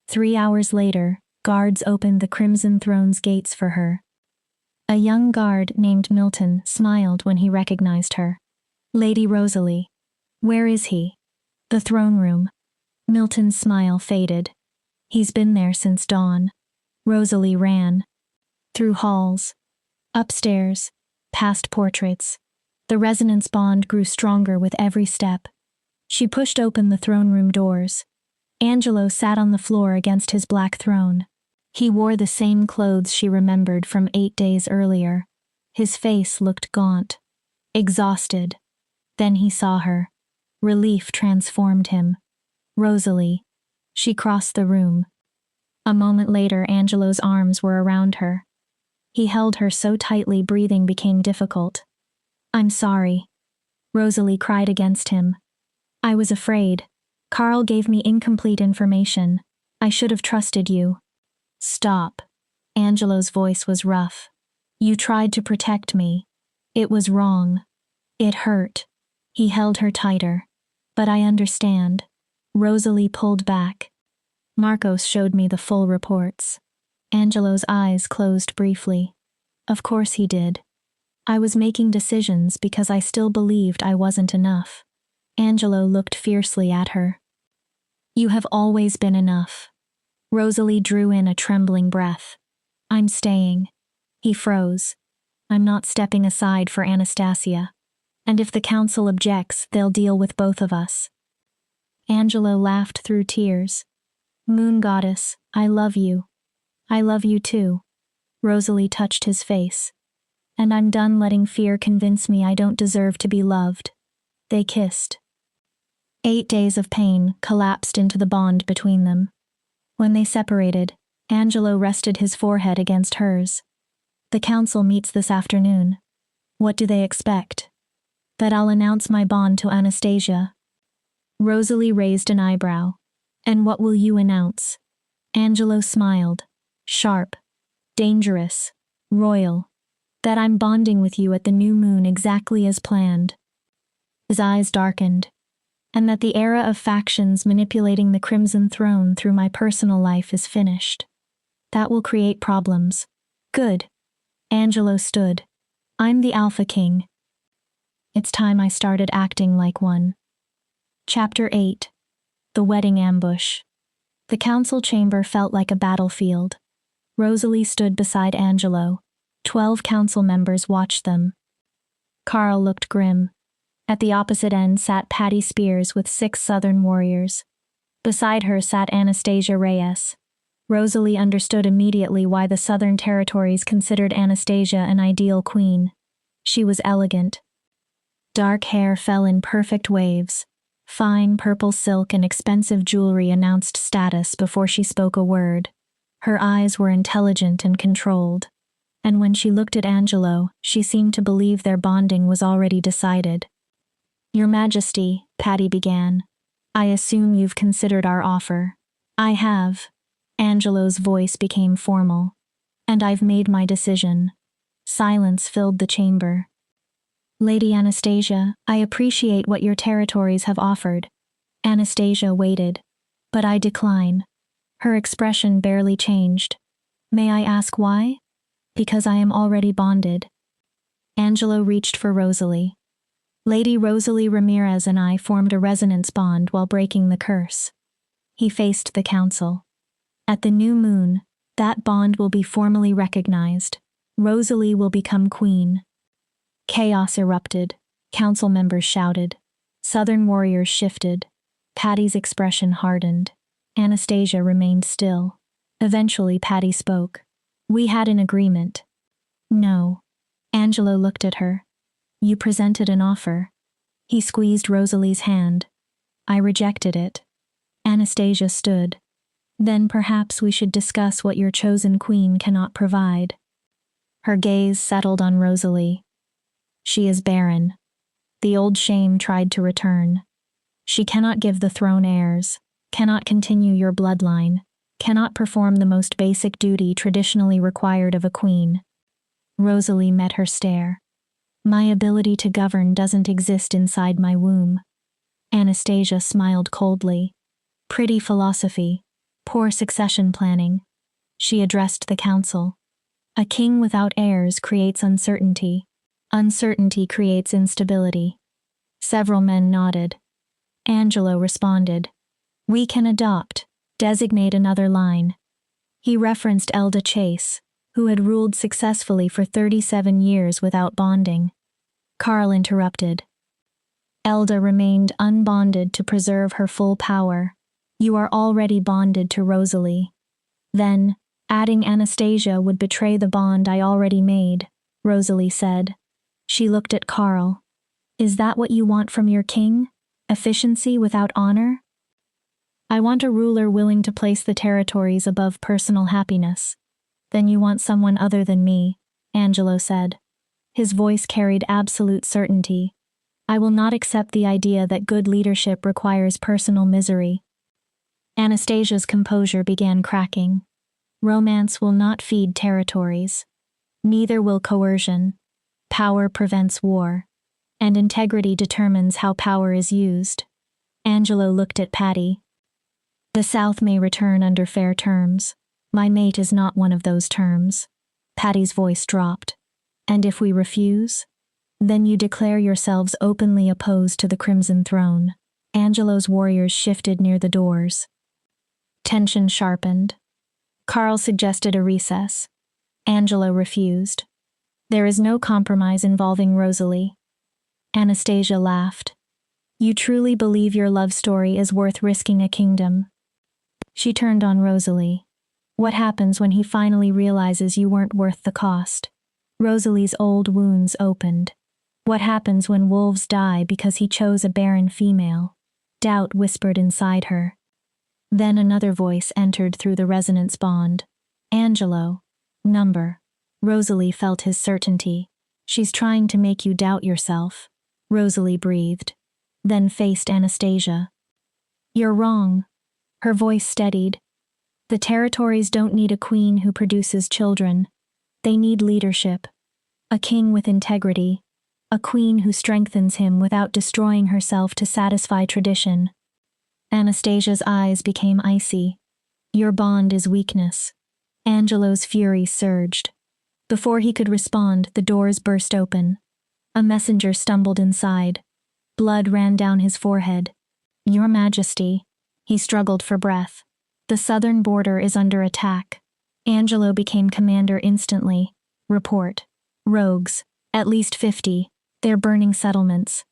3 hours later, guards opened the Crimson Throne's gates for her. A young guard named Milton smiled when he recognized her. Lady Rosalie. Where is he? The throne room. Milton's smile faded. He's been there since dawn. Rosalie ran. Through halls. Upstairs. Past portraits. The resonance bond grew stronger with every step. She pushed open the throne room doors. Angelo sat on the floor against his black throne. He wore the same clothes she remembered from 8 days earlier. His face looked gaunt. Exhausted. Then he saw her. Relief transformed him. Rosalie. She crossed the room. A moment later, Angelo's arms were around her. He held her so tightly breathing became difficult. I'm sorry. Rosalie cried against him. I was afraid. Carl gave me incomplete information. I should have trusted you. Stop. Angelo's voice was rough. You tried to protect me. It was wrong. It hurt. He held her tighter. But I understand. Rosalie pulled back. Marcos showed me the full reports. Angelo's eyes closed briefly. Of course he did. I was making decisions because I still believed I wasn't enough. Angelo looked fiercely at her. You have always been enough. Rosalie drew in a trembling breath. I'm staying. He froze. I'm not stepping aside for Anastasia. And if the council objects, they'll deal with both of us. Angelo laughed through tears. Moon goddess, I love you. I love you too. Rosalie touched his face. And I'm done letting fear convince me I don't deserve to be loved. They kissed. 8 days of pain collapsed into the bond between them. When they separated, Angelo rested his forehead against hers. The council meets this afternoon. What do they expect? That I'll announce my bond to Anastasia. Rosalie raised an eyebrow. And what will you announce? Angelo smiled. Sharp. Dangerous. Royal. That I'm bonding with you at the new moon exactly as planned. His eyes darkened. And that the era of factions manipulating the Crimson Throne through my personal life is finished. That will create problems. Good. Angelo stood. I'm the Alpha King. It's time I started acting like one. Chapter 8. The Wedding Ambush. The council chamber felt like a battlefield. Rosalie stood beside Angelo. 12 council members watched them. Carl looked grim. At the opposite end sat Patty Spears with 6 Southern warriors. Beside her sat Anastasia Reyes. Rosalie understood immediately why the Southern territories considered Anastasia an ideal queen. She was elegant. Dark hair fell in perfect waves. Fine purple silk and expensive jewelry announced status before she spoke a word. Her eyes were intelligent and controlled. And when she looked at Angelo, she seemed to believe their bonding was already decided. "Your Majesty," Patty began, "I assume you've considered our offer." "I have." Angelo's voice became formal. "And I've made my decision." Silence filled the chamber. "Lady Anastasia, I appreciate what your territories have offered." Anastasia waited. "But I decline." Her expression barely changed. "May I ask why?" "Because I am already bonded." Angelo reached for Rosalie. "Lady Rosalie Ramirez and I formed a resonance bond while breaking the curse." He faced the council. "At the new moon, that bond will be formally recognized. Rosalie will become queen." Chaos erupted. Council members shouted. Southern warriors shifted. Patty's expression hardened. Anastasia remained still. Eventually Patty spoke. "We had an agreement." "No." Angelo looked at her. "You presented an offer." He squeezed Rosalie's hand. "I rejected it." Anastasia stood. "Then perhaps we should discuss what your chosen queen cannot provide." Her gaze settled on Rosalie. "She is barren." The old shame tried to return. "She cannot give the throne heirs, cannot continue your bloodline, cannot perform the most basic duty traditionally required of a queen." Rosalie met her stare. "My ability to govern doesn't exist inside my womb." Anastasia smiled coldly. "Pretty philosophy. Poor succession planning." She addressed the council. "A king without heirs creates uncertainty. Uncertainty creates instability." Several men nodded. Angelo responded. "We can adopt, designate another line." He referenced Elda Chase, who had ruled successfully for 37 years without bonding. Carl interrupted. "Elda remained unbonded to preserve her full power. You are already bonded to Rosalie." "Then, adding Anastasia would betray the bond I already made," Rosalie said. She looked at Carl. "Is that what you want from your king? Efficiency without honor?" "I want a ruler willing to place the territories above personal happiness." "Then you want someone other than me," Angelo said. His voice carried absolute certainty. "I will not accept the idea that good leadership requires personal misery." Anastasia's composure began cracking. "Romance will not feed territories. Neither will coercion. Power prevents war. And integrity determines how power is used." Angelo looked at Patty. "The South may return under fair terms. My mate is not one of those terms." Patty's voice dropped. "And if we refuse? Then you declare yourselves openly opposed to the Crimson Throne." Angelo's warriors shifted near the doors. Tension sharpened. Carl suggested a recess. Angelo refused. "There is no compromise involving Rosalie." Anastasia laughed. "You truly believe your love story is worth risking a kingdom?" She turned on Rosalie. "What happens when he finally realizes you weren't worth the cost?" Rosalie's old wounds opened. "What happens when wolves die because he chose a barren female?" Doubt whispered inside her. Then another voice entered through the resonance bond. "Angelo. Number." Rosalie felt his certainty. "She's trying to make you doubt yourself." Rosalie breathed. Then faced Anastasia. "You're wrong." Her voice steadied. "The territories don't need a queen who produces children. They need leadership. A king with integrity. A queen who strengthens him without destroying herself to satisfy tradition." Anastasia's eyes became icy. "Your bond is weakness." Angelo's fury surged. Before he could respond, the doors burst open. A messenger stumbled inside. Blood ran down his forehead. Your Majesty. He struggled for breath. The southern border is under attack. Angelo became commander instantly. Report. Rogues. At least 50. They're burning settlements.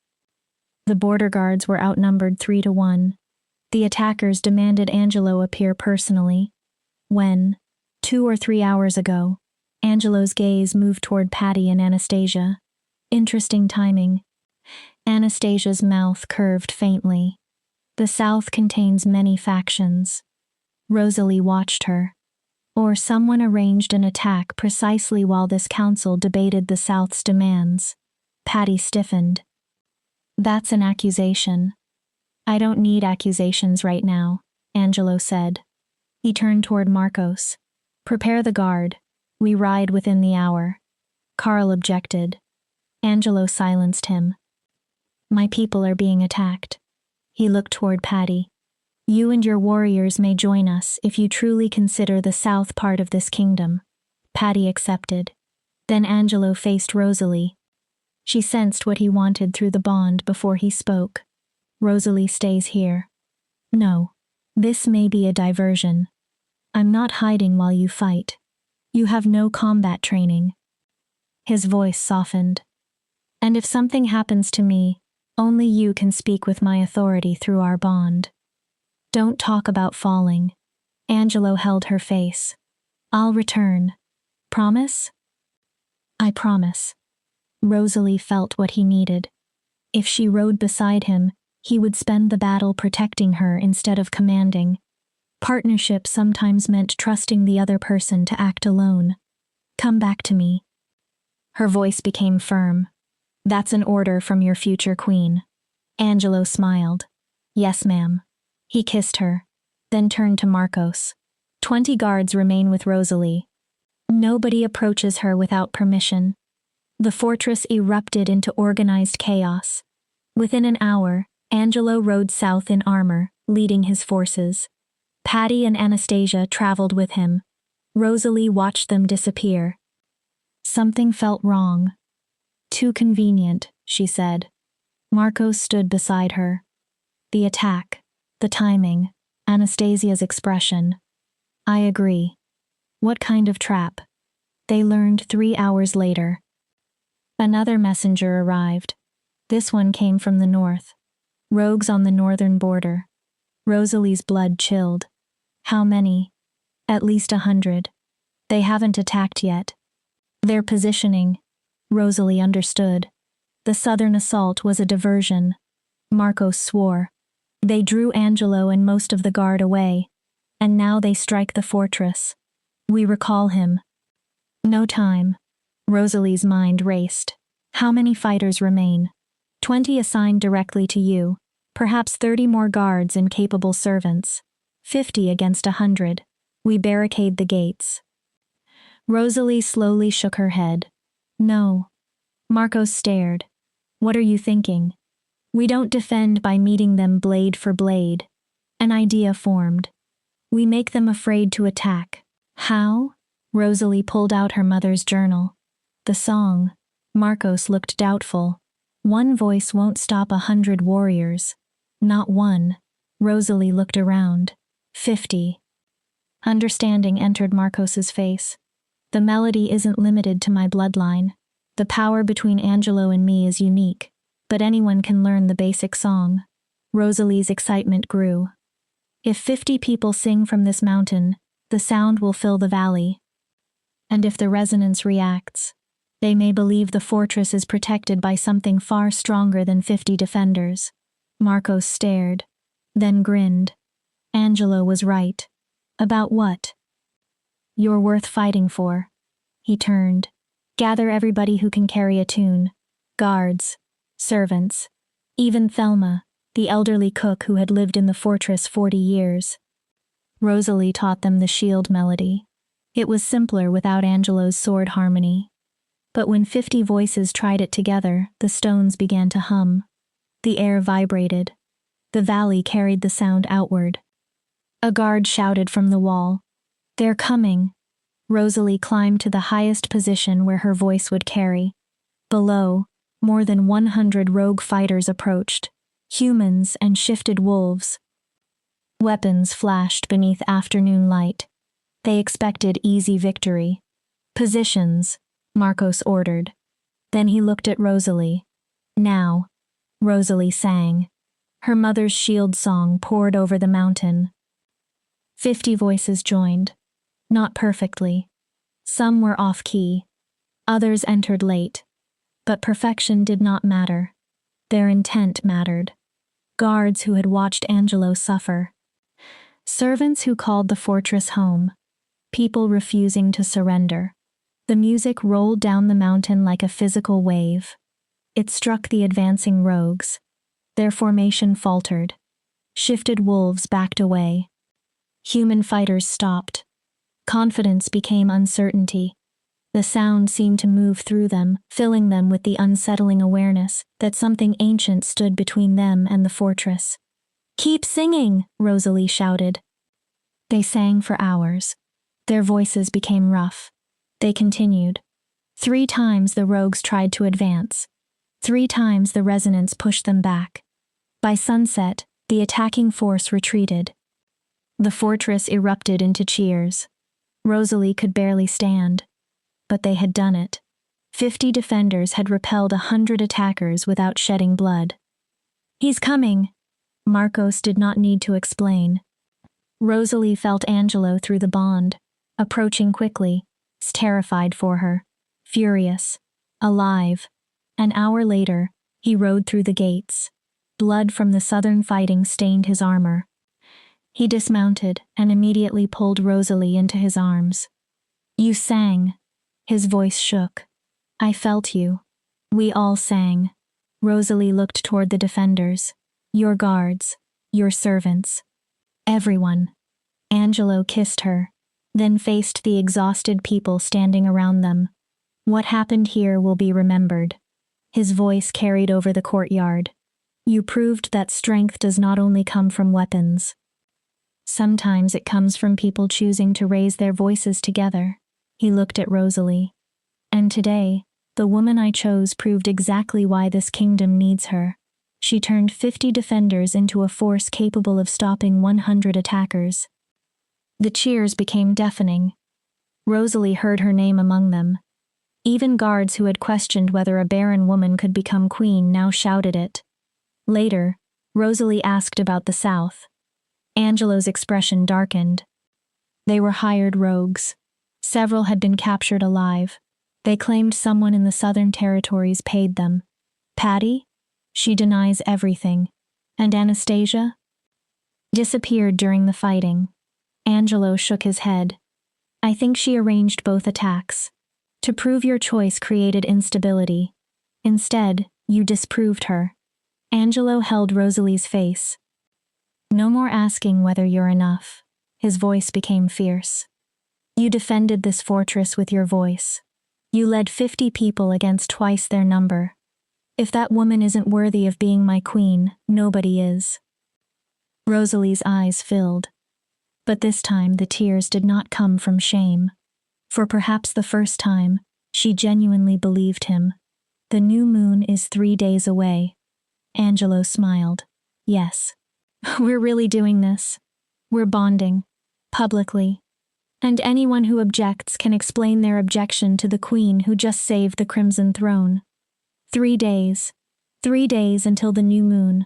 The border guards were outnumbered 3-1. The attackers demanded Angelo appear personally. When, 2 or 3 hours ago, Angelo's gaze moved toward Patty and Anastasia. Interesting timing. Anastasia's mouth curved faintly. The South contains many factions. Rosalie watched her. Or someone arranged an attack precisely while this council debated the South's demands. Patty stiffened. That's an accusation. I don't need accusations right now, Angelo said. He turned toward Marcos. Prepare the guard. We ride within the hour. Carl objected. Angelo silenced him. My people are being attacked. He looked toward Patty. You and your warriors may join us if you truly consider the south part of this kingdom. Patty accepted. Then Angelo faced Rosalie. She sensed what he wanted through the bond before he spoke. Rosalie stays here. No. This may be a diversion. I'm not hiding while you fight. You have no combat training. His voice softened. And if something happens to me, only you can speak with my authority through our bond. Don't talk about falling. Angelo held her face. I'll return. Promise? I promise. Rosalie felt what he needed. If she rode beside him, he would spend the battle protecting her instead of commanding. Partnership sometimes meant trusting the other person to act alone. Come back to me. Her voice became firm. That's an order from your future queen. Angelo smiled. Yes, ma'am. He kissed her, then turned to Marcos. 20 guards remain with Rosalie. Nobody approaches her without permission. The fortress erupted into organized chaos. Within an hour, Angelo rode south in armor, leading his forces. Patty and Anastasia traveled with him. Rosalie watched them disappear. Something felt wrong. Too convenient, she said. Marcos stood beside her. The attack, the timing, Anastasia's expression. I agree. What kind of trap? They learned 3 hours later. Another messenger arrived. This one came from the north. Rogues on the northern border. Rosalie's blood chilled. How many? At least 100. They haven't attacked yet. Their positioning. Rosalie understood. The southern assault was a diversion. Marcos swore. They drew Angelo and most of the guard away. And now they strike the fortress. We recall him. No time. Rosalie's mind raced. How many fighters remain? 20 assigned directly to you. Perhaps 30 more guards and capable servants. 50 against 100. We barricade the gates. Rosalie slowly shook her head. No. Marcos stared. What are you thinking? We don't defend by meeting them blade for blade. An idea formed. We make them afraid to attack. How? Rosalie pulled out her mother's journal. The song. Marcos looked doubtful. One voice won't stop 100 warriors. Not one. Rosalie looked around. 50. Understanding entered Marcos's face. The melody isn't limited to my bloodline. The power between Angelo and me is unique, but anyone can learn the basic song. Rosalie's excitement grew. If 50 people sing from this mountain, the sound will fill the valley. And if the resonance reacts, they may believe the fortress is protected by something far stronger than 50 defenders. Marcos stared, then grinned. Angelo was right. About what? You're worth fighting for. He turned. Gather everybody who can carry a tune. Guards, servants, even Thelma, the elderly cook who had lived in the fortress 40 years. Rosalie taught them the shield melody. It was simpler without Angelo's sword harmony. But when 50 voices tried it together, the stones began to hum. The air vibrated. The valley carried the sound outward. A guard shouted from the wall. They're coming. Rosalie climbed to the highest position where her voice would carry. Below, More than 100 rogue fighters approached, humans and shifted wolves. Weapons flashed beneath afternoon light. They expected easy victory. Positions, Marcos ordered. Then he looked at Rosalie. Now, Rosalie sang. Her mother's shield song poured over the mountain. 50 voices joined. Not perfectly. Some were off-key. Others entered late. But perfection did not matter. Their intent mattered. Guards who had watched Angelo suffer. Servants who called the fortress home. People refusing to surrender. The music rolled down the mountain like a physical wave. It struck the advancing rogues. Their formation faltered. Shifted wolves backed away. Human fighters stopped. Confidence became uncertainty. The sound seemed to move through them, filling them with the unsettling awareness that something ancient stood between them and the fortress. "Keep singing!" Rosalie shouted. They sang for hours. Their voices became rough. They continued. 3 times the rogues tried to advance. 3 times the resonance pushed them back. By sunset, the attacking force retreated. The fortress erupted into cheers. Rosalie could barely stand. But they had done it. 50 defenders had repelled 100 attackers without shedding blood. "He's coming!" Marcos did not need to explain. Rosalie felt Angelo through the bond, approaching quickly, terrified for her, furious, alive. An hour later, he rode through the gates. Blood from the southern fighting stained his armor. He dismounted and immediately pulled Rosalie into his arms. "You sang." His voice shook. "I felt you." We all sang. Rosalie looked toward the defenders. "Your guards. Your servants. Everyone." Angelo kissed her, then faced the exhausted people standing around them. "What happened here will be remembered." His voice carried over the courtyard. "You proved that strength does not only come from weapons. Sometimes it comes from people choosing to raise their voices together." He looked at Rosalie. "And today, the woman I chose proved exactly why this kingdom needs her. She turned 50 defenders into a force capable of stopping 100 attackers." The cheers became deafening. Rosalie heard her name among them. Even guards who had questioned whether a barren woman could become queen now shouted it. Later, Rosalie asked about the South. Angelo's expression darkened. They were hired rogues. Several had been captured alive. They claimed someone in the southern territories paid them. Patty? She denies everything. And Anastasia? Disappeared during the fighting. Angelo shook his head. "I think she arranged both attacks. To prove your choice created instability. Instead, you disproved her." Angelo held Rosalie's face. "No more asking whether you're enough." His voice became fierce. "You defended this fortress with your voice. You led 50 people against twice their number. If that woman isn't worthy of being my queen, nobody is." Rosalie's eyes filled. But this time the tears did not come from shame. For perhaps the first time, she genuinely believed him. "The new moon is 3 days away." Angelo smiled. "Yes. We're really doing this. We're bonding. Publicly. And anyone who objects can explain their objection to the queen who just saved the Crimson Throne. 3 days. 3 days until the new moon.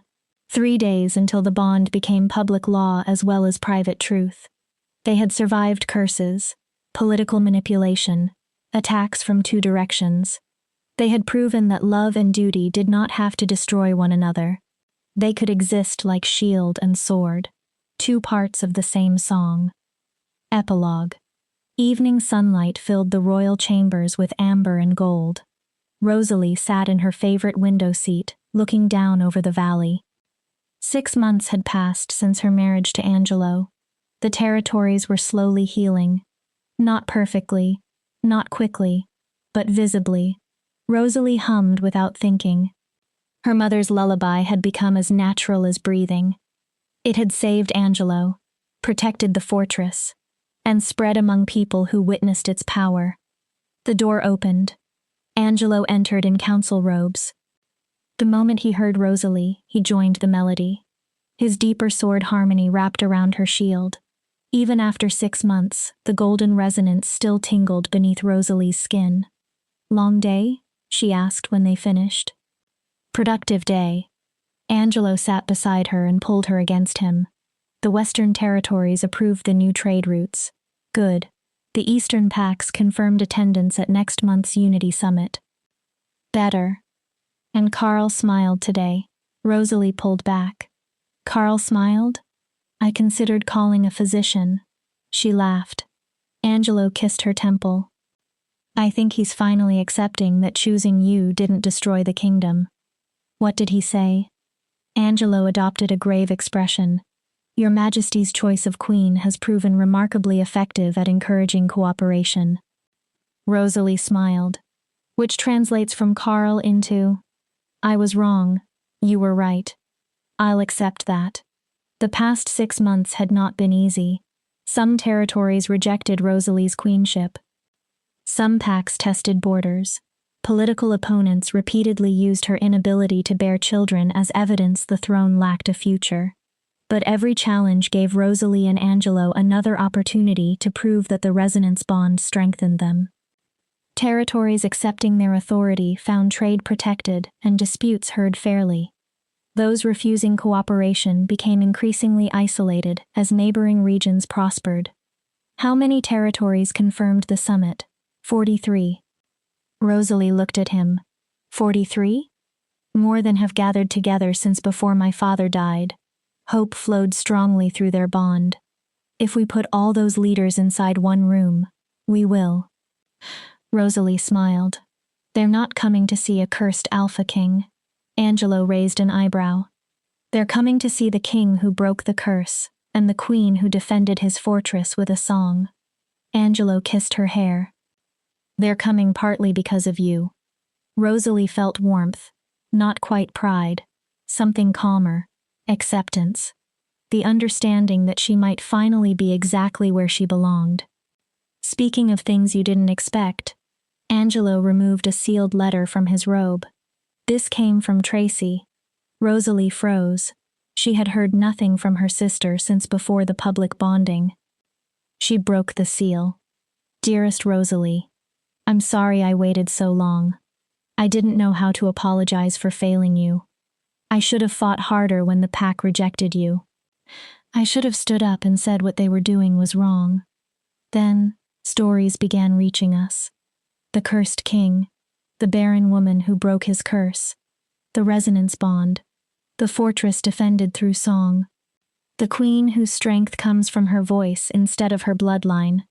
3 days until the bond became public law as well as private truth. They had survived curses, political manipulation, attacks from 2 directions. They had proven that love and duty did not have to destroy one another. They could exist like shield and sword, 2 parts of the same song. Epilogue. Evening sunlight filled the royal chambers with amber and gold. Rosalie sat in her favorite window seat, looking down over the valley. 6 months had passed since her marriage to Angelo. The territories were slowly healing. Not perfectly, not quickly, but visibly. Rosalie hummed without thinking. Her mother's lullaby had become as natural as breathing. It had saved Angelo, protected the fortress, and spread among people who witnessed its power. The door opened. Angelo entered in council robes, The moment he heard Rosalie, he joined the melody. His deeper sword harmony wrapped around her shield. Even after 6 months, the golden resonance still tingled beneath Rosalie's skin. "Long day?" she asked when they finished. "Productive day." Angelo sat beside her and pulled her against him. The Western territories approved the new trade routes. Good. The Eastern Pax confirmed attendance at next month's Unity Summit. Better. And Carl smiled today. Rosalie pulled back. Carl smiled? I considered calling a physician. She laughed. Angelo kissed her temple. I think he's finally accepting that choosing you didn't destroy the kingdom. What did he say? Angelo adopted a grave expression. Your Majesty's choice of queen has proven remarkably effective at encouraging cooperation. Rosalie smiled, which translates from Carl into, I was wrong, you were right. I'll accept that. The past 6 months had not been easy. Some territories rejected Rosalie's queenship. Some pacts tested borders. Political opponents repeatedly used her inability to bear children as evidence the throne lacked a future. But every challenge gave Rosalie and Angelo another opportunity to prove that the resonance bond strengthened them. Territories accepting their authority found trade protected and disputes heard fairly. Those refusing cooperation became increasingly isolated as neighboring regions prospered. How many territories confirmed the summit? 43. Rosalie looked at him. 43? More than have gathered together since before my father died. Hope flowed strongly through their bond. If we put all those leaders inside one room, we will. Rosalie smiled. They're not coming to see a cursed Alpha King. Angelo raised an eyebrow. They're coming to see the king who broke the curse, and the queen who defended his fortress with a song. Angelo kissed her hair. They're coming partly because of you. Rosalie felt warmth, not quite pride, something calmer, acceptance, the understanding that she might finally be exactly where she belonged. Speaking of things you didn't expect, Angelo removed a sealed letter from his robe. This came from Tracy. Rosalie froze. She had heard nothing from her sister since before the public bonding. She broke the seal. Dearest Rosalie, I'm sorry I waited so long. I didn't know how to apologize for failing you. I should have fought harder when the pack rejected you. I should have stood up and said what they were doing was wrong. Then, stories began reaching us. The cursed king, the barren woman who broke his curse, the resonance bond, the fortress defended through song, the queen whose strength comes from her voice instead of her bloodline.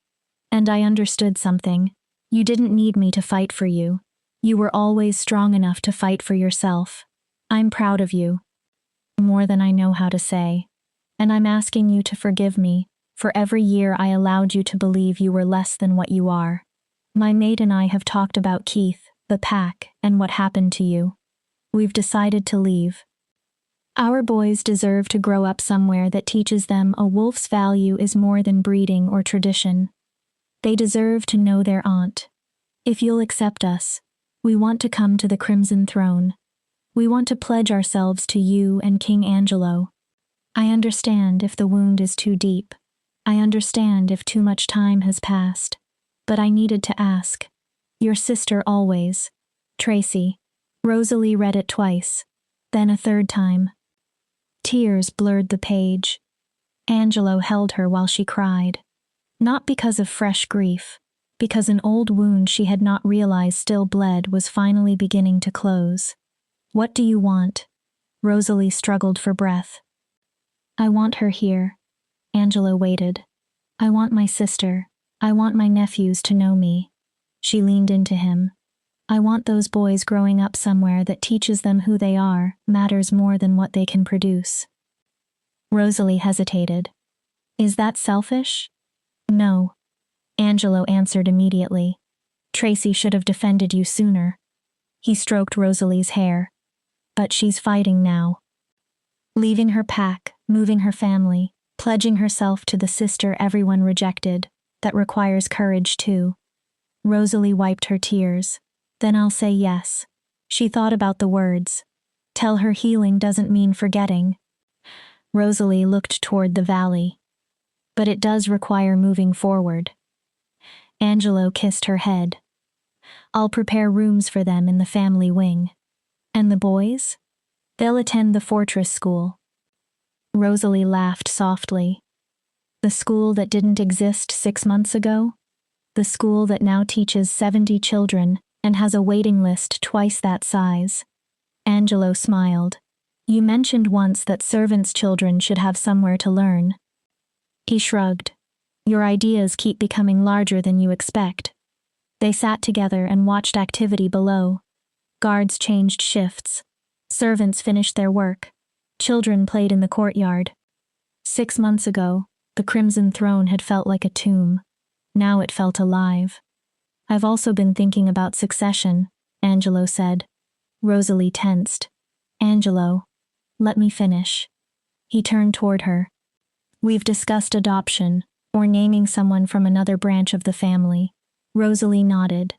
And I understood something. You didn't need me to fight for you. You were always strong enough to fight for yourself. I'm proud of you. More than I know how to say. And I'm asking you to forgive me for every year I allowed you to believe you were less than what you are. My mate and I have talked about Keith, the pack, and what happened to you. We've decided to leave. Our boys deserve to grow up somewhere that teaches them a wolf's value is more than breeding or tradition. They deserve to know their aunt. If you'll accept us, we want to come to the Crimson Throne. We want to pledge ourselves to you and King Angelo. I understand if the wound is too deep. I understand if too much time has passed. But I needed to ask. Your sister always. Tracy. Rosalie read it twice, then a third time. Tears blurred the page. Angelo held her while she cried. Not because of fresh grief, because an old wound she had not realized still bled was finally beginning to close. What do you want? Rosalie struggled for breath. I want her here. Angelo waited. I want my sister. I want my nephews to know me. She leaned into him. I want those boys growing up somewhere that teaches them who they are matters more than what they can produce. Rosalie hesitated. Is that selfish? No. Angelo answered immediately. Tracy should have defended you sooner. He stroked Rosalie's hair. But she's fighting now. Leaving her pack, moving her family, pledging herself to the sister everyone rejected, that requires courage too. Rosalie wiped her tears. Then I'll say yes. She thought about the words. Tell her healing doesn't mean forgetting. Rosalie looked toward the valley. But it does require moving forward. Angelo kissed her head. I'll prepare rooms for them in the family wing. And the boys? They'll attend the fortress school. Rosalie laughed softly. The school that didn't exist 6 months ago? The school that now teaches 70 children and has a waiting list twice that size. Angelo smiled. You mentioned once that servants' children should have somewhere to learn. He shrugged. Your ideas keep becoming larger than you expect. They sat together and watched activity below. Guards changed shifts. Servants finished their work. Children played in the courtyard. 6 months ago, the Crimson Throne had felt like a tomb. Now it felt alive. I've also been thinking about succession, Angelo said. Rosalie tensed. Angelo, let me finish. He turned toward her. We've discussed adoption, or naming someone from another branch of the family. Rosalie nodded.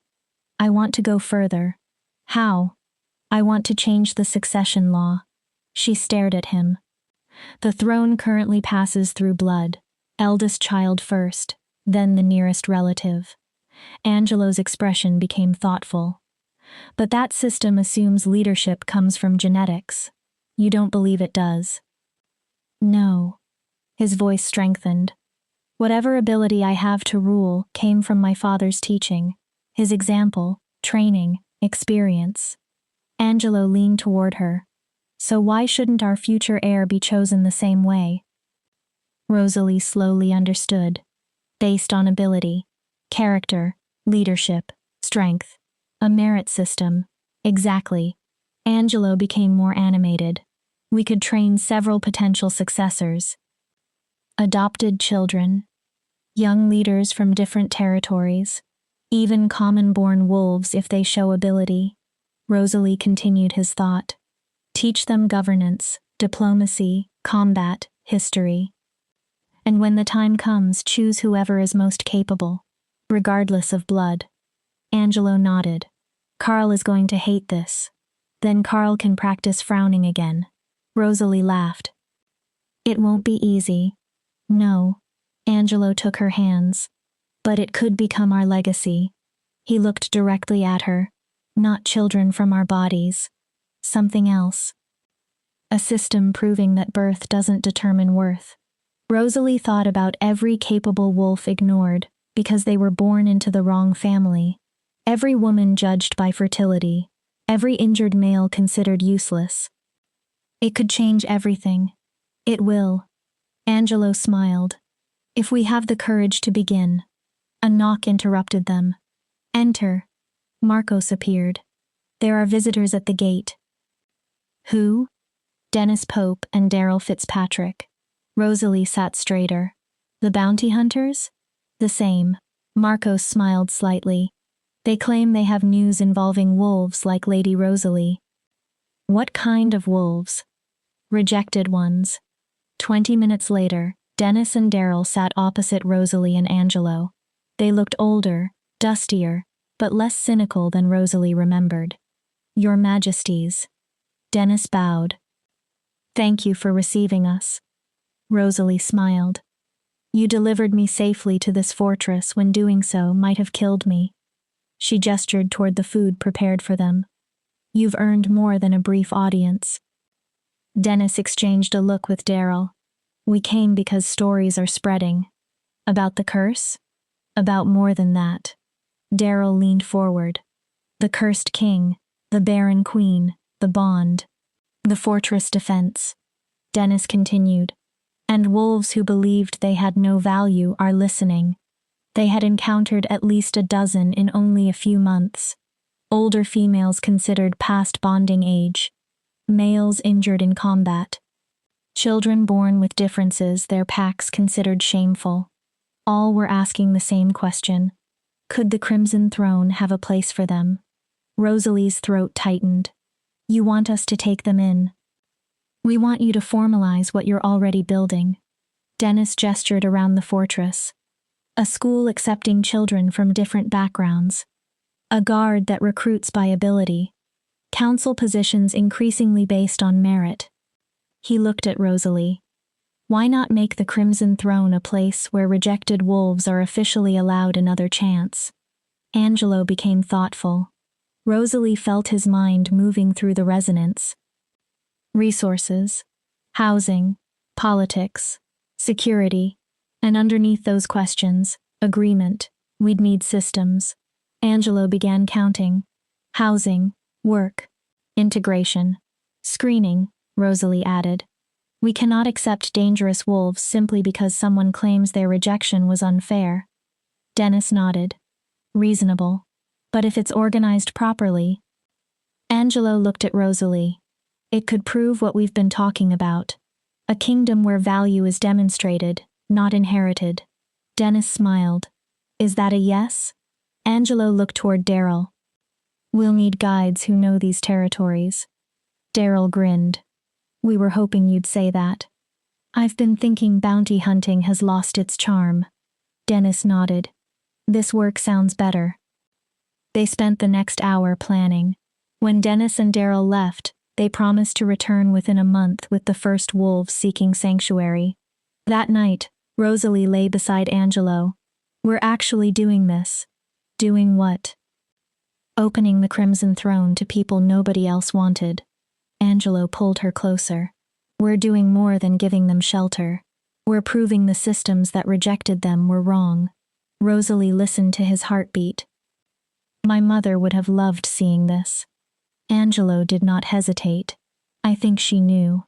I want to go further. How? I want to change the succession law. She stared at him. The throne currently passes through blood, eldest child first, then the nearest relative. Angelo's expression became thoughtful. But that system assumes leadership comes from genetics. You don't believe it does? No. His voice strengthened. Whatever ability I have to rule came from my father's teaching, his example, training, experience. Angelo leaned toward her. So why shouldn't our future heir be chosen the same way? Rosalie slowly understood. Based on ability, character, leadership, strength. A merit system. Exactly. Angelo became more animated. We could train several potential successors. Adopted children. Young leaders from different territories. Even common-born wolves if they show ability. Rosalie continued his thought. Teach them governance, diplomacy, combat, history. And when the time comes, choose whoever is most capable, regardless of blood. Angelo nodded. Carl is going to hate this. Then Carl can practice frowning again. Rosalie laughed. It won't be easy. No. Angelo took her hands. But it could become our legacy. He looked directly at her. Not children from our bodies. Something else. A system proving that birth doesn't determine worth. Rosalie thought about every capable wolf ignored because they were born into the wrong family. Every woman judged by fertility. Every injured male considered useless. It could change everything. It will. Angelo smiled. If we have the courage to begin. A knock interrupted them. Enter. Marcos appeared. There are visitors at the gate. Who? Dennis Pope and Daryl Fitzpatrick. Rosalie sat straighter. The bounty hunters? The same. Marcos smiled slightly. They claim they have news involving wolves like Lady Rosalie. What kind of wolves? Rejected ones. 20 minutes later, Dennis and Daryl sat opposite Rosalie and Angelo. They looked older, dustier, but less cynical than Rosalie remembered. Your Majesties. Dennis bowed. Thank you for receiving us. Rosalie smiled. You delivered me safely to this fortress when doing so might have killed me. She gestured toward the food prepared for them. You've earned more than a brief audience. Dennis exchanged a look with Daryl. We came because stories are spreading. About the curse? About more than that. Daryl leaned forward. The cursed king, the barren queen, the bond, the fortress defense. Dennis continued. And wolves who believed they had no value are listening. They had encountered at least a dozen in only a few months. Older females considered past bonding age. Males injured in combat. Children born with differences their packs considered shameful. All were asking the same question. Could the Crimson Throne have a place for them? Rosalie's throat tightened. You want us to take them in. We want you to formalize what you're already building. Dennis gestured around the fortress. A school accepting children from different backgrounds. A guard that recruits by ability. council positions increasingly based on merit. He looked at Rosalie. Why not make the Crimson Throne a place where rejected wolves are officially allowed another chance? Angelo became thoughtful. Rosalie felt his mind moving through the resonance. Resources, housing, politics, security, and underneath those questions, agreement. We'd need systems. Angelo began counting. Housing, work, integration, screening, Rosalie added. We cannot accept dangerous wolves simply because someone claims their rejection was unfair. Dennis nodded. Reasonable. But if it's organized properly. Angelo looked at Rosalie. It could prove what we've been talking about. A kingdom where value is demonstrated, not inherited. Dennis smiled. Is that a yes? Angelo looked toward Daryl. We'll need guides who know these territories. Daryl grinned. We were hoping you'd say that. I've been thinking bounty hunting has lost its charm. Dennis nodded. This work sounds better. They spent the next hour planning. When Dennis and Daryl left, they promised to return within a month with the first wolves seeking sanctuary. That night, Rosalie lay beside Angelo. We're actually doing this. Doing what? Opening the Crimson Throne to people nobody else wanted. Angelo pulled her closer. We're doing more than giving them shelter. We're proving the systems that rejected them were wrong. Rosalie listened to his heartbeat. My mother would have loved seeing this. Angelo did not hesitate. I think she knew.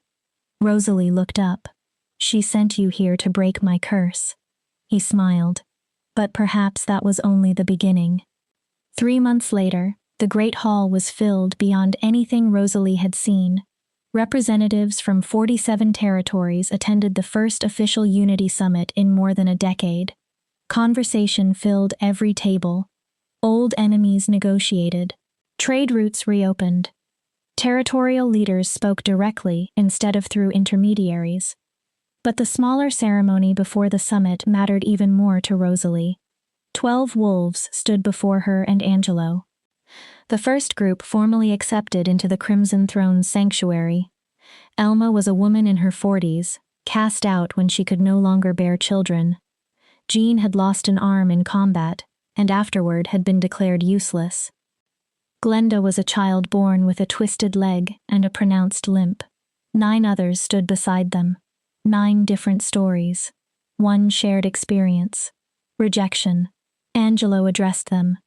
Rosalie looked up. She sent you here to break my curse. He smiled. But perhaps that was only the beginning. 3 months later, the Great Hall was filled beyond anything Rosalie had seen. Representatives from 47 territories attended the first official Unity Summit in more than a decade. Conversation filled every table. Old enemies negotiated. Trade routes reopened. Territorial leaders spoke directly instead of through intermediaries. But the smaller ceremony before the summit mattered even more to Rosalie. 12 wolves stood before her and Angelo. The first group formally accepted into the Crimson Throne's sanctuary. Elma was a woman in her 40s, cast out when she could no longer bear children. Jean had lost an arm in combat, and afterward had been declared useless. Glenda was a child born with a twisted leg and a pronounced limp. 9 others stood beside them. 9 different stories. 1 shared experience. Rejection. Angelo addressed them.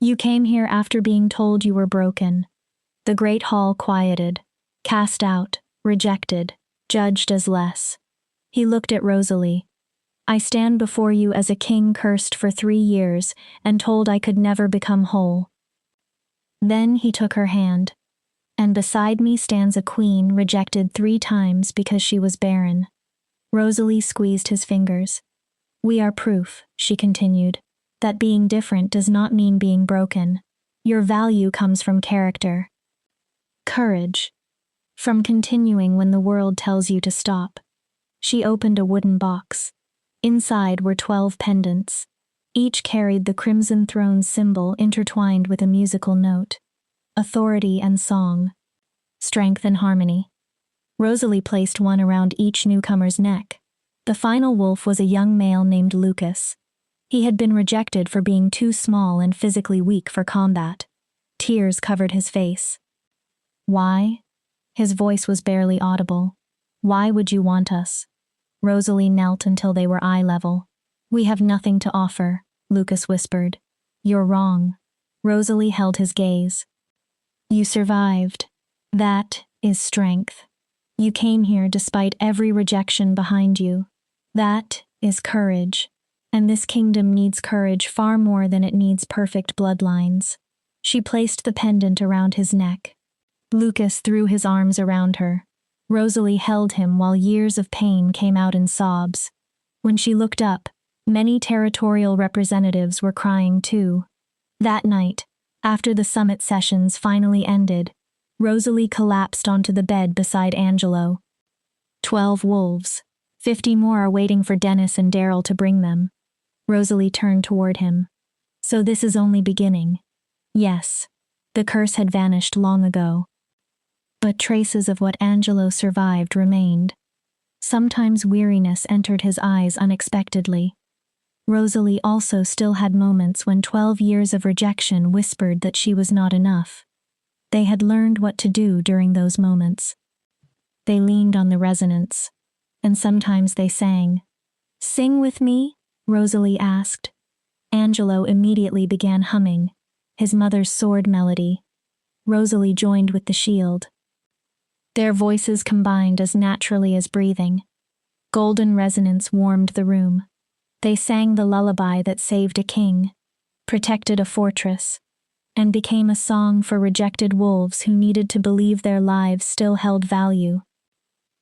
You came here after being told you were broken. The Great Hall quieted. Cast out, rejected, judged as less. He looked at Rosalie. I stand before you as a king cursed for 3 years and told I could never become whole. Then he took her hand. And beside me stands a queen rejected 3 times because she was barren. Rosalie squeezed his fingers. We are proof, she continued, that being different does not mean being broken. Your value comes from character. Courage. From continuing when the world tells you to stop. She opened a wooden box. Inside were 12 pendants. Each carried the Crimson Throne's symbol intertwined with a musical note. Authority and song. Strength and harmony. Rosalie placed one around each newcomer's neck. The final wolf was a young male named Lucas. He had been rejected for being too small and physically weak for combat. Tears covered his face. Why? His voice was barely audible. Why would you want us? Rosalie knelt until they were eye level. We have nothing to offer, Lucas whispered. You're wrong. Rosalie held his gaze. You survived. That is strength. You came here despite every rejection behind you. That is courage. And this kingdom needs courage far more than it needs perfect bloodlines. She placed the pendant around his neck. Lucas threw his arms around her. Rosalie held him while years of pain came out in sobs. When she looked up, many territorial representatives were crying too. That night, after the summit sessions finally ended, Rosalie collapsed onto the bed beside Angelo. 12 wolves. 50 more are waiting for Dennis and Daryl to bring them. Rosalie turned toward him. So this is only beginning. Yes. The curse had vanished long ago. But traces of what Angelo survived remained. Sometimes weariness entered his eyes unexpectedly. Rosalie also still had moments when 12 years of rejection whispered that she was not enough. They had learned what to do during those moments. They leaned on the resonance, and sometimes they sang. "Sing with me?" Rosalie asked. Angelo immediately began humming, his mother's sword melody. Rosalie joined with the shield. Their voices combined as naturally as breathing. Golden resonance warmed the room. They sang the lullaby that saved a king, protected a fortress, and became a song for rejected wolves who needed to believe their lives still held value.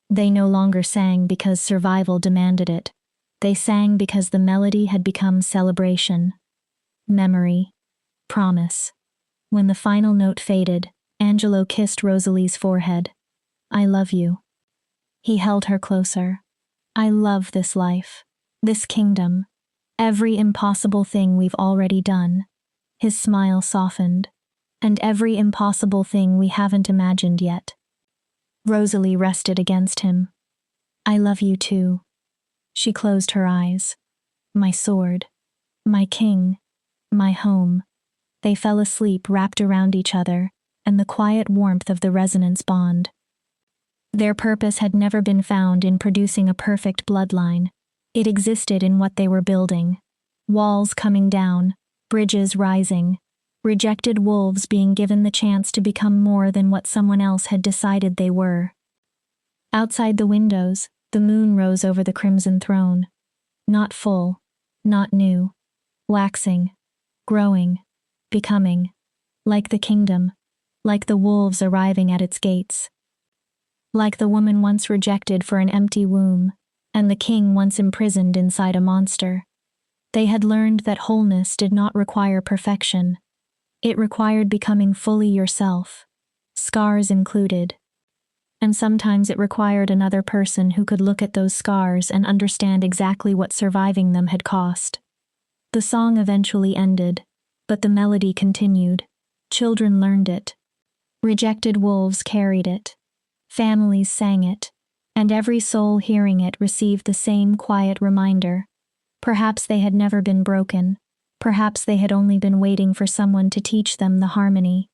They no longer sang because survival demanded it. They sang because the melody had become celebration, memory, promise. When the final note faded, Angelo kissed Rosalie's forehead. "I love you." He held her closer. "I love this life, this kingdom, every impossible thing we've already done." His smile softened. "And every impossible thing we haven't imagined yet." Rosalie rested against him. "I love you too." She closed her eyes. "My sword, my king, my home." They fell asleep wrapped around each other, and the quiet warmth of the resonance bond. Their purpose had never been found in producing a perfect bloodline. It existed in what they were building. Walls coming down, bridges rising, rejected wolves being given the chance to become more than what someone else had decided they were. Outside the windows, the moon rose over the crimson throne. Not full, not new. Waxing, growing, becoming. Like the kingdom, like the wolves arriving at its gates. Like the woman once rejected for an empty womb, and the king once imprisoned inside a monster. They had learned that wholeness did not require perfection. It required becoming fully yourself, scars included. And sometimes it required another person who could look at those scars and understand exactly what surviving them had cost. The song eventually ended, but the melody continued. Children learned it. Rejected wolves carried it. Families sang it, and every soul hearing it received the same quiet reminder. Perhaps they had never been broken. Perhaps they had only been waiting for someone to teach them the harmony.